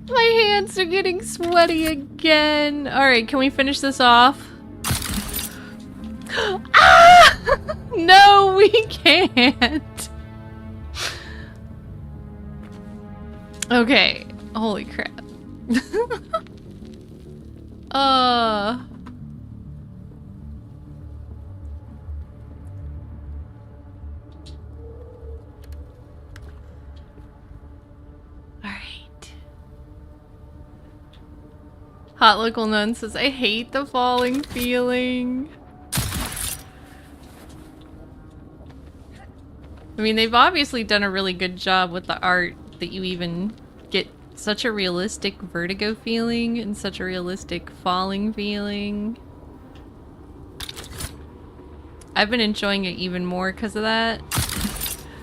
My hands are getting sweaty again. All right, can we finish this off? Ah! No, we can't. Okay. Holy crap. Hot Local Nun says, I hate the falling feeling. I mean, they've obviously done a really good job with the art that you even get such a realistic vertigo feeling and such a realistic falling feeling. I've been enjoying it even more because of that.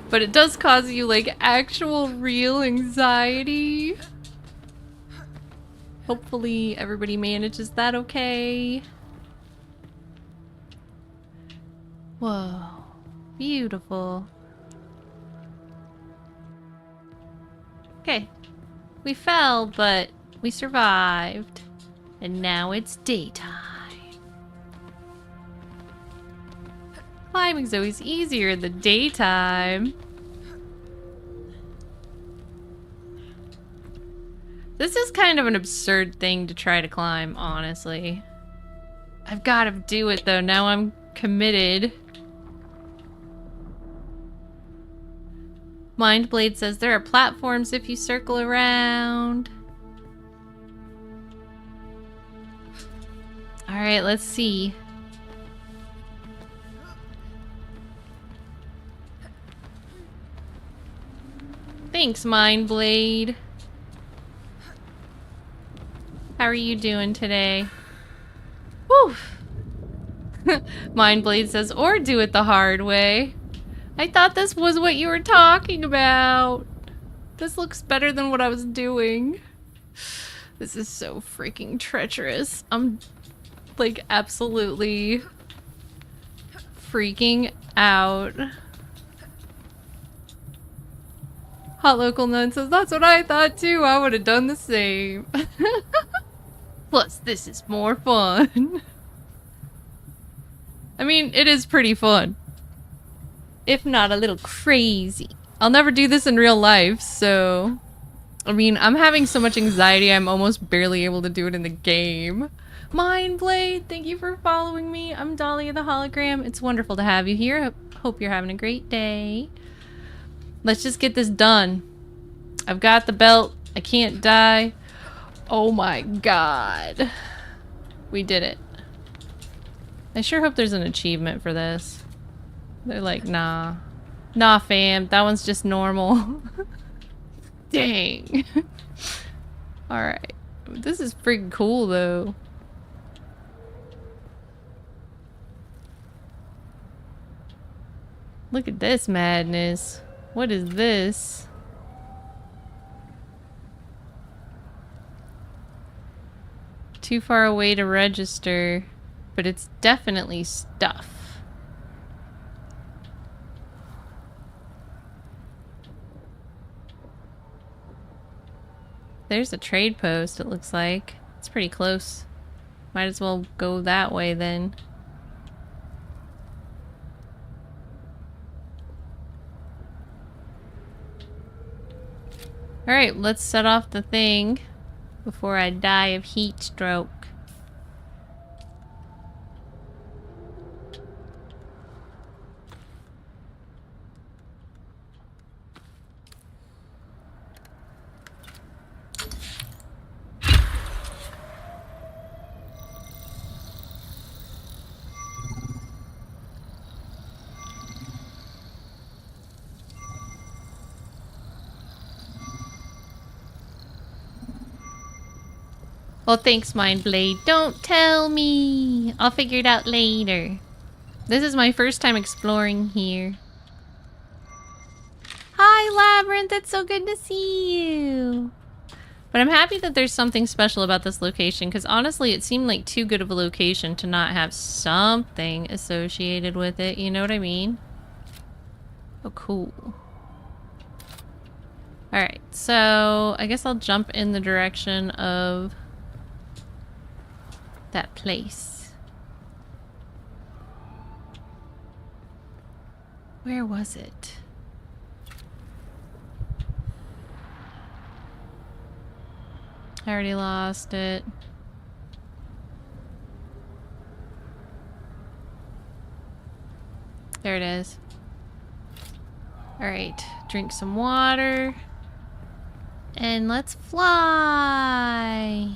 But it does cause you, like, actual real anxiety. Hopefully everybody manages that okay. Whoa. Beautiful. Okay. We fell, but we survived. And now it's daytime. Climbing's always easier in the daytime. This is kind of an absurd thing to try to climb, honestly. I've got to do it, though. Now I'm committed. Mindblade says there are platforms if you circle around. Alright, let's see. I Thanks, Mind Blade. How are you doing today? Whew. Mind Blade says, or do it the hard way. I thought this was what you were talking about. This looks better than what I was doing. This is so freaking treacherous. I'm like absolutely freaking out. Hot Local Nun says, that's what I thought too. I would have done the same. Plus, this is more fun. I mean, it is pretty fun. If not a little crazy. I'll never do this in real life, so... I mean, I'm having so much anxiety, I'm almost barely able to do it in the game. Mind Blade, thank you for following me. I'm Dahlia the Hologram. It's wonderful to have you here. Hope you're having a great day. Let's just get this done. I've got the belt. I can't die. Oh my god. We did it. I sure hope there's an achievement for this. They're like, nah. Nah, fam. That one's just normal. Dang. Alright. This is freaking cool, though. Look at this madness. What is this? Too far away to register, but it's definitely stuff. There's a trade post, it looks like. It's pretty close. Might as well go that way then. Alright, let's set off the thing before I die of heat stroke. Well, thanks, Mind Blade. Don't tell me. I'll figure it out later. This is my first time exploring here. Hi, Labyrinth. It's so good to see you. But I'm happy that there's something special about this location, because honestly, it seemed like too good of a location to not have something associated with it. You know what I mean? Oh, cool. Alright, so I guess I'll jump in the direction of that place. Where was it? I already lost it. There it is. Alright, drink some water. And let's fly!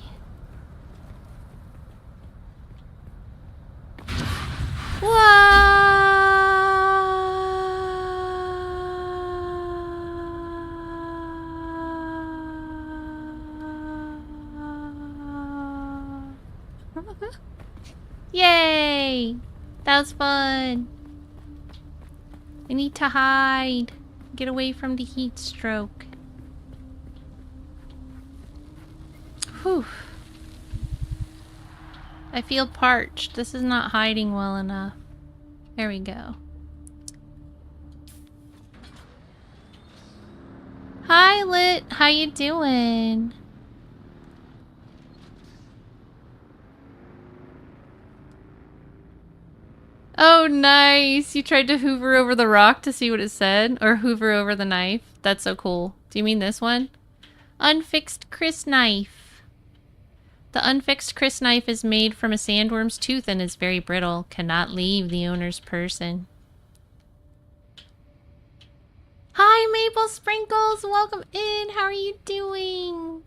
Yay! That was fun. I need to hide. Get away from the heat stroke. Whew. I feel parched. This is not hiding well enough. There we go. Hi, Lit. How you doing? Oh, nice. You tried to hover over the rock to see what it said? Or hover over the knife? That's so cool. Do you mean this one? Unfixed Chris knife. The unfixed Chris knife is made from a sandworm's tooth and is very brittle. Cannot leave the owner's person. Hi, Maple Sprinkles. Welcome in. How are you doing?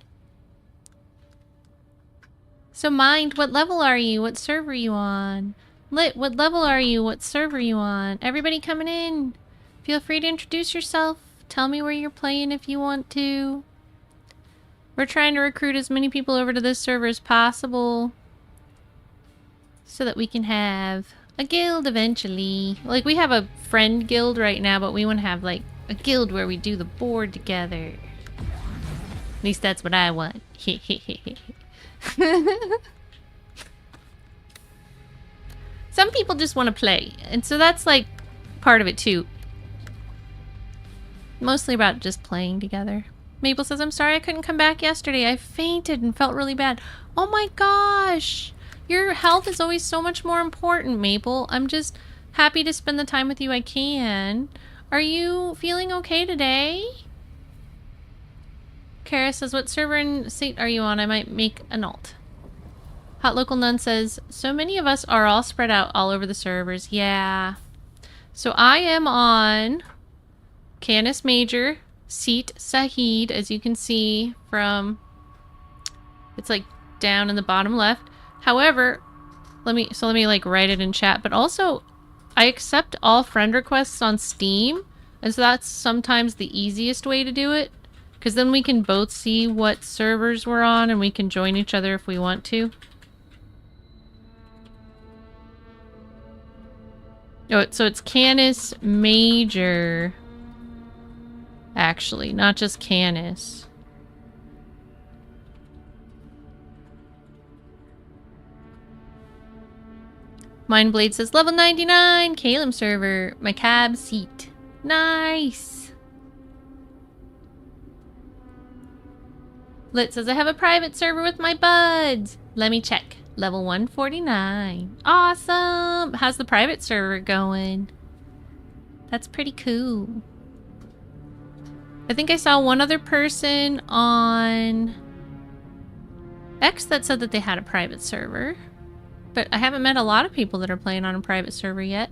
So, Mind, what level are you? What server are you on? Lit, what level are you? What server are you on? Everybody coming in. Feel free to introduce yourself. Tell me where you're playing if you want to. We're trying to recruit as many people over to this server as possible so that we can have a guild eventually. Like, we have a friend guild right now, but we want to have, like, a guild where we do the board together. At least that's what I want. Some people just want to play, and so that's, like, part of it, too. Mostly about just playing together. Maple says, I'm sorry I couldn't come back yesterday. I fainted and felt really bad. Oh my gosh! Your health is always so much more important, Maple. I'm just happy to spend the time with you I can. Are you feeling okay today? Kara says, what server and seat are you on? I might make an alt. Hot Local Nun says, so many of us are all spread out all over the servers. Yeah. So I am on Canis Major, seat Sahid, as you can see from, it's like down in the bottom left. However, let me like write it in chat, but also I accept all friend requests on Steam, and so that's sometimes the easiest way to do it, because then we can both see what servers we're on and we can join each other if we want to. Oh, so it's Canis Major, actually, not just Canis. Mindblade says, level 99, Calum server, my cab seat. Nice. Lit says, I have a private server with my buds. Let me check. Level 149. Awesome. How's the private server going? That's pretty cool. I think I saw one other person on X that said that they had a private server. But I haven't met a lot of people that are playing on a private server yet.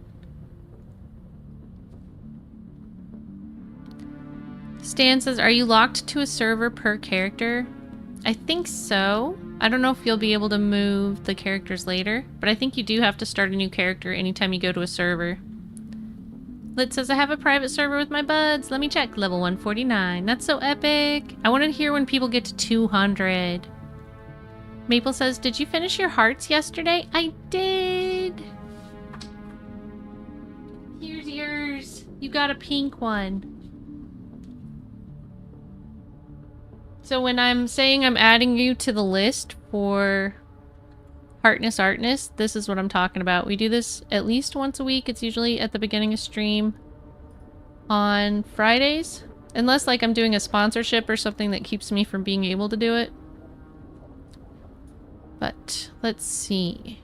Stan says, are you locked to a server per character? I think so. I don't know if you'll be able to move the characters later, but I think you do have to start a new character anytime you go to a server. Lit says, I have a private server with my buds. Let me check. Level 149. That's so epic. I want to hear when people get to 200. Maple says, did you finish your hearts yesterday? I did. Here's yours. You got a pink one. So when I'm saying I'm adding you to the list for Heartness Artness, this is what I'm talking about. We do this at least once a week. It's usually at the beginning of stream on Fridays. Unless like I'm doing a sponsorship or something that keeps me from being able to do it. But let's see.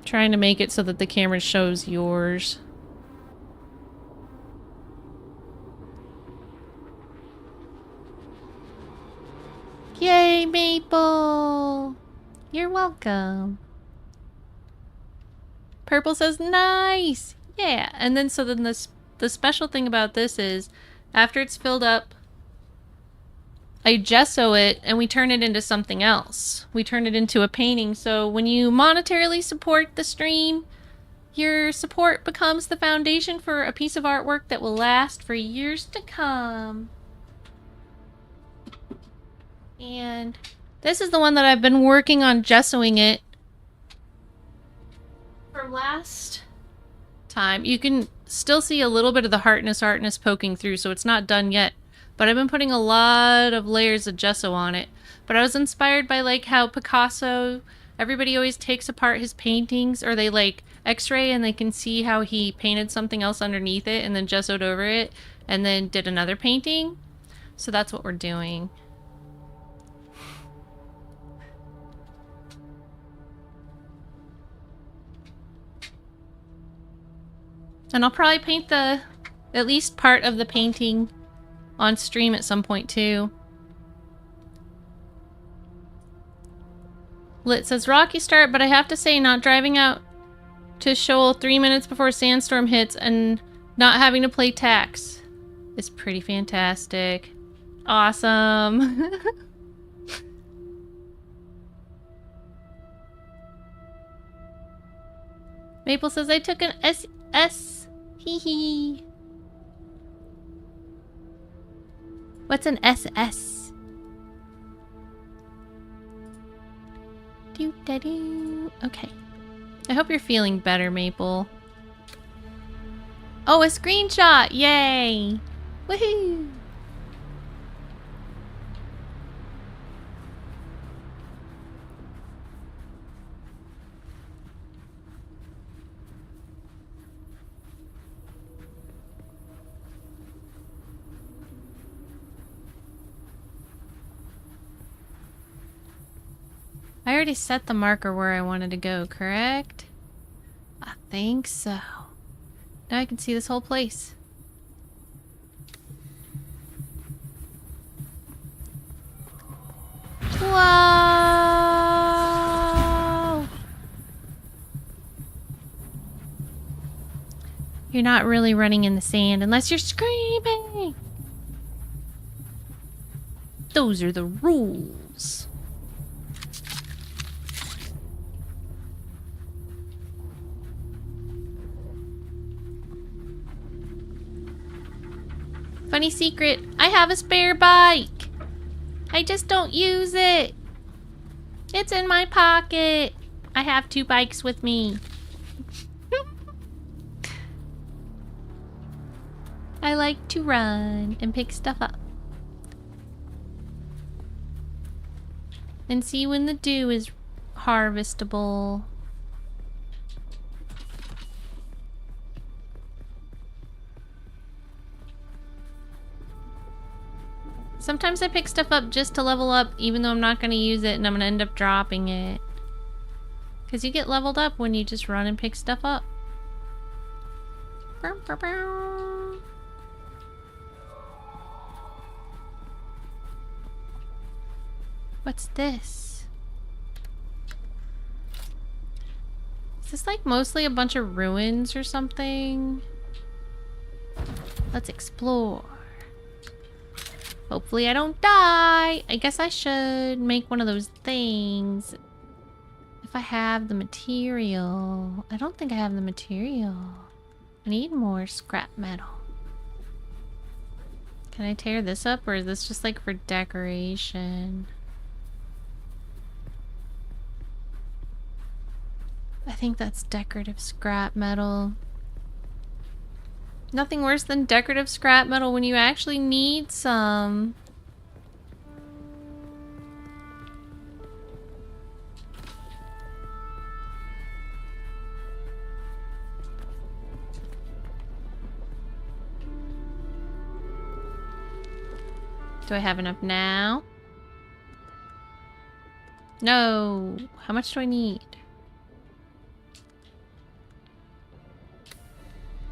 Trying to make it so that the camera shows yours. Yay, Maple! You're welcome. Purple says, nice! Yeah, and then so then the special thing about this is, after it's filled up, I gesso it and we turn it into something else. We turn it into a painting. So when you monetarily support the stream, your support becomes the foundation for a piece of artwork that will last for years to come. And this is the one that I've been working on gessoing it from last time. You can still see a little bit of the Heartness poking through, so it's not done yet. But I've been putting a lot of layers of gesso on it. But I was inspired by like how Picasso, everybody always takes apart his paintings, or they like x-ray and they can see how he painted something else underneath it and then gessoed over it and then did another painting. So that's what we're doing. And I'll probably paint at least part of the painting on stream at some point too. Lit says, rocky start, but I have to say not driving out to Shoal 3 minutes before a sandstorm hits and not having to play tax is pretty fantastic. Awesome. Maple says, I took an Hee hee. What's an SS? Do-da-do. Okay. I hope you're feeling better, Maple. Oh, a screenshot! Yay! Woohoo! I already set the marker where I wanted to go, correct? I think so. Now I can see this whole place. Whoa! You're not really running in the sand unless you're screaming! Those are the rules. Funny secret, I have a spare bike. I just don't use it. It's in my pocket. I have 2 bikes with me. I like to run and pick stuff up. And see when the dew is harvestable. Sometimes I pick stuff up just to level up, even though I'm not going to use it and I'm going to end up dropping it. Because you get leveled up when you just run and pick stuff up. What's this? Is this like mostly a bunch of ruins or something? Let's explore. Hopefully I don't die. I guess I should make one of those things. If I have the material. I don't think I have the material. I need more scrap metal. Can I tear this up or is this just like for decoration? I think that's decorative scrap metal. Nothing worse than decorative scrap metal when you actually need some. Do I have enough now? No. How much do I need?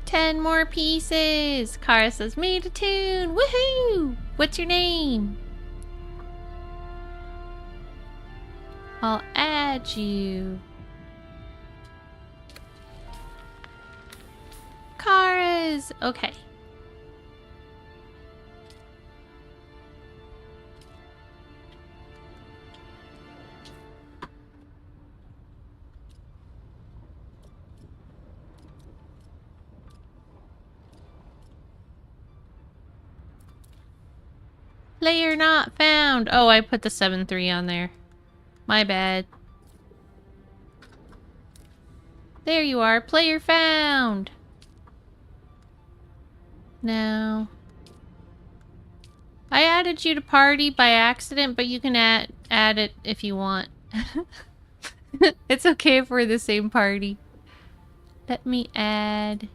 10 more pieces! Kara says, made a tune! Woohoo! What's your name? I'll add you. Kara's! Okay. Player not found. Oh, I put the 7-3 on there. My bad. There you are. Player found. Now, I added you to party by accident, but you can add it if you want. It's okay if we're the same party. Let me add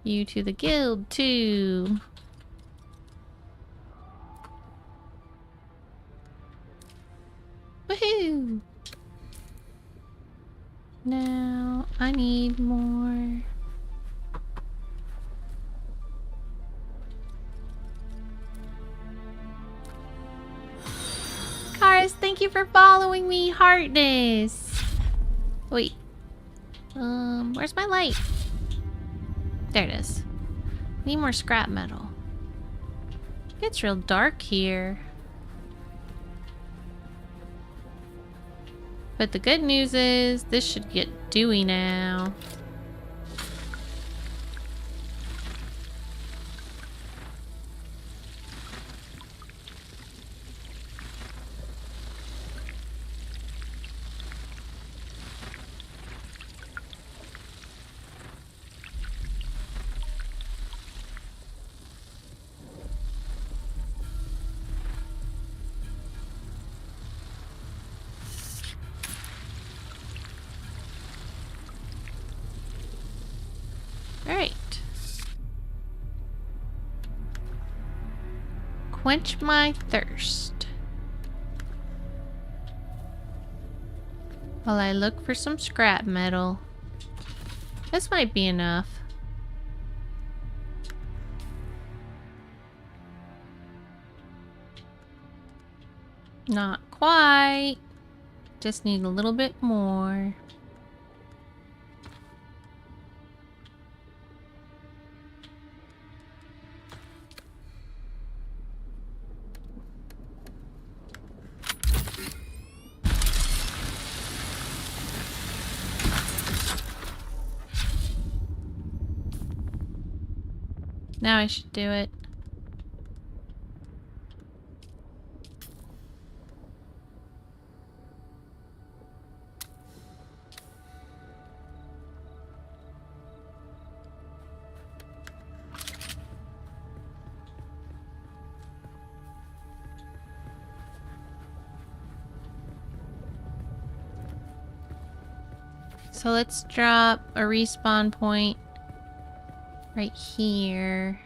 you to the guild too. Woohoo! Now I need more. Karis, thank you for following me, Heartness. Wait. Where's my light? There it is. Need more scrap metal. It's real dark here. But the good news is, this should get dewy now. quench my thirst. While I look for some scrap metal. This might be enough. Not quite. Just need a little bit more. Now I should do it. So let's drop a respawn point right here.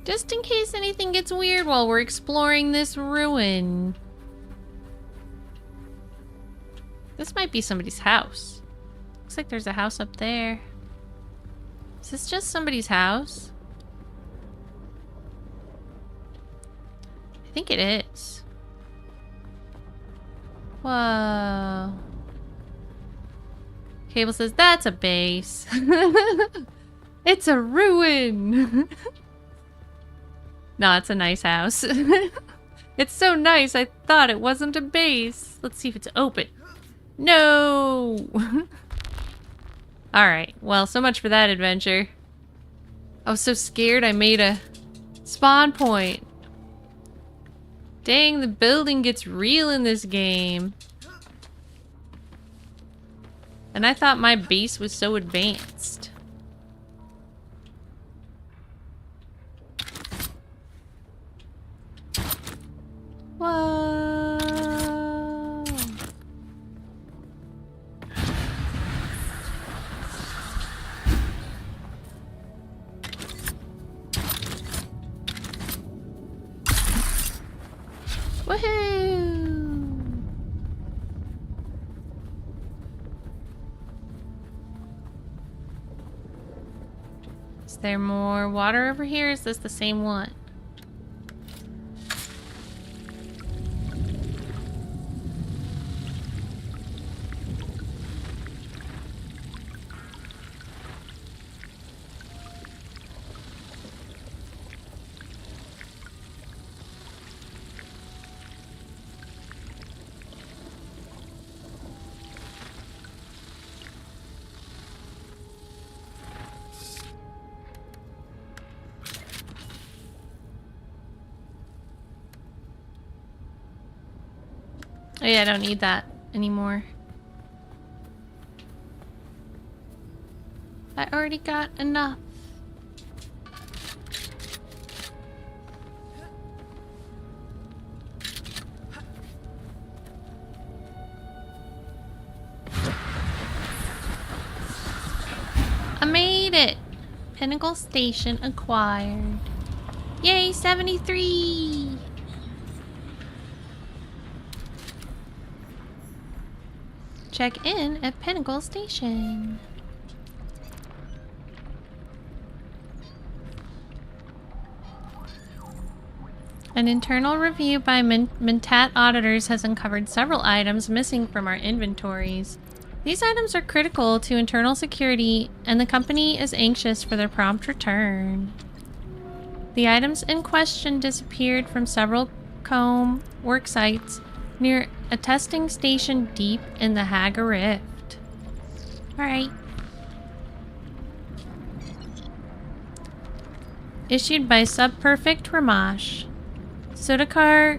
Just in case anything gets weird while we're exploring this ruin. This might be somebody's house. Looks like there's a house up there. Is this just somebody's house? I think it is. Whoa. Cable says that's a base. It's a ruin. No, it's a nice house. It's so nice, I thought it wasn't a base. Let's see if it's open. No! Alright, well, so much for that adventure. I was so scared I made a spawn point. Dang, the building gets real in this game. And I thought my base was so advanced. Whoa. Woohoo! Is there more water over here? Is this the same one? Oh yeah, I don't need that anymore. I already got enough. I made it! Pinnacle Station acquired. Yay, 73! Check in at Pinnacle Station. An internal review by Mentat auditors has uncovered several items missing from our inventories. These items are critical to internal security, and the company is anxious for their prompt return. The items in question disappeared from several comb work sites near a testing station deep in the Haga Rift. Alright. Issued by Subperfect Ramash. Sudakar,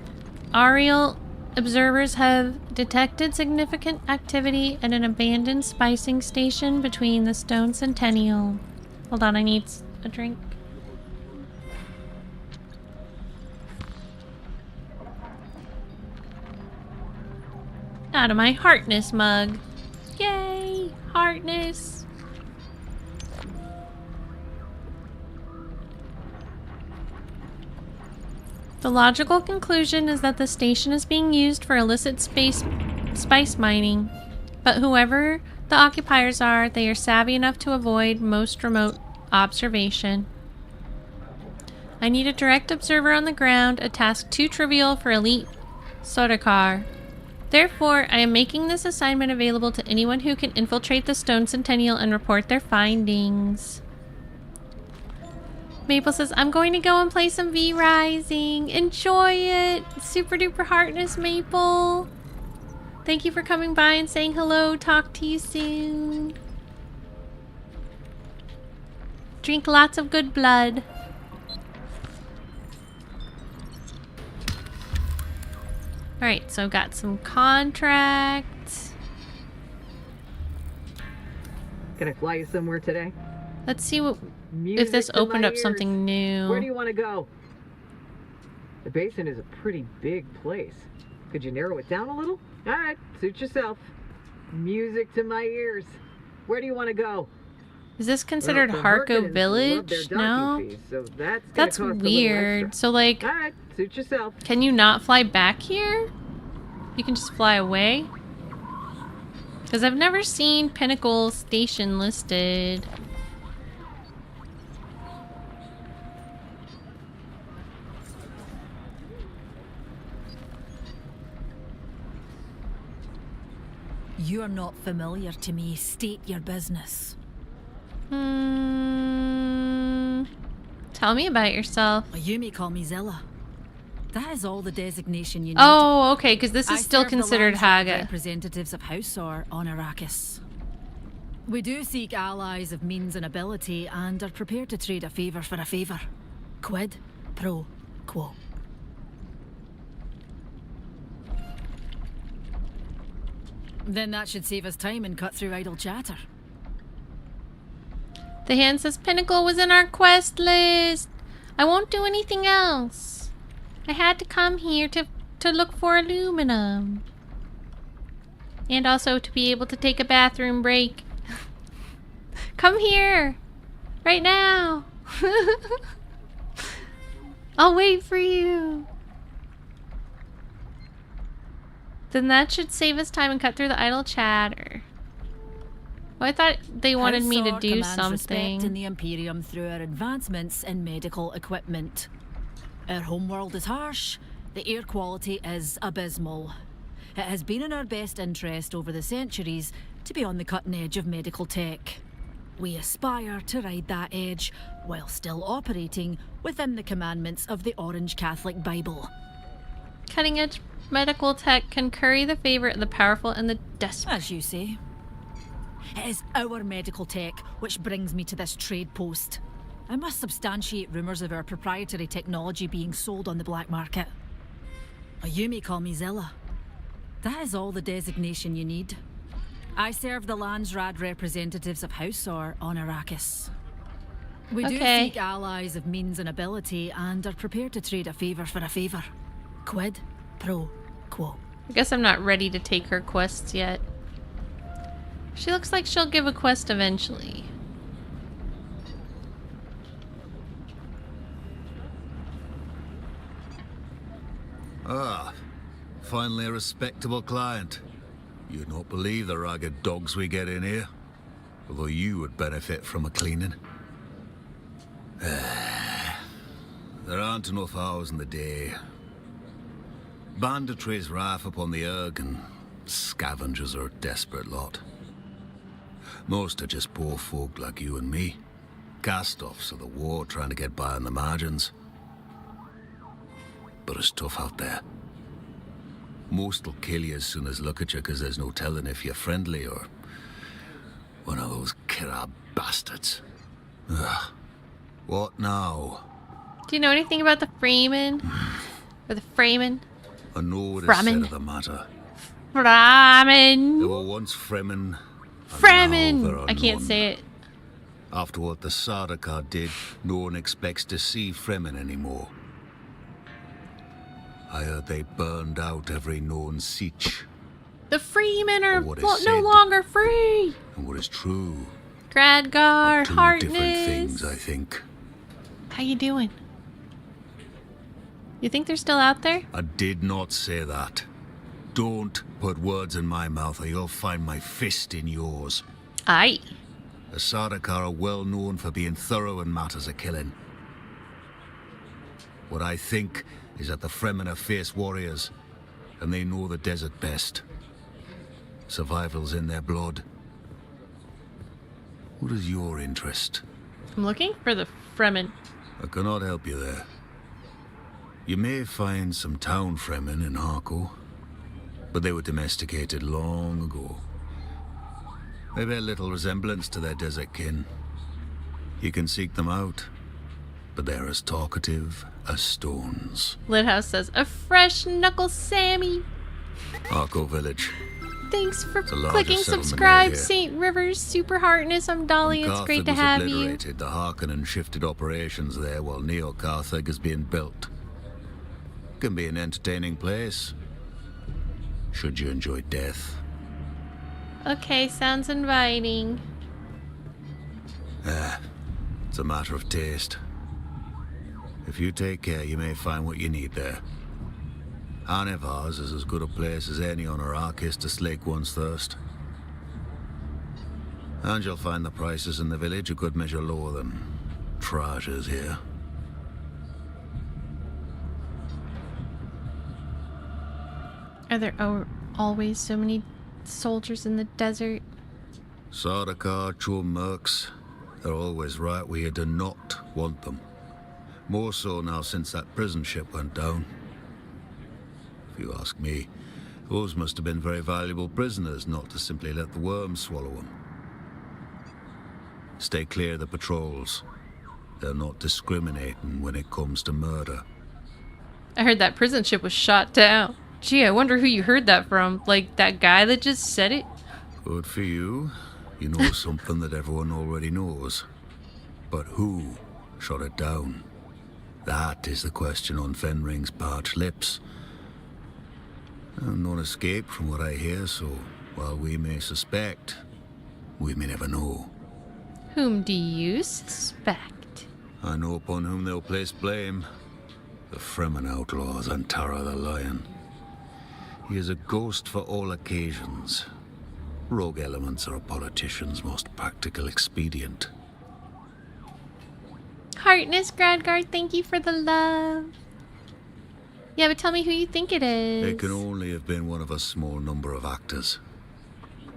Ariel, observers have detected significant activity at an abandoned spicing station between the Stone Centennial. Hold on, I need a drink. Out of my Heartness mug. Yay! Heartness! The logical conclusion is that the station is being used for illicit spice mining, but whoever the occupiers are, they are savvy enough to avoid most remote observation. I need a direct observer on the ground, a task too trivial for elite Sodakar. Therefore, I am making this assignment available to anyone who can infiltrate the Stone Centennial and report their findings. Maple says, I'm going to go and play some V-Rising. Enjoy it. Super duper heartness, Maple. Thank you for coming by and saying hello. Talk to you soon. Drink lots of good blood. Alright, so I've got some contracts. Can I fly you somewhere today? Let's see what Music if this to opened my up ears. something new. Where do you want to go? The basin is a pretty big place. Could you narrow it down a little? All right, suit yourself. Music to my ears. Where do you want to go? Is this considered Harko Village? No. Fees, so That's weird. So like, All right, suit yourself. can you not fly back here? You can just fly away? Because I've never seen Pinnacle Station listed. You're not familiar to me. State your business. Tell me about yourself. You may call me Zilla. That is all the designation you need. Oh, okay, because this I is still serve the considered lands of Haga. representatives of Hausor on Arrakis. We do seek allies of means and ability and are prepared to trade a favour for a favour. Quid pro quo. Then that should save us time and cut through idle chatter. The hand says Pinnacle was in our quest list. I won't do anything else. I had to come here to look for aluminum. And also to be able to take a bathroom break. Come here. Right now. I'll wait for you. Then that should save us time and cut through the idle chatter. Well, I thought they wanted me to Hausor do commands respect in something. the Imperium through our advancements in medical equipment. Our homeworld is harsh. The air quality is abysmal. It has been in our best interest over the centuries to be on the cutting edge of medical tech. We aspire to ride that edge while still operating within the commandments of the Orange Catholic Bible. Cutting edge medical tech can curry the favor of the powerful and the desperate. As you say. It is our medical tech which brings me to this trade post. I must substantiate rumours of our proprietary technology being sold on the black market. You may call me Zilla. That is all the designation you need. I serve the Landsrad representatives of Hausor on Arrakis. We do Okay. seek allies of means and ability and are prepared to trade a favour for a favour. Quid pro quo. I guess I'm not ready to take her quests yet. She looks like she'll give a quest eventually. Ah, finally a respectable client. You'd not believe the ragged dogs we get in here. Although you would benefit from a cleaning. There aren't enough hours in the day. Banditry's wrath upon the Erg, and scavengers are a desperate lot. Most are just poor folk like you and me. Cast-offs of the war trying to get by on the margins. But it's tough out there. Most'll kill you as soon as look at you, because there's no telling if you're friendly or one of those Kirab bastards. Ugh. What now? Do you know anything about the Freeman? Or the Freeman? I know what is Fremen. said of the matter. There Fremen. were once Fremen. and now there Fremen. are I can't none. say it. After what the Sardaukar did, no one expects to see Fremen anymore. I heard they burned out every known siege. The Freemen are What is no said. longer free. And what is true Gradgar, are two Harkness. different things, I think. How you doing? You think they're still out there? I did not say that. Don't put words in my mouth or you'll find my fist in yours. Aye. The Sardaukar are well known for being thorough in matters of killing. What I think is that the Fremen are fierce warriors, and they know the desert best. Survival's in their blood. What is your interest? I'm looking for the Fremen. I cannot help you there. You may find some town Fremen in Harko, but they were domesticated long ago. They bear little resemblance to their desert kin. You can seek them out, but they're as talkative as stones. Lithouse says, a fresh knuckle Sammy. Harko village. Thanks for the largest clicking settlement subscribe, area. St. Rivers, Super Heartness. I'm Dolly. When It's great to Carthage was have you. obliterated, the Harkonnen shifted operations there while Neo-Carthage is being built. Can be an entertaining place, should you enjoy death. Okay, sounds inviting. It's a matter of taste. If you take care, you may find what you need there. Anivars is as good a place as any on Arrakis to slake one's thirst. And you'll find the prices in the village a good measure lower than Traja's here. Are there always so many soldiers in the desert? Sardaukar, Chum Mercs, they're always right where you do not want them. More so now since that prison ship went down. If you ask me, those must have been very valuable prisoners not to simply let the worms swallow them. Stay clear of the patrols. They're not discriminating when it comes to murder. I heard that prison ship was shot down. Gee, I wonder who you heard that from. Like, that guy that just said it? Good for you. You know something that everyone already knows. But who shot it down? That is the question on Fenring's parched lips. None escaped from what I hear, so while we may suspect, we may never know. Whom do you suspect? I know upon whom they'll place blame. The Fremen outlaws and Tara the Lion. He is a ghost for all occasions. Rogue elements are a politician's most practical expedient. Heartness, Gradgar, thank you for the love. Yeah, but tell me who you think it is. It can only have been one of a small number of actors.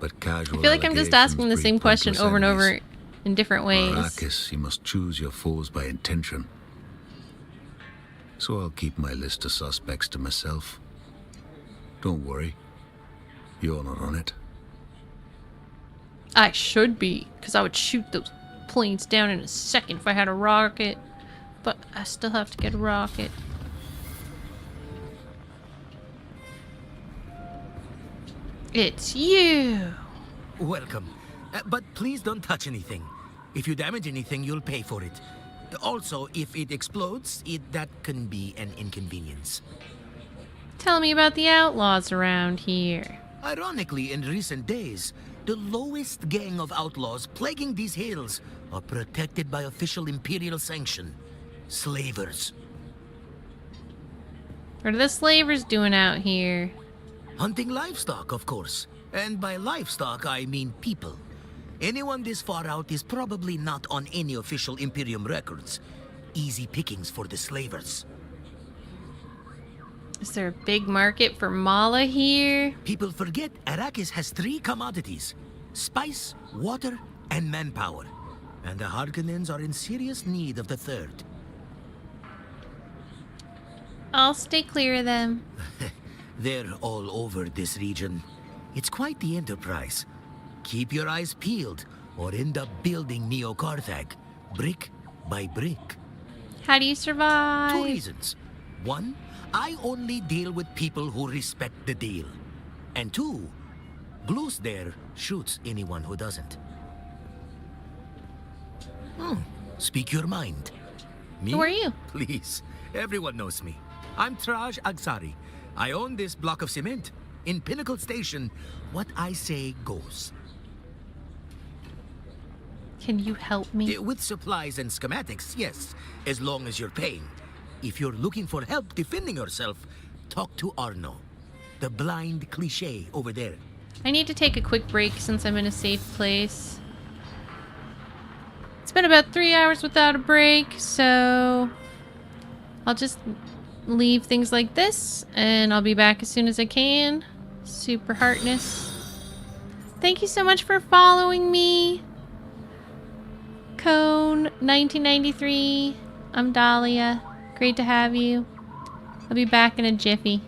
But casual I feel like I'm just asking the same question over and over in different ways. Arrakis, you must choose your foes by intention. So I'll keep my list of suspects to myself. Don't worry. You're not on it. I should be, because I would shoot those planes down in a second if I had a rocket. But I still have to get a rocket. It's you! Welcome. But please don't touch anything. If you damage anything, you'll pay for it. Also, if it explodes, that can be an inconvenience. Tell me about the outlaws around here. Ironically, in recent days, the lowest gang of outlaws plaguing these hills are protected by official Imperial sanction. Slavers. What are the slavers doing out here? Hunting livestock, of course. And by livestock, I mean people. Anyone this far out is probably not on any official Imperium records. Easy pickings for the slavers. Is there a big market for mala here? People forget Arrakis has 3 commodities: spice, water, and manpower. And the Harkonnens are in serious need of the 3rd. I'll stay clear of them. They're all over this region. It's quite the enterprise. Keep your eyes peeled, or end up building Neo-Carthage, brick by brick. How do you survive? 2 reasons. 1, I only deal with people who respect the deal. And 2, Blues there shoots anyone who doesn't. Speak your mind. Me? Who are you? Please, everyone knows me. I'm Traj Agsari. I own this block of cement. In Pinnacle Station, what I say goes. Can you help me? With supplies and schematics, yes, as long as you're paying. If you're looking for help defending yourself, talk to Arno. The blind cliché over there. I need to take a quick break since I'm in a safe place. It's been about 3 hours without a break, so I'll just leave things like this, and I'll be back as soon as I can. Super Heartness. Thank you so much for following me. Cone 1993. I'm Dahlia. Great to have you. I'll be back in a jiffy.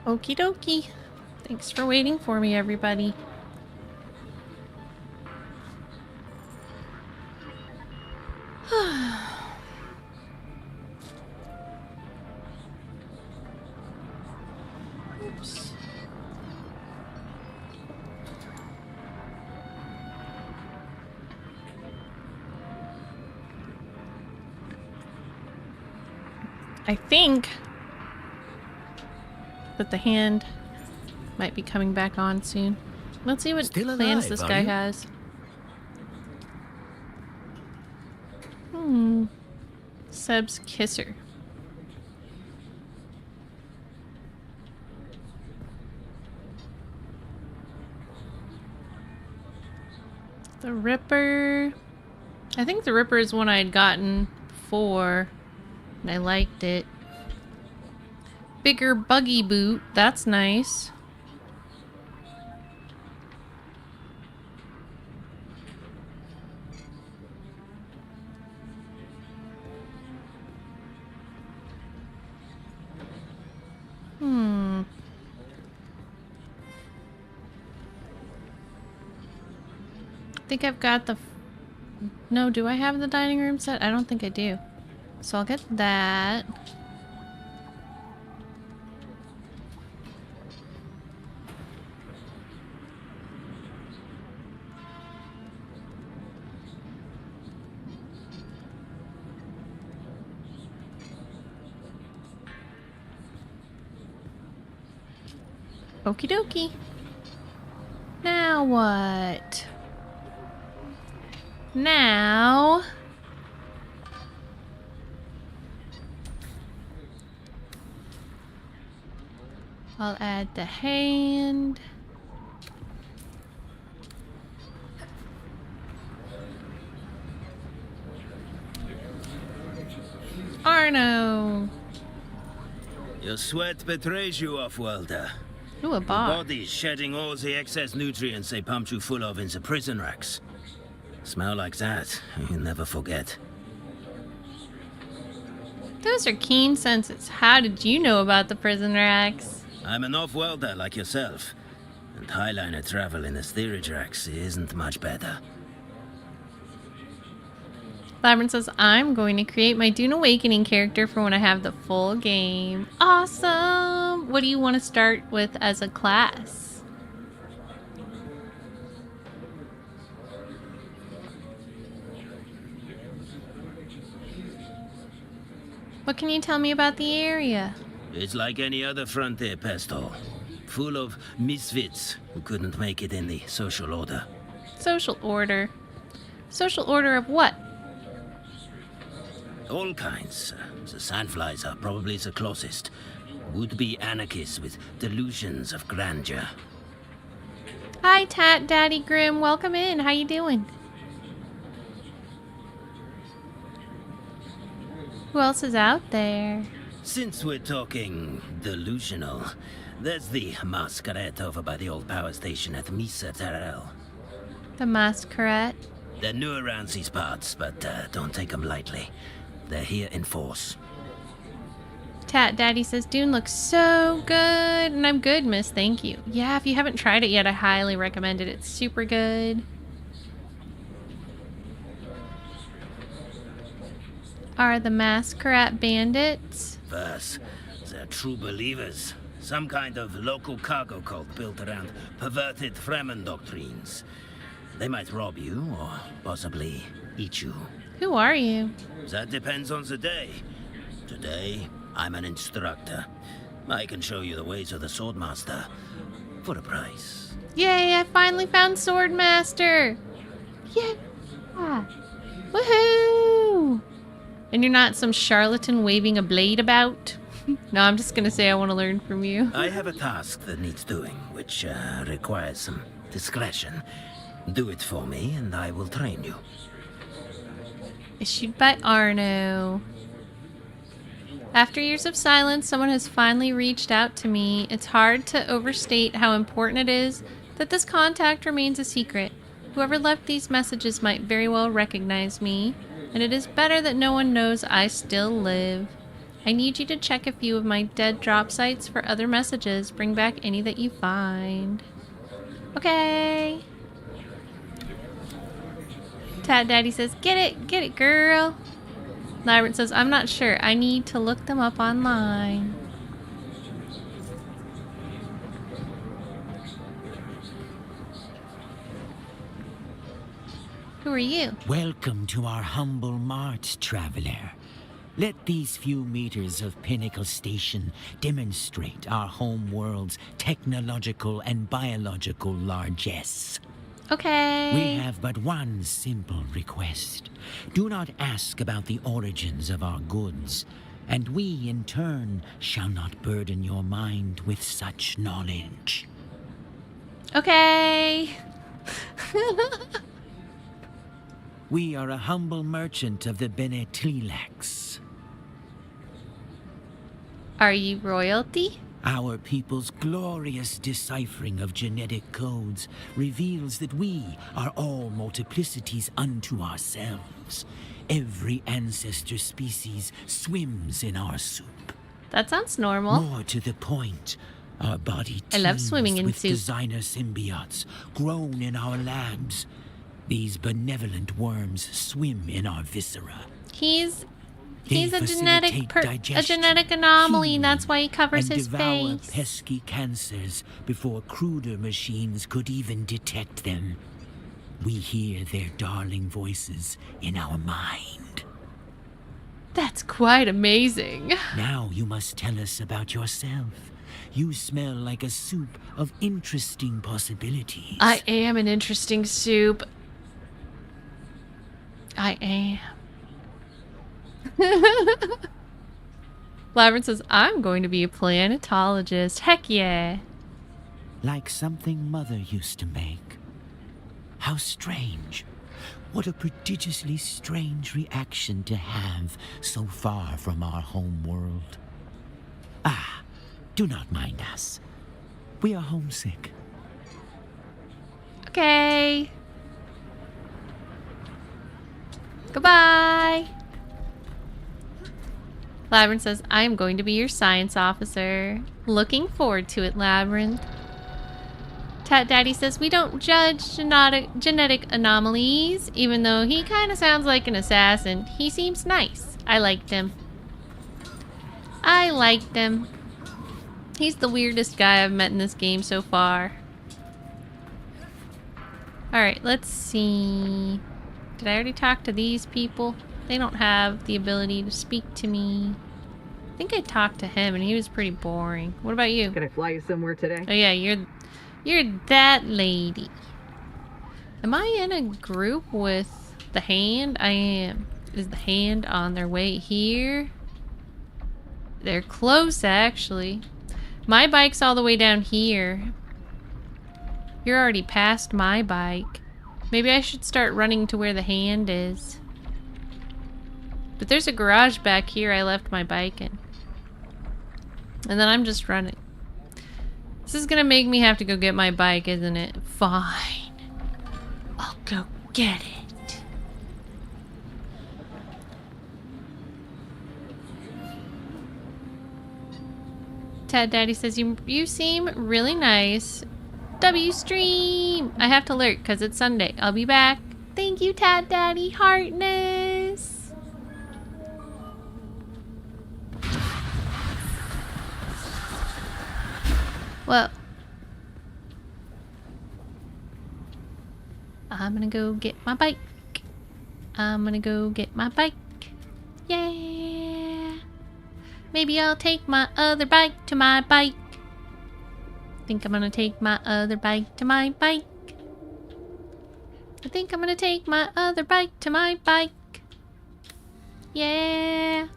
Okie dokie. Thanks for waiting for me, everybody. Oops. I think that the hand might be coming back on soon. Let's see what Still plans alive, this are guy you? has. Seb's kisser. The Ripper. I think the Ripper is one I had gotten before, and I liked it. Bigger buggy boot. That's nice. I think I've got the... No, do I have the dining room set? I don't think I do. So I'll get that. Okie dokie. Now what? Now... I'll add the hand. Arno! Your sweat betrays you, off-worlder. Ooh, a Your bar. body's shedding all the excess nutrients they pumped you full of in the prison racks. Smell like that, you'll never forget. Those are keen senses. How did you know about the prison racks? I'm an off-worlder like yourself, and Highliner travel in the steerage racks isn't much better. Labyrinth says, I'm going to create my Dune Awakening character for when I have the full game. Awesome! What do you want to start with as a class? What can you tell me about the area? It's like any other frontier pest hole, full of misfits who couldn't make it in the social order. Social order. Social order of what? All kinds. The sandflies are probably the closest. Would-be anarchists with delusions of grandeur. Hi, Tat Daddy Grim. Welcome in. How you doing? Who else is out there? Since we're talking delusional, there's the masquerade over by the old power station at Misa Terrell. The masquerade. They're new around these parts, but don't take them lightly. They're here in force. Tat Daddy says, Dune looks so good. And I'm good, miss. Thank you. Yeah, if you haven't tried it yet, I highly recommend it. It's super good. Are the masquerade bandits? First, they're true believers. Some kind of local cargo cult built around perverted Fremen doctrines. They might rob you, or possibly eat you. Who are you? That depends on the day. Today, I'm an instructor. I can show you the ways of the Swordmaster for a price. Yay, I finally found Swordmaster! Yeah! Woohoo! And you're not some charlatan waving a blade about? No, I'm just gonna say I want to learn from you. I have a task that needs doing, which requires some discretion. Do it for me, and I will train you. Issued by Arno. After years of silence, someone has finally reached out to me. It's hard to overstate how important it is that this contact remains a secret. Whoever left these messages might very well recognize me, and it is better that no one knows I still live. I need you to check a few of my dead drop sites for other messages. Bring back any that you find. Okay. Tad Daddy says, get it, girl. Labyrinth says, I'm not sure. I need to look them up online. Who are you? Welcome to our humble mart, traveler. Let these few meters of Pinnacle Station demonstrate our home world's technological and biological largesse. Okay. We have but one simple request. Do not ask about the origins of our goods, and we, in turn, shall not burden your mind with such knowledge. Okay. We are a humble merchant of the Bene Tlilax. Are you royalty? Our people's glorious deciphering of genetic codes reveals that we are all multiplicities unto ourselves. Every ancestor species swims in our soup. That sounds normal. More to the point, our body I love teems swimming in with soup. designer symbiotes grown in our labs. These benevolent worms swim in our viscera. He's They a facilitate digestion, genetic anomaly. healing, That's why he covers and his devour face. pesky cancers before cruder machines could even detect them. We hear their darling voices in our mind. That's quite amazing. Now you must tell us about yourself. You smell like a soup of interesting possibilities. I am an interesting soup. I am. Labyrinth says, I'm going to be a planetologist. Heck yeah. Like something Mother used to make. How strange. What a prodigiously strange reaction to have so far from our home world. Ah, do not mind us. We are homesick. Okay. Goodbye. Labyrinth says, I am going to be your science officer. Looking forward to it, Labyrinth. Tat Daddy says, we don't judge genetic anomalies, even though he kind of sounds like an assassin. He seems nice. I liked him. I liked him. He's the weirdest guy I've met in this game so far. Alright, let's see. Did I already talk to these people? They don't have the ability to speak to me. I think I talked to him and he was pretty boring. What about you? Can I fly you somewhere today? Oh yeah, you're that lady. Am I in a group with the Hand? I am. Is the Hand on their way here? They're close, actually. My bike's all the way down here. You're already past my bike. Maybe I should start running to where the Hand is. But there's a garage back here I left my bike in. And then I'm just running. This is gonna make me have to go get my bike, isn't it? Fine. I'll go get it. Tad Daddy says, you seem really nice. W-stream! I have to lurk because it's Sunday. I'll be back. Thank you, Tad Daddy. Heartness. Well, I'm gonna go get my bike. I'm gonna go get my bike. Yeah. Maybe I'll take my other bike to my bike. Think I'm gonna take my other bike to my bike. I think I'm gonna take my other bike to my bike. Yeah.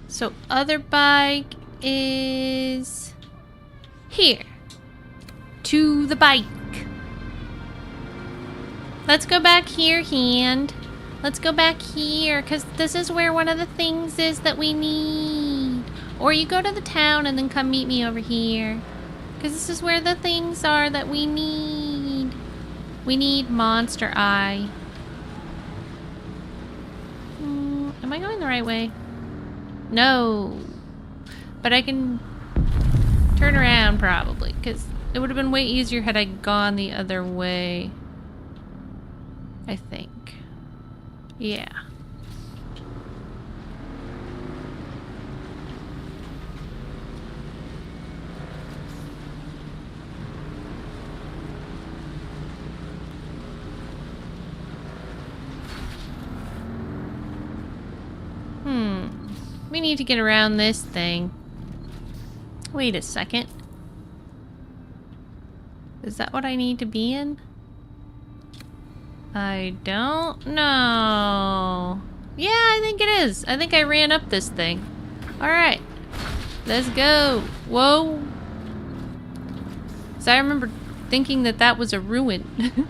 So other bike is here. To the bike. Let's go back here, Hand. Let's go back here, because this is where one of the things is that we need. Or you go to the town and then come meet me over here. Because this is where the things are that we need. We need Monster Eye. Am I going the right way? No. But I can turn around probably, because it would have been way easier had I gone the other way. I think. Yeah. We need to get around this thing. Wait a second. Is that what I need to be in? I don't know. Yeah, I think it is. I think I ran up this thing. Alright. Let's go. Whoa. So I remember thinking that that was a ruin.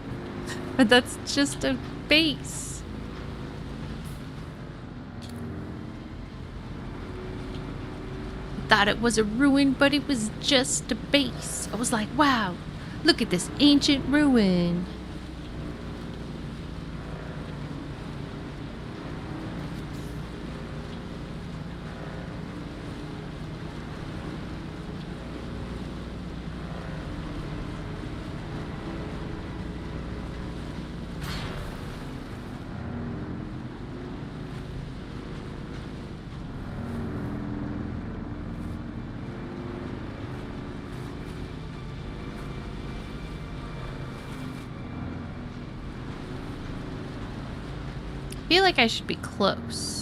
But that's just a base. Thought it was a ruin, but it was just a base. I was like, wow, look at this ancient ruin. I feel like I should be close.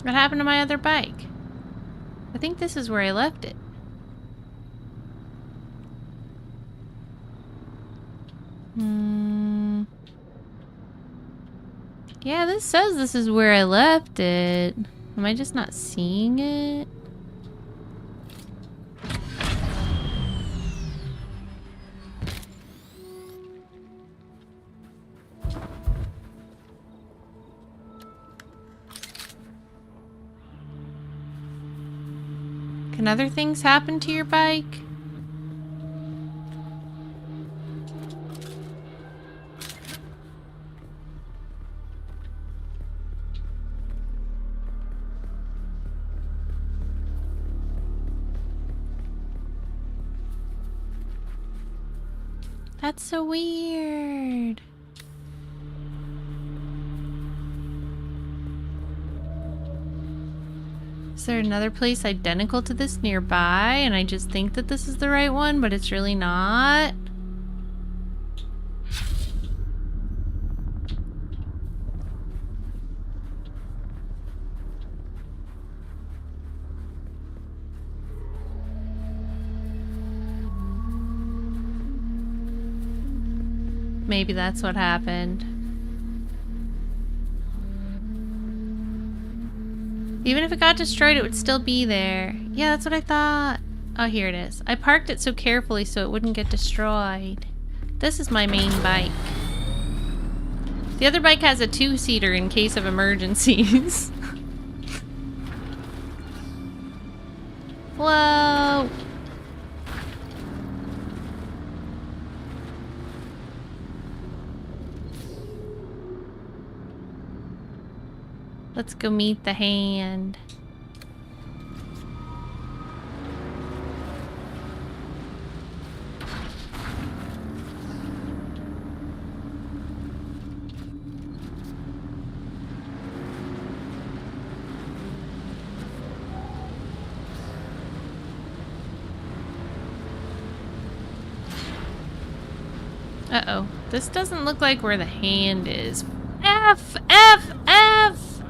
What happened to my other bike? I think this is where I left it. Yeah, this says this is where I left it. Am I just not seeing it? Can other things happen to your bike? That's so weird. Is there another place identical to this nearby and I just think that this is the right one, but it's really not? Maybe that's what happened. Even if it got destroyed, it would still be there. Yeah, that's what I thought. Oh, here it is. I parked it so carefully so it wouldn't get destroyed. This is my main bike. The other bike has a two-seater in case of emergencies. Whoa! Let's go meet the hand. Uh-oh. This doesn't look like where the hand is. F! F! F!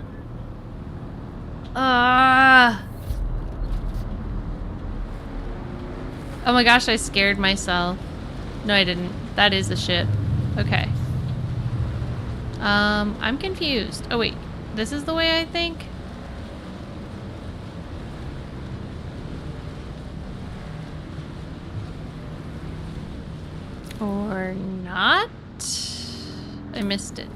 Oh my gosh, I scared myself. No, I didn't. That is the ship. Okay. I'm confused. Oh wait. This is the way, I think? Or not? I missed it.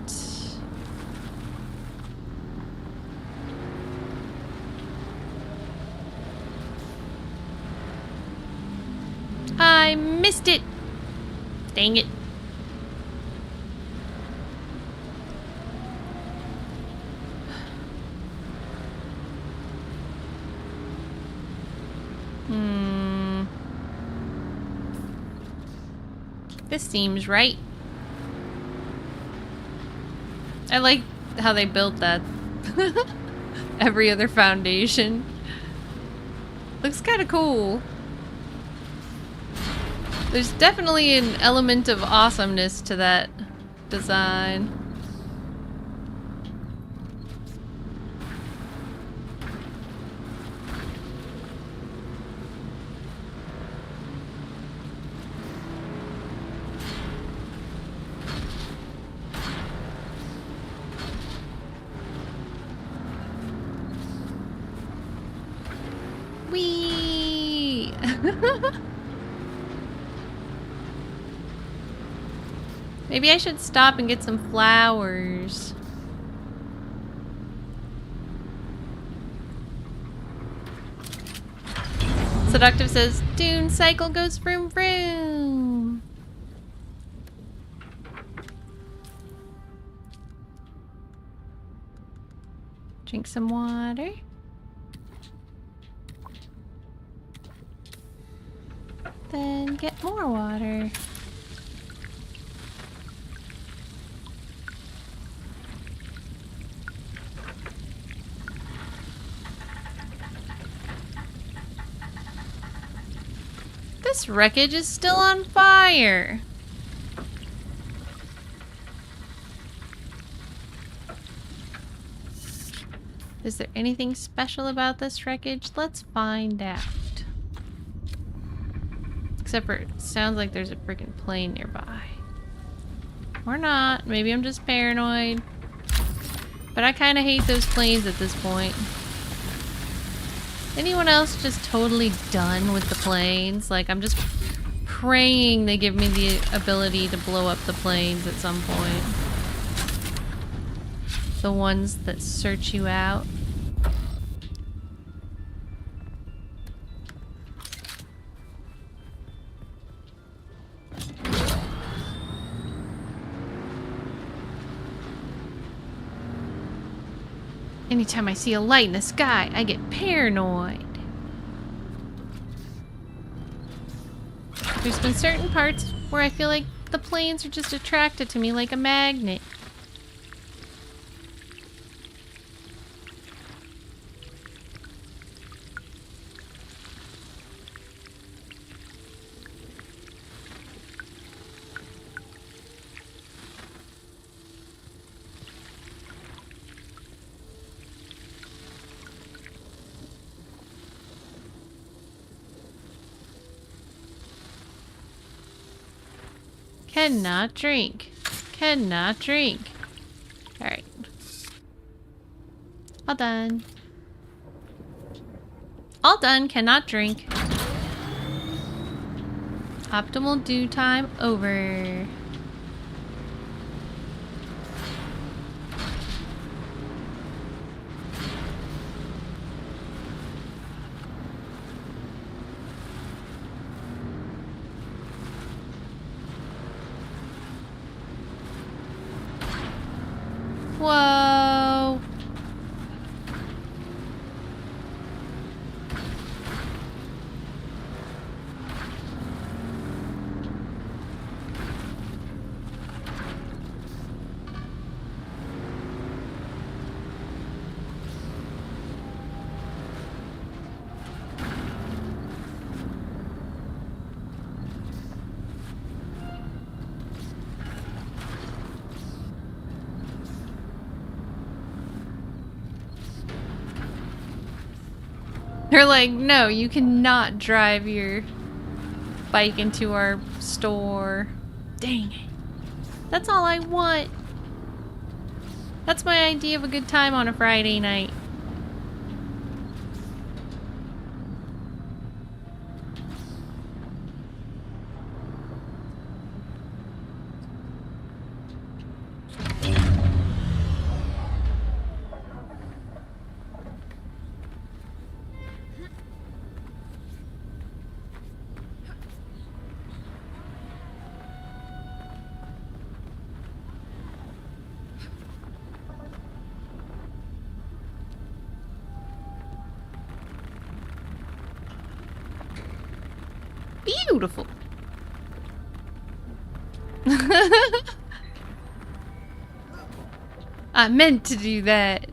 I missed it! Dang it. This seems right. I like how they built that. Every other foundation. Looks kind of cool. There's definitely an element of awesomeness to that design. Whee! Maybe I should stop and get some flowers. Seductive says, Dune cycle goes vroom vroom. Drink some water. Then get more water. This wreckage is still on fire. Is there anything special about this wreckage? Let's find out. Except for it sounds like there's a freaking plane nearby. Or not. Maybe I'm just paranoid. But I kind of hate those planes at this point. Anyone else just totally done with the planes? Like, I'm just praying they give me the ability to blow up the planes at some point. The ones that search you out. Anytime I see a light in the sky, I get paranoid. There's been certain parts where I feel like the planes are just attracted to me like a magnet. Cannot drink. Cannot drink. Alright. All done. All done. Cannot drink. Optimal dew time over. Whoa. They're like, no, you cannot drive your bike into our store. Dang it. That's all I want. That's my idea of a good time on a Friday night. Beautiful. I meant to do that.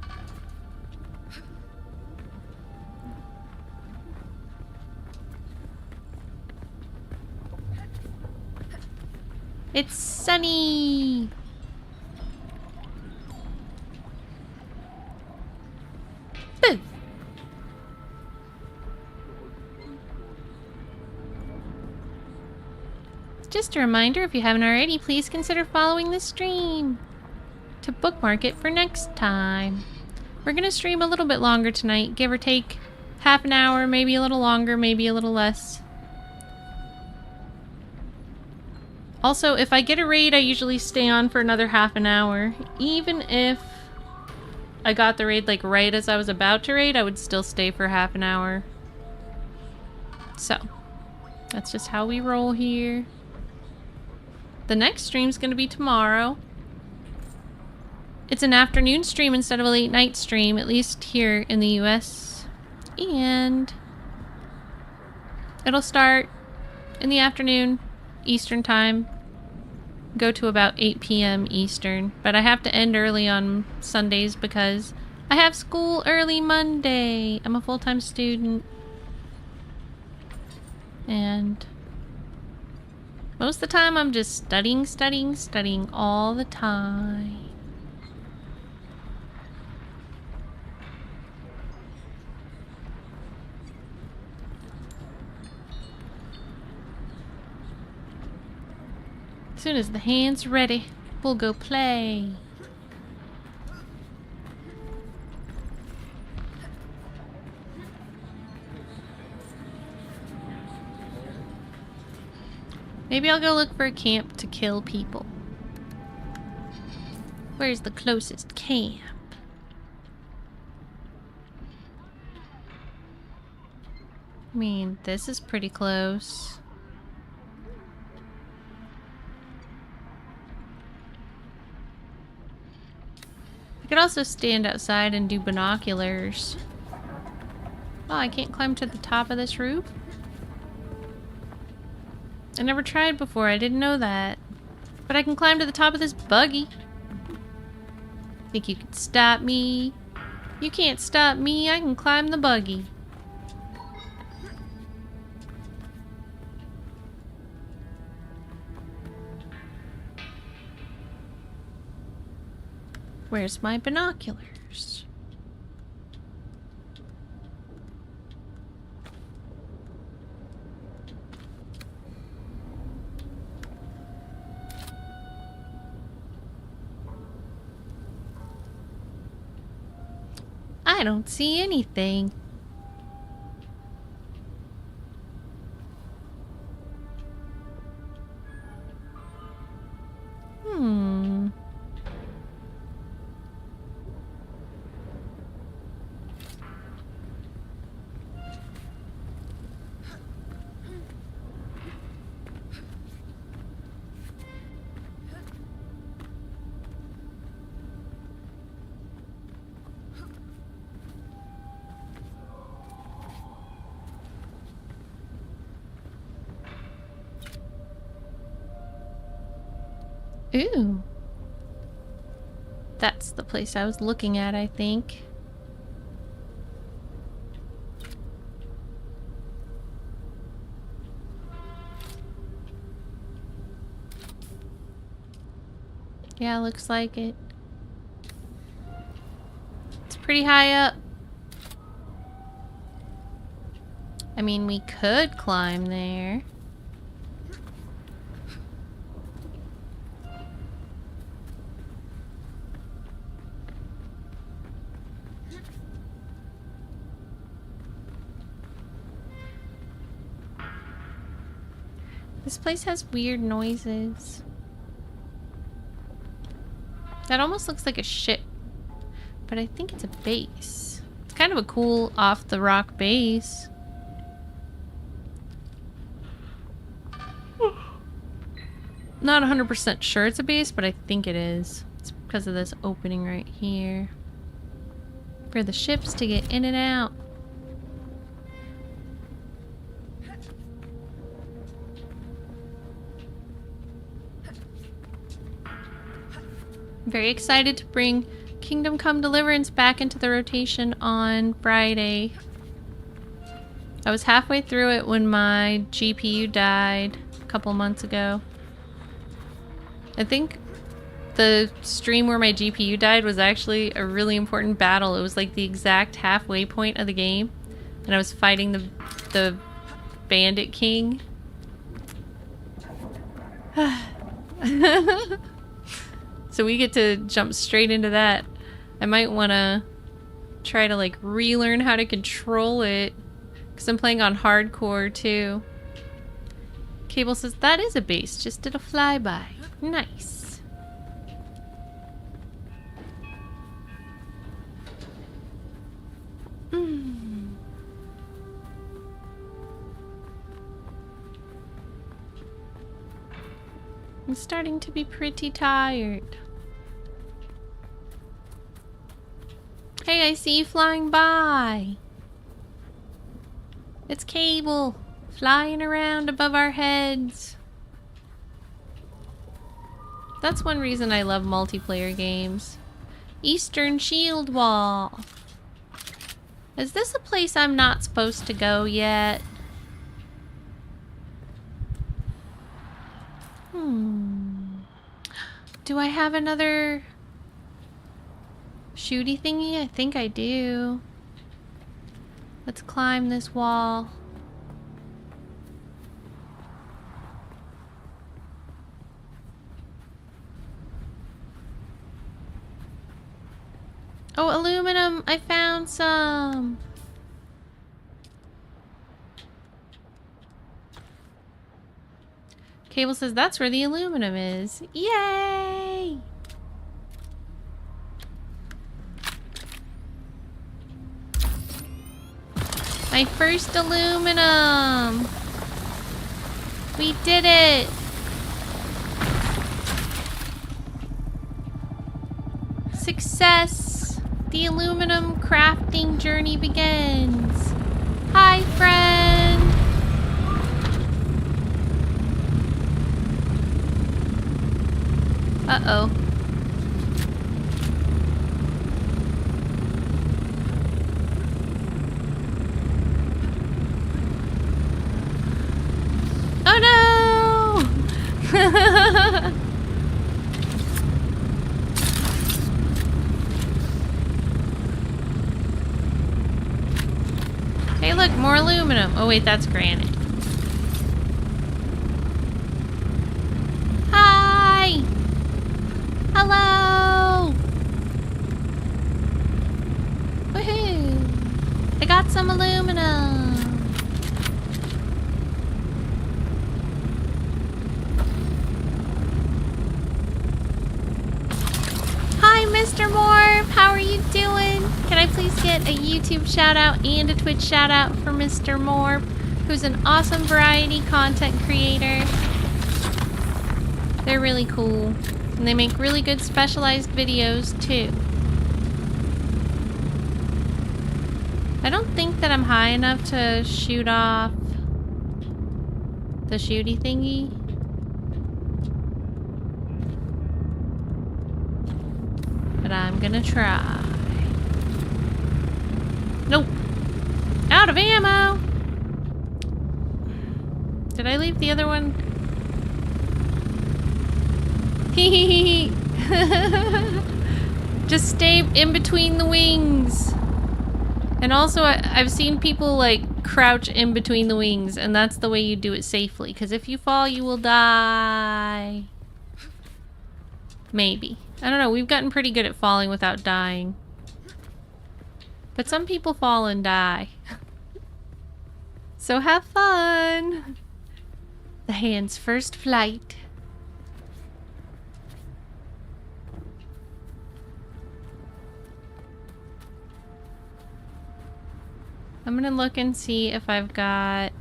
It's sunny. Boo. Just a reminder, if you haven't already, please consider following the stream to bookmark it for next time. We're gonna stream a little bit longer tonight, give or take half an hour, maybe a little longer, maybe a little less. Also, if I get a raid, I usually stay on for another half an hour. Even if I got the raid like right as I was about to raid, I would still stay for half an hour. So, that's just how we roll here. The next stream's gonna be tomorrow. It's an afternoon stream instead of a late night stream, at least here in the US. And it'll start in the afternoon, Eastern time. Go to about 8 p.m. Eastern. But I have to end early on Sundays because I have school early Monday. I'm a full-time student. And most of the time I'm just studying all the time. As soon as the hand's ready, we'll go play. Maybe I'll go look for a camp to kill people. Where's the closest camp? I mean, this is pretty close. I could also stand outside and do binoculars. Oh, I can't climb to the top of this roof? I never tried before, I didn't know that. But I can climb to the top of this buggy. Think you can stop me? You can't stop me, I can climb the buggy. Where's my binoculars? I don't see anything. Ooh. That's the place I was looking at, I think. Yeah, looks like it. It's pretty high up. I mean, we could climb there. This place has weird noises. That almost looks like a ship, but I think it's a base. It's kind of a cool off-the-rock base. Not 100% sure it's a base, but I think it is. It's because of this opening right here. For the ships to get in and out. I'm very excited to bring Kingdom Come Deliverance back into the rotation on Friday. I was halfway through it when my GPU died a couple months ago. I think the stream where my GPU died was actually a really important battle. It was like the exact halfway point of the game. And I was fighting the Bandit King. So we get to jump straight into that. I might want to try to like relearn how to control it. Because I'm playing on hardcore too. Cable says, that is a base. Just did a flyby. Nice. I'm starting to be pretty tired. Hey, I see you flying by. It's Cable, flying around above our heads. That's one reason I love multiplayer games. Eastern Shield Wall. Is this a place I'm not supposed to go yet? Do I have another shooty thingy? I think I do. Let's climb this wall. Oh, aluminum! I found some! Cable says that's where the aluminum is. Yay! My first aluminum! We did it! Success! The aluminum crafting journey begins. Hi, friend! Uh-oh. Oh no! Hey look, more aluminum. Oh wait, that's granite. Hi! Hello! Woohoo! I got some aluminum. Hi, Mr. Morph! How are you doing? Can I please get a YouTube shout out and a Twitch shout out for Mr. Morph, who's an awesome variety content creator. They're really cool. And they make really good specialized videos too. I don't think that I'm high enough to shoot off the shooty thingy. But I'm gonna try. Nope. Out of ammo! Did I leave the other one? Hee. Just stay in between the wings. And also, I've seen people like crouch in between the wings, and that's the way you do it safely. Because if you fall, you will die. Maybe. I don't know. We've gotten pretty good at falling without dying. But some people fall and die. So have fun! The hand's first flight. I'm gonna look and see if I've got...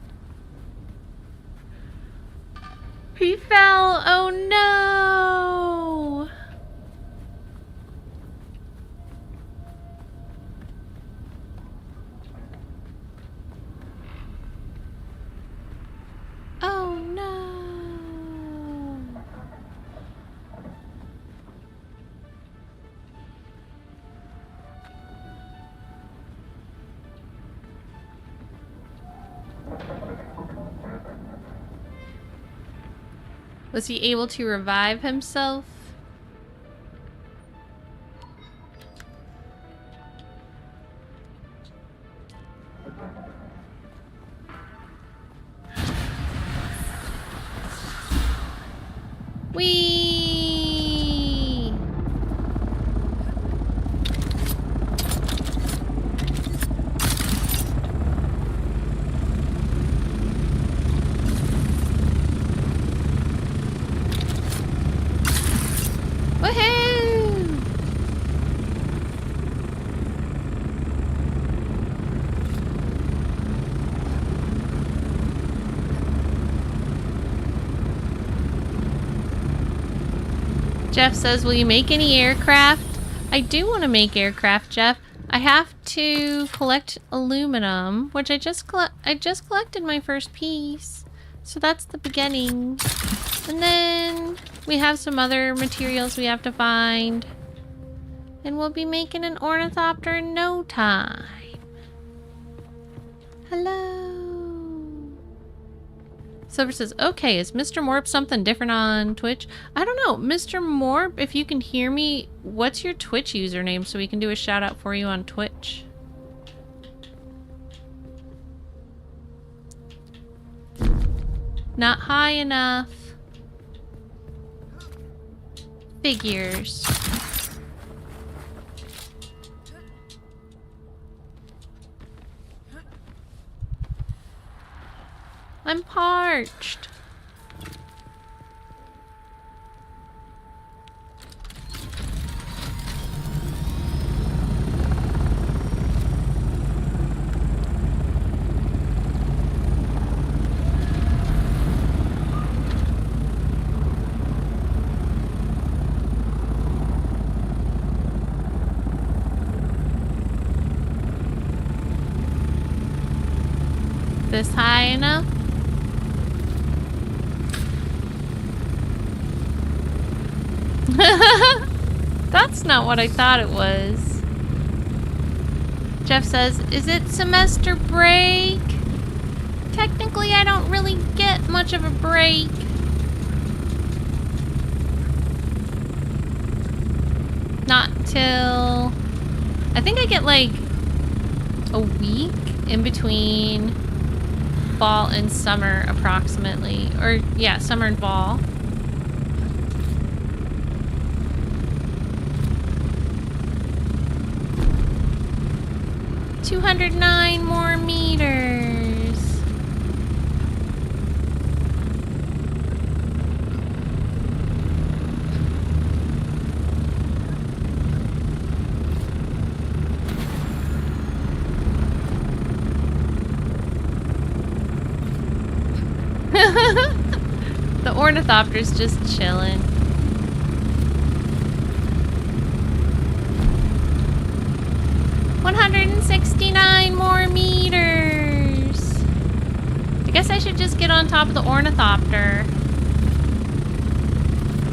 He fell! Oh no! Oh no! Was he able to revive himself? Whee! Woohoo! Jeff says, will you make any aircraft? I do want to make aircraft, Jeff. I have to collect aluminum, which I just collected my first piece. So that's the beginning. And then we have some other materials we have to find. And we'll be making an ornithopter in no time. Hello. Silver says, okay, is Mr. Morp something different on Twitch? I don't know. Mr. Morp, if you can hear me, what's your Twitch username so we can do a shout out for you on Twitch? Not high enough. Figures. I'm parched. This high enough? That's not what I thought it was. Jeff says, is it semester break? Technically, I don't really get much of a break. Not till... I think I get like a week in between fall and summer approximately. Or yeah, summer and fall. $209 more meters. The ornithopter's just chilling. $169 more meters. I guess I should just get on top of the ornithopter.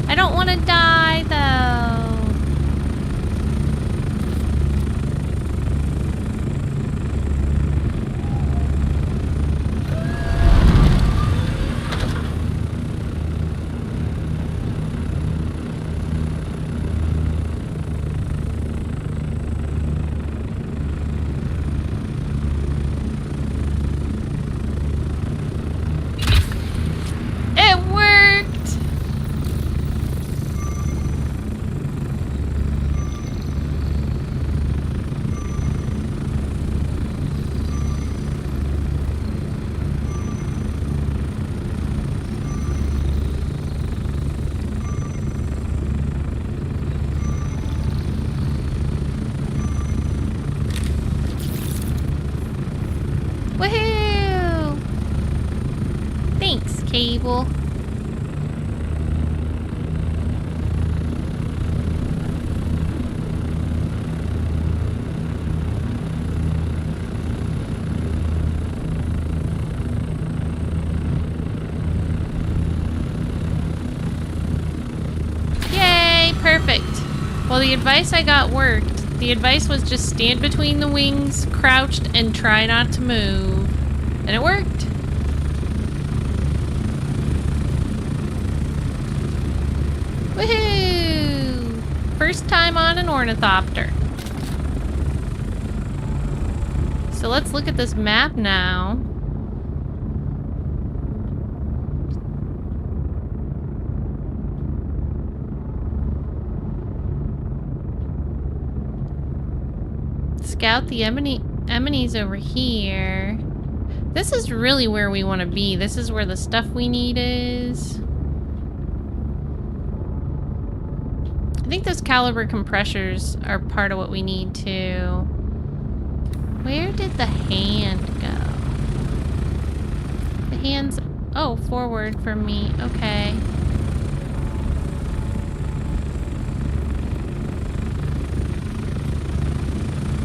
I don't want to die though. table. Yay, perfect. Well, the advice I got worked. The advice was just stand between the wings, crouched, and try not to move. And it worked. Woohoo! First time on an ornithopter. So let's look at this map now. Scout the anemones over here. This is really where we want to be. This is where the stuff we need is. I think those caliber compressors are part of what we need too. Where did the hand go? The hand's... oh, forward for me. Okay.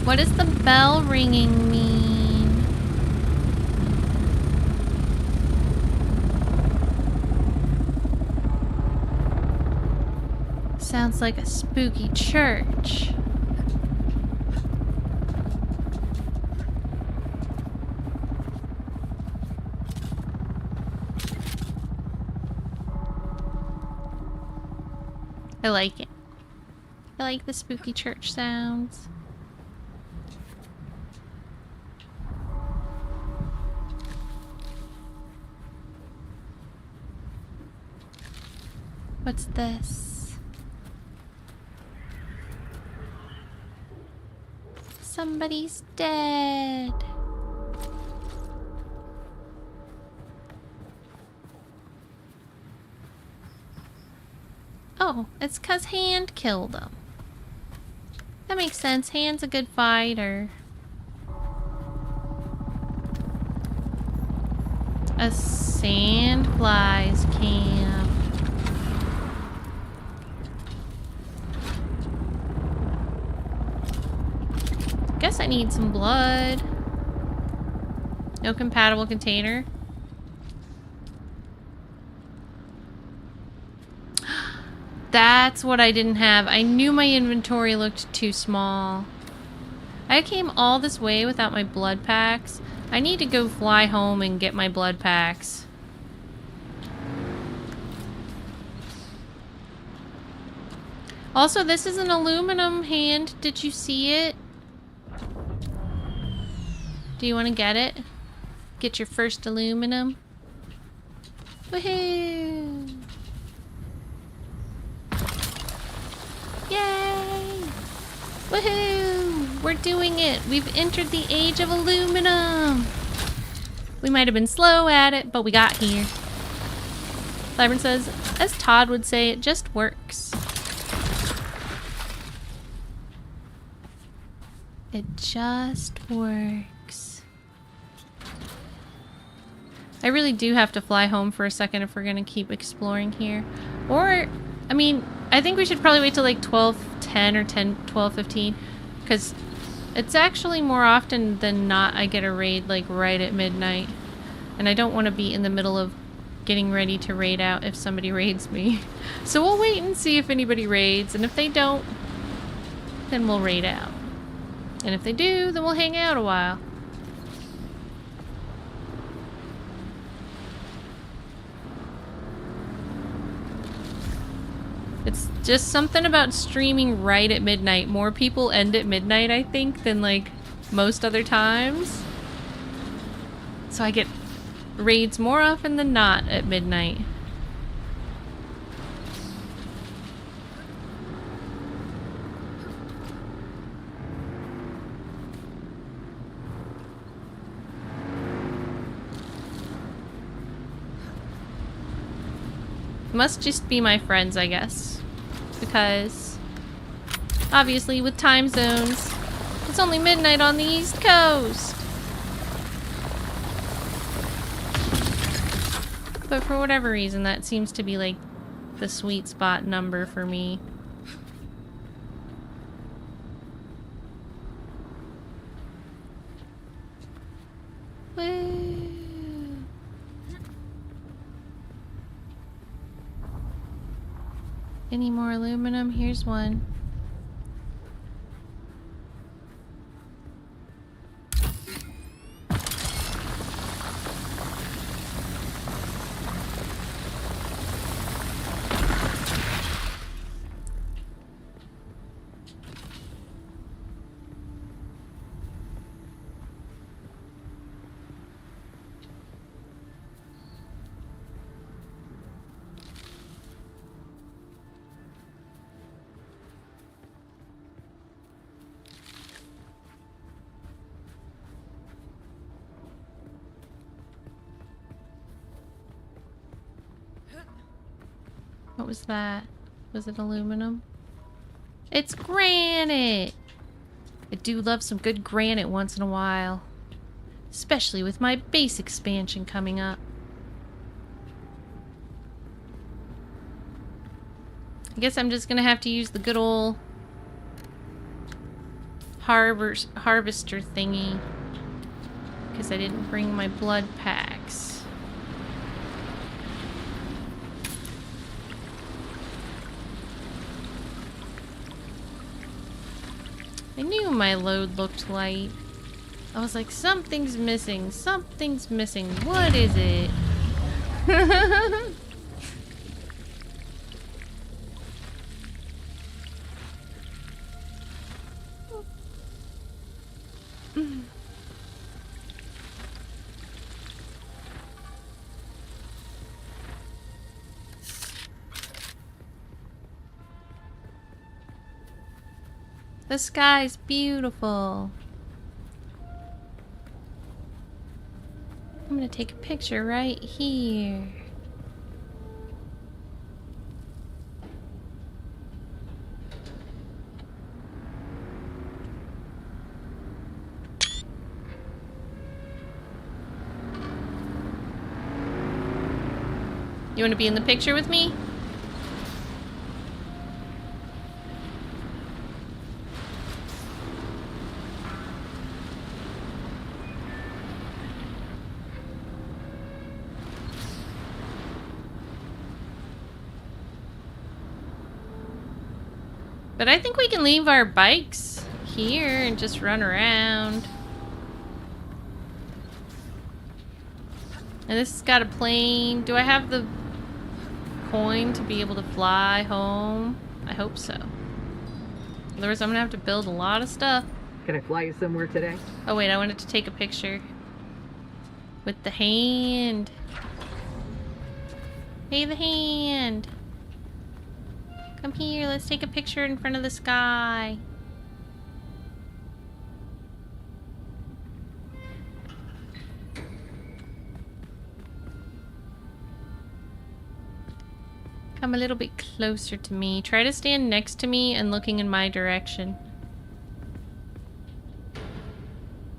What does the bell ringing mean? Sounds like a spooky church. I like it. I like the spooky church sounds. What's this? Somebody's dead. Oh, it's 'cause Hand killed him. That makes sense. Hand's a good fighter. A sandflies camp. Guess I need some blood. No compatible container. That's what I didn't have. I knew my inventory looked too small. I came all this way without my blood packs. I need to go fly home and get my blood packs. Also, this is an aluminum hand. Did you see it? Do you want to get it? Get your first aluminum? Woohoo! Yay! Woohoo! We're doing it! We've entered the age of aluminum! We might have been slow at it, but we got here. Cybern says, as Todd would say, it just works. It just works. I really do have to fly home for a second if we're gonna keep exploring here. Or, I mean, I think we should probably wait till like 12:10 or 12:15, because it's actually more often than not I get a raid like right at midnight, and I don't want to be in the middle of getting ready to raid out if somebody raids me. So we'll wait and see if anybody raids, and if they don't, then we'll raid out. And if they do, then we'll hang out a while. It's just something about streaming right at midnight. More people end at midnight, I think, than like most other times. So I get raids more often than not at midnight. Must just be my friends, I guess. Because, obviously, with time zones, it's only midnight on the East Coast. But for whatever reason, that seems to be like the sweet spot number for me. Woo. Any more aluminum? Here's one. What was that? Was it aluminum? It's granite! I do love some good granite once in a while. Especially with my base expansion coming up. I guess I'm just gonna have to use the good old harvester thingy. Because I didn't bring my blood packs. I knew my load looked light. I was like, something's missing. Something's missing. What is it? The sky's beautiful. I'm gonna take a picture right here. You wanna be in the picture with me? But I think we can leave our bikes here and just run around. And this has got a plane. Do I have the coin to be able to fly home? I hope so. Otherwise I'm gonna have to build a lot of stuff. Can I fly you somewhere today? Oh wait, I wanted to take a picture. With the hand. Hey, the hand. Come here, let's take a picture in front of the sky. Come a little bit closer to me. Try to stand next to me and looking in my direction.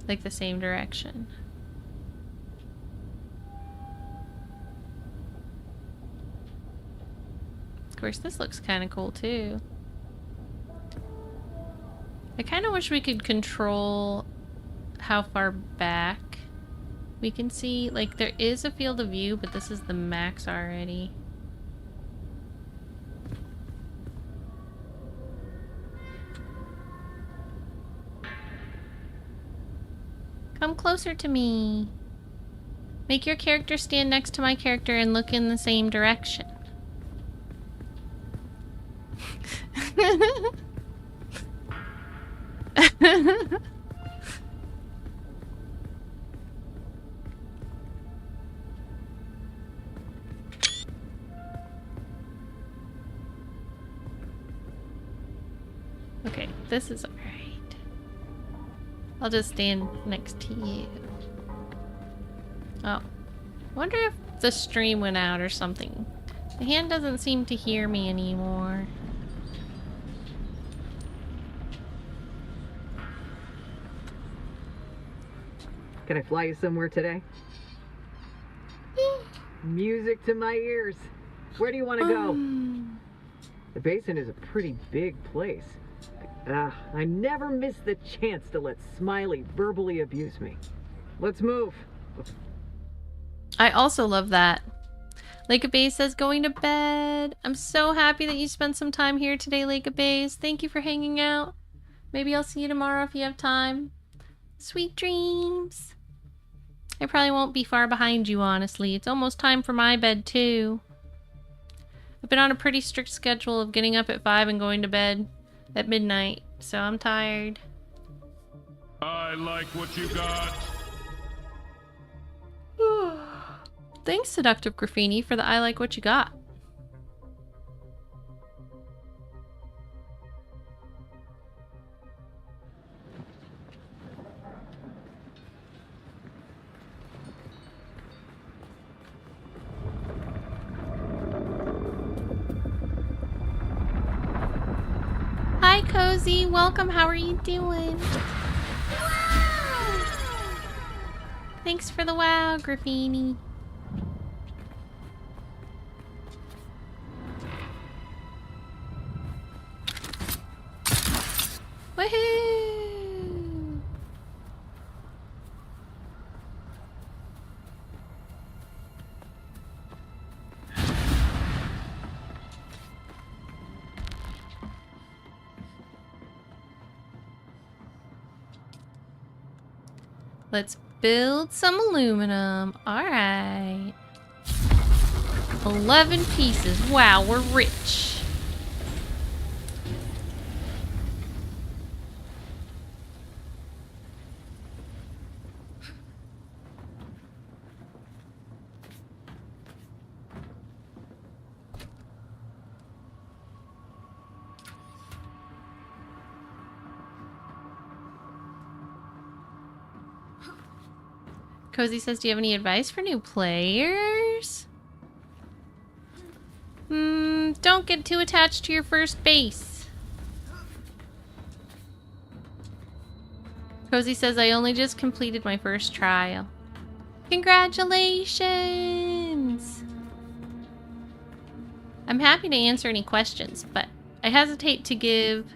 Like the same direction. Of course, this looks kind of cool too. I kind of wish we could control how far back we can see. Like, there is a field of view, but this is the max already. Come closer to me. Make your character stand next to my character and look in the same direction. Okay, this is alright. I'll just stand next to you. Oh. Wonder if the stream went out or something. The hand doesn't seem to hear me anymore. Can I fly you somewhere today? Music to my ears. Where do you want to go? The basin is a pretty big place. I never miss the chance to let Smiley verbally abuse me. Let's move. I also love that. Lake of Bays says going to bed. I'm so happy that you spent some time here today, Lake of Bays. Thank you for hanging out. Maybe I'll see you tomorrow if you have time. Sweet dreams. I probably won't be far behind you, honestly. It's almost time for my bed, too. I've been on a pretty strict schedule of getting up at 5 and going to bed at midnight, so I'm tired. I like what you got. Thanks, Seductive Graffini, for the I like what you got. Hi, Cozy. Welcome. How are you doing? Wow! Thanks for the wow, Graffini. Woohoo! Let's build some aluminum. All right. 11 pieces. Wow, we're rich. Cozy says, do you have any advice for new players? Don't get too attached to your first base. Cozy says, I only just completed my first trial. Congratulations! I'm happy to answer any questions, but I hesitate to give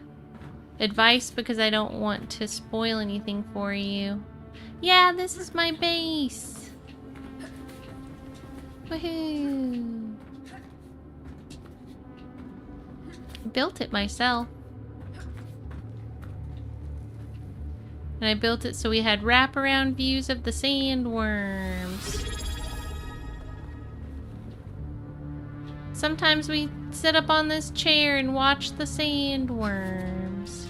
advice because I don't want to spoil anything for you. Yeah, this is my base. Woohoo. I built it myself. And I built it so we had wraparound views of the sandworms. Sometimes we sit up on this chair and watch the sandworms.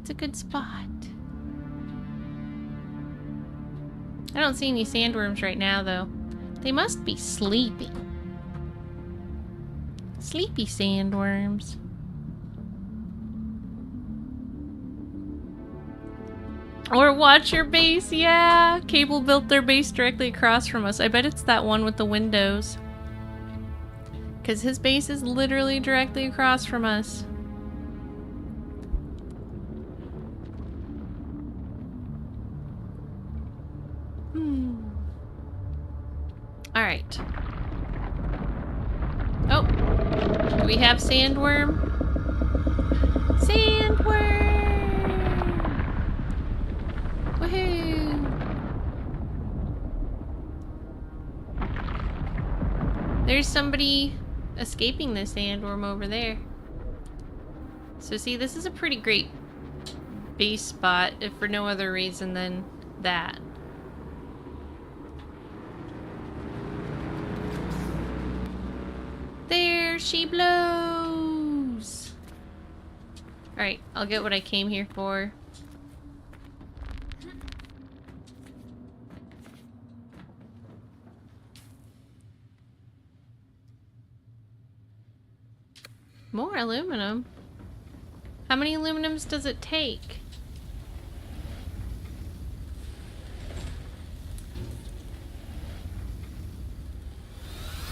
It's a good spot. I don't see any sandworms right now, though. They must be sleeping. Sleepy sandworms. Or watch your base, yeah! Cable built their base directly across from us. I bet it's that one with the windows. Because his base is literally directly across from us. Alright. Oh! Do we have sandworm? Sandworm! Woohoo! There's somebody escaping the sandworm over there. So see, this is a pretty great base spot, if for no other reason than that. There she blows! Alright, I'll get what I came here for. More aluminum? How many aluminums does it take?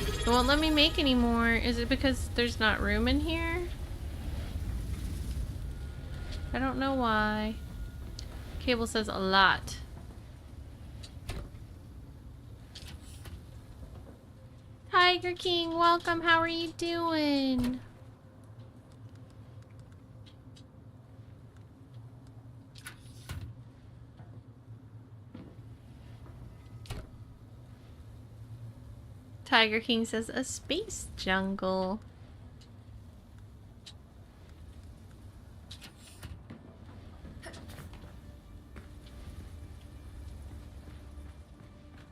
It won't let me make any more. Is it because there's not room in here? I don't know why. Cable says a lot. Tiger King, welcome. How are you doing? Tiger King says a space jungle.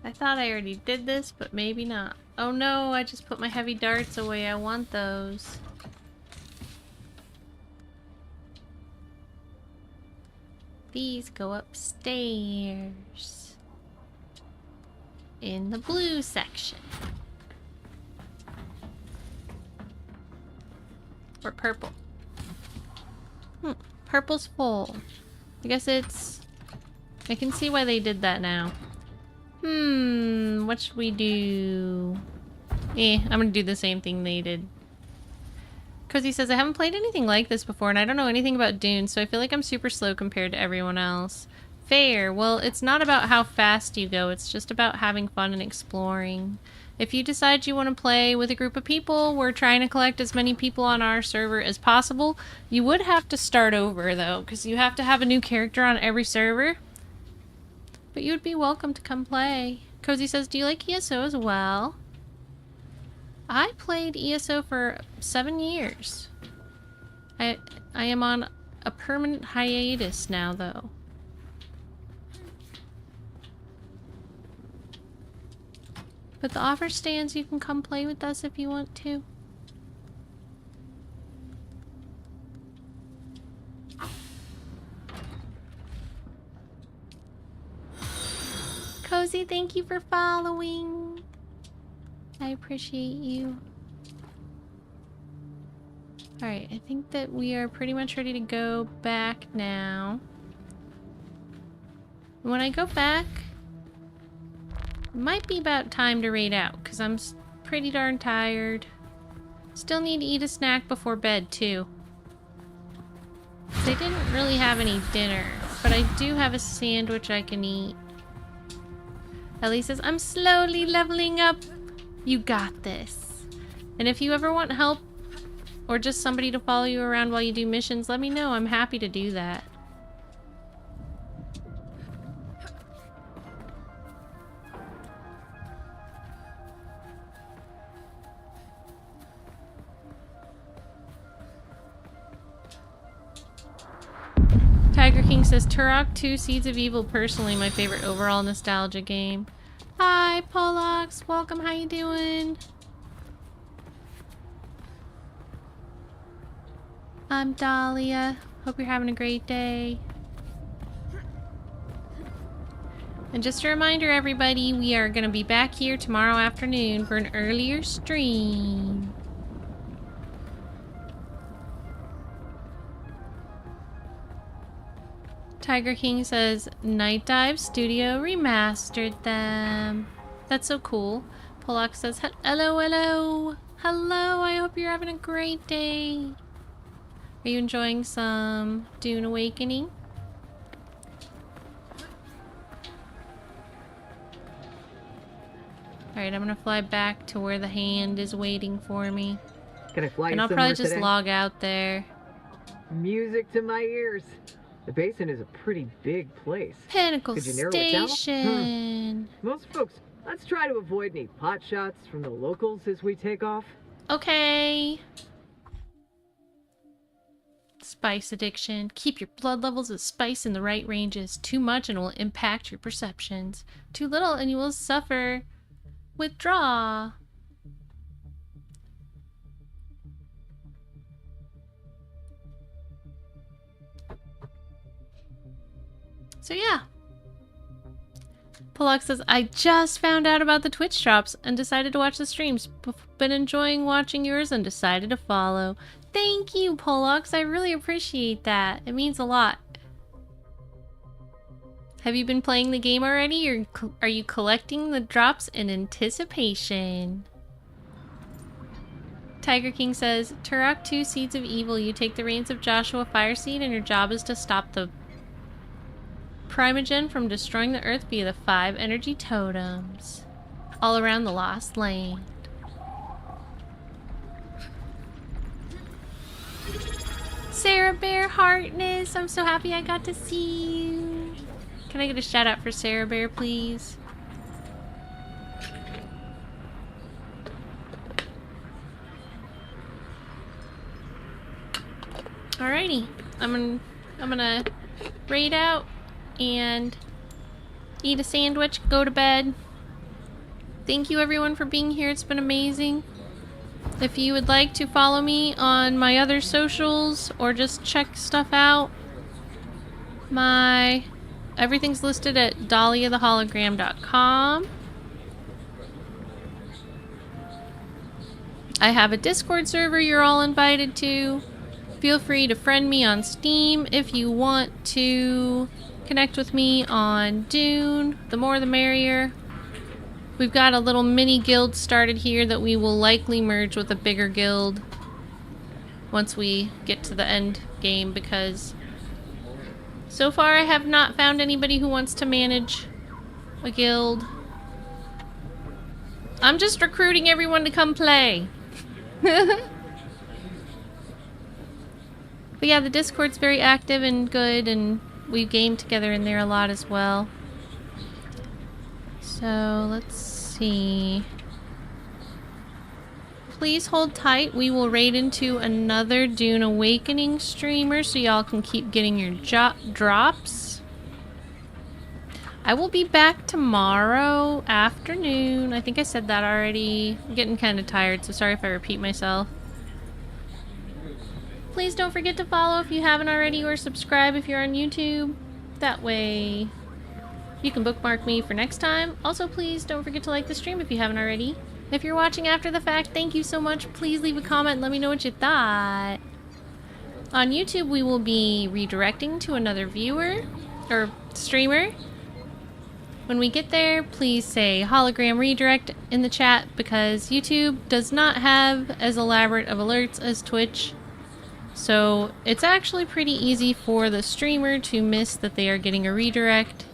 I thought I already did this, but maybe not. Oh no, I just put my heavy darts away. I want those. These go upstairs. In the blue section. Or purple. Purple's full. I guess it's... I can see why they did that now. What should we do? I'm gonna do the same thing they did. Cozy says, I haven't played anything like this before, and I don't know anything about Dune, so I feel like I'm super slow compared to everyone else. Fair. Well, it's not about how fast you go, it's just about having fun and exploring. If you decide you want to play with a group of people, we're trying to collect as many people on our server as possible. You would have to start over, though, because you have to have a new character on every server. But you would be welcome to come play. Cozy says, do you like ESO as well? I played ESO for 7 years. I am on a permanent hiatus now, though. But the offer stands, you can come play with us if you want to. Cozy, thank you for following. I appreciate you. Alright, I think that we are pretty much ready to go back now. When I go back, it might be about time to raid out, because I'm pretty darn tired. Still need to eat a snack before bed, too. They didn't really have any dinner, but I do have a sandwich I can eat. Ellie says, I'm slowly leveling up. You got this. And if you ever want help or just somebody to follow you around while you do missions, let me know. I'm happy to do that. Tiger King says, Turok 2 Seeds of Evil, personally my favorite overall nostalgia game. Hi, Polox. Welcome. How you doing? I'm Dahlia. Hope you're having a great day. And just a reminder, everybody, we are going to be back here tomorrow afternoon for an earlier stream. Tiger King says, Night Dive Studio remastered them. That's so cool. Polak says, hello, hello. Hello, I hope you're having a great day. Are you enjoying some Dune Awakening? Alright, I'm gonna fly back to where the hand is waiting for me. Can I fly and you I'll probably just today? log out there. Music to my ears. The basin is a pretty big place. Pinnacle Could you narrow it down? Station. Most folks, let's try to avoid any pot shots from the locals as we take off. Okay. Spice addiction. Keep your blood levels of spice in the right ranges. Too much and it will impact your perceptions. Too little and you will suffer withdrawal. So yeah. Pollock says, I just found out about the Twitch drops and decided to watch the streams. Been enjoying watching yours and decided to follow. Thank you, Pollux. I really appreciate that. It means a lot. Have you been playing the game already, or are you collecting the drops in anticipation? Tiger King says, Turok 2 Seeds of Evil. You take the reins of Joshua Fireseed and your job is to stop the Primogen from destroying the Earth via the 5 energy totems. All around the Lost Land. Sarah Bear Hartness, I'm so happy I got to see you. Can I get a shout out for Sarah Bear, please? Alrighty, I'm gonna raid out and eat a sandwich, go to bed. Thank you everyone for being here, it's been amazing. If you would like to follow me on my other socials or just check stuff out, everything's listed at dahliathehologram.com. I have a Discord server you're all invited to. Feel free to friend me on Steam if you want to connect with me on Dune. The more the merrier. We've got a little mini guild started here that we will likely merge with a bigger guild once we get to the end game, because so far I have not found anybody who wants to manage a guild. I'm just recruiting everyone to come play. But yeah, the Discord's very active and good, and we game together in there a lot as well. So, let's see. Please hold tight. We will raid into another Dune Awakening streamer so y'all can keep getting your drops. I will be back tomorrow afternoon. I think I said that already. I'm getting kind of tired, so sorry if I repeat myself. Please don't forget to follow if you haven't already, or subscribe if you're on YouTube. That way you can bookmark me for next time. Also, please don't forget to like the stream if you haven't already. If you're watching after the fact, thank you so much. Please leave a comment and let me know what you thought. On YouTube, we will be redirecting to another viewer or streamer. When we get there, please say hologram redirect in the chat, because YouTube does not have as elaborate of alerts as Twitch. So it's actually pretty easy for the streamer to miss that they are getting a redirect.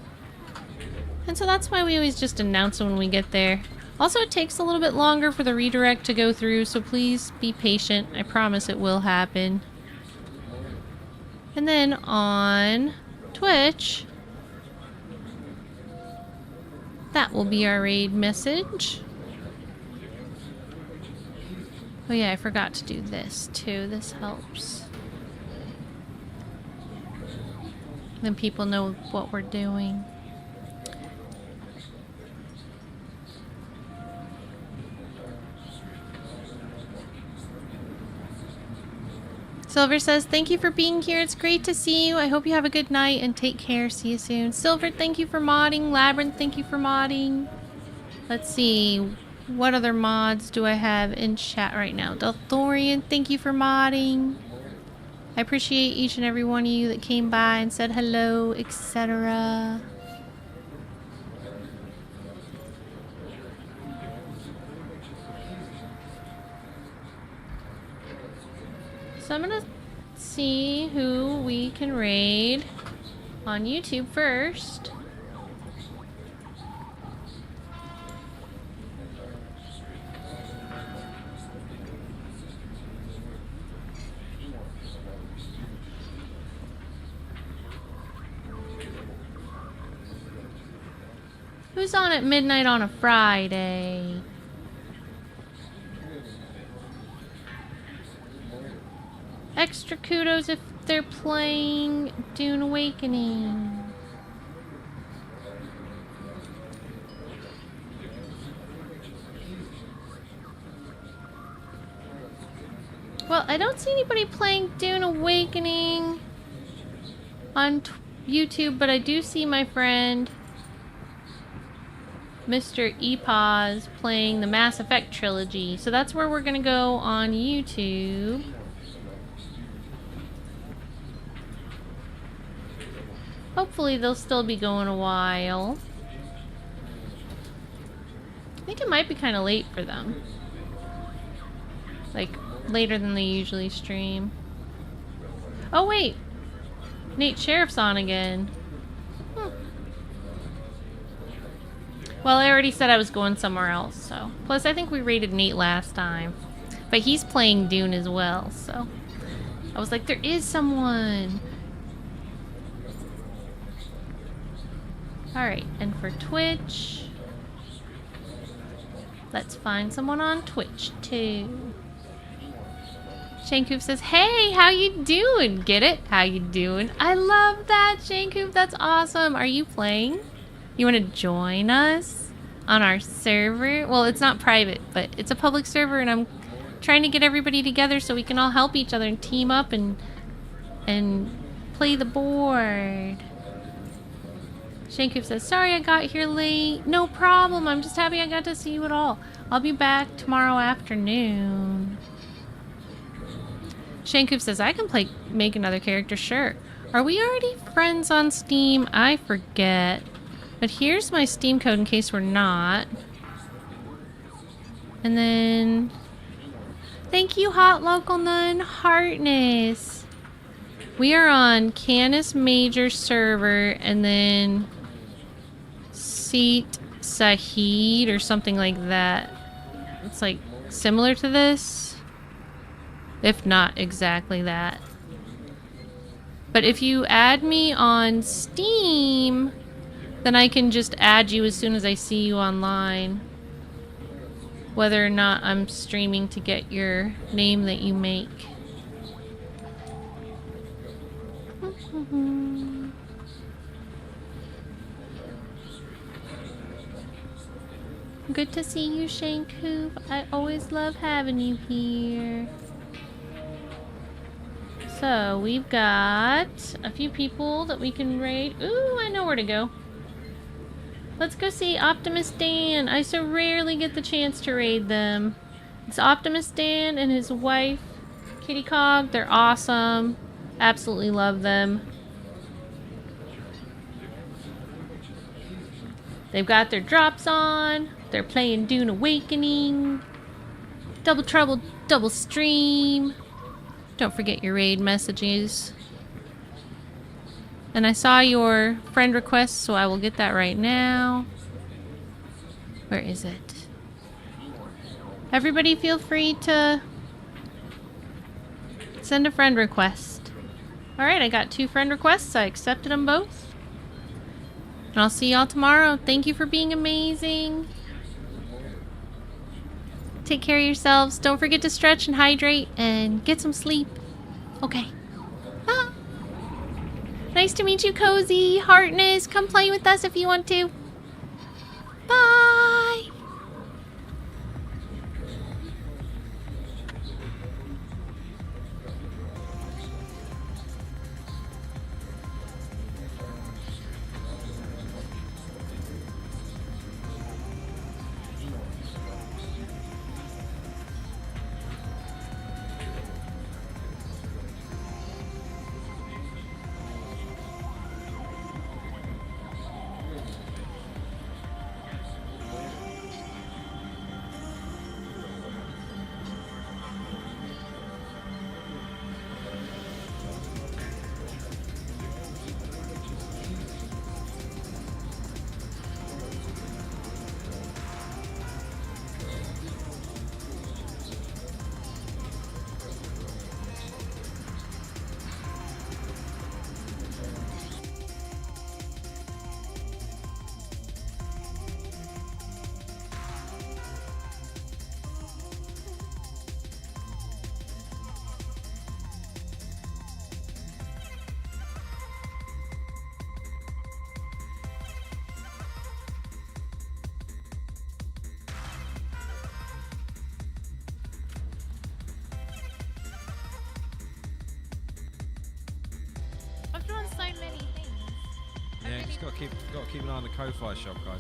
And so that's why we always just announce it when we get there. Also, it takes a little bit longer for the redirect to go through, so please be patient. I promise it will happen. And then on Twitch, that will be our raid message. Oh yeah, I forgot to do this too. This helps. Then people know what we're doing. Silver says, thank you for being here. It's great to see you. I hope you have a good night and take care. See you soon. Silver, thank you for modding. Labyrinth, thank you for modding. Let's see. What other mods do I have in chat right now? Delthorian, thank you for modding. I appreciate each and every one of you that came by and said hello, etc. So I'm gonna see who we can raid on YouTube first. Who's on at midnight on a Friday? Extra kudos if they're playing Dune Awakening. Well, I don't see anybody playing Dune Awakening on YouTube, but I do see my friend Mr. Epaz playing the Mass Effect trilogy. So that's where we're gonna go on YouTube. Hopefully they'll still be going a while. I think it might be kind of late for them. Like, later than they usually stream. Oh wait! Nate Sheriff's on again. Hmm. Well, I already said I was going somewhere else, so. Plus, I think we raided Nate last time. But he's playing Dune as well, so. I was like, there is someone. Alright, and for Twitch, let's find someone on Twitch too. Shankoop says, hey, how you doing? Get it? How you doing? I love that, Shankoop. That's awesome. Are you playing? You want to join us on our server? Well, it's not private, but it's a public server, and I'm trying to get everybody together so we can all help each other and team up and play the board. Shankoop says, sorry I got here late. No problem. I'm just happy I got to see you at all. I'll be back tomorrow afternoon. Shankoop says, I can make another character, sure. Are we already friends on Steam? I forget. But here's my Steam code in case we're not. And then... Thank you, Hot Local Nun. Heartness. We are on Canis Major server, and then... Seat Sahid or something like that. It's like similar to this. If not exactly that. But if you add me on Steam, then I can just add you as soon as I see you online. Whether or not I'm streaming to get your name that you make. Good to see you, Shankoop. I always love having you here. So, we've got a few people that we can raid. Ooh, I know where to go. Let's go see Optimus Dan. I so rarely get the chance to raid them. It's Optimus Dan and his wife, Kitty Cog. They're awesome. Absolutely love them. They've got their drops on. They're playing Dune Awakening. Double Trouble, Double Stream. Don't forget your raid messages. And I saw your friend request, so I will get that right now. Where is it? Everybody feel free to send a friend request. Alright, I got 2 friend requests. I accepted them both. And I'll see y'all tomorrow. Thank you for being amazing. Take care of yourselves. Don't forget to stretch and hydrate and get some sleep. Okay. Bye. Nice to meet you, Cozy. Heartness. Come play with us if you want to. Bye. I've drawn so many things. Yeah, just got to keep an eye on the Ko-Fi shop, guys.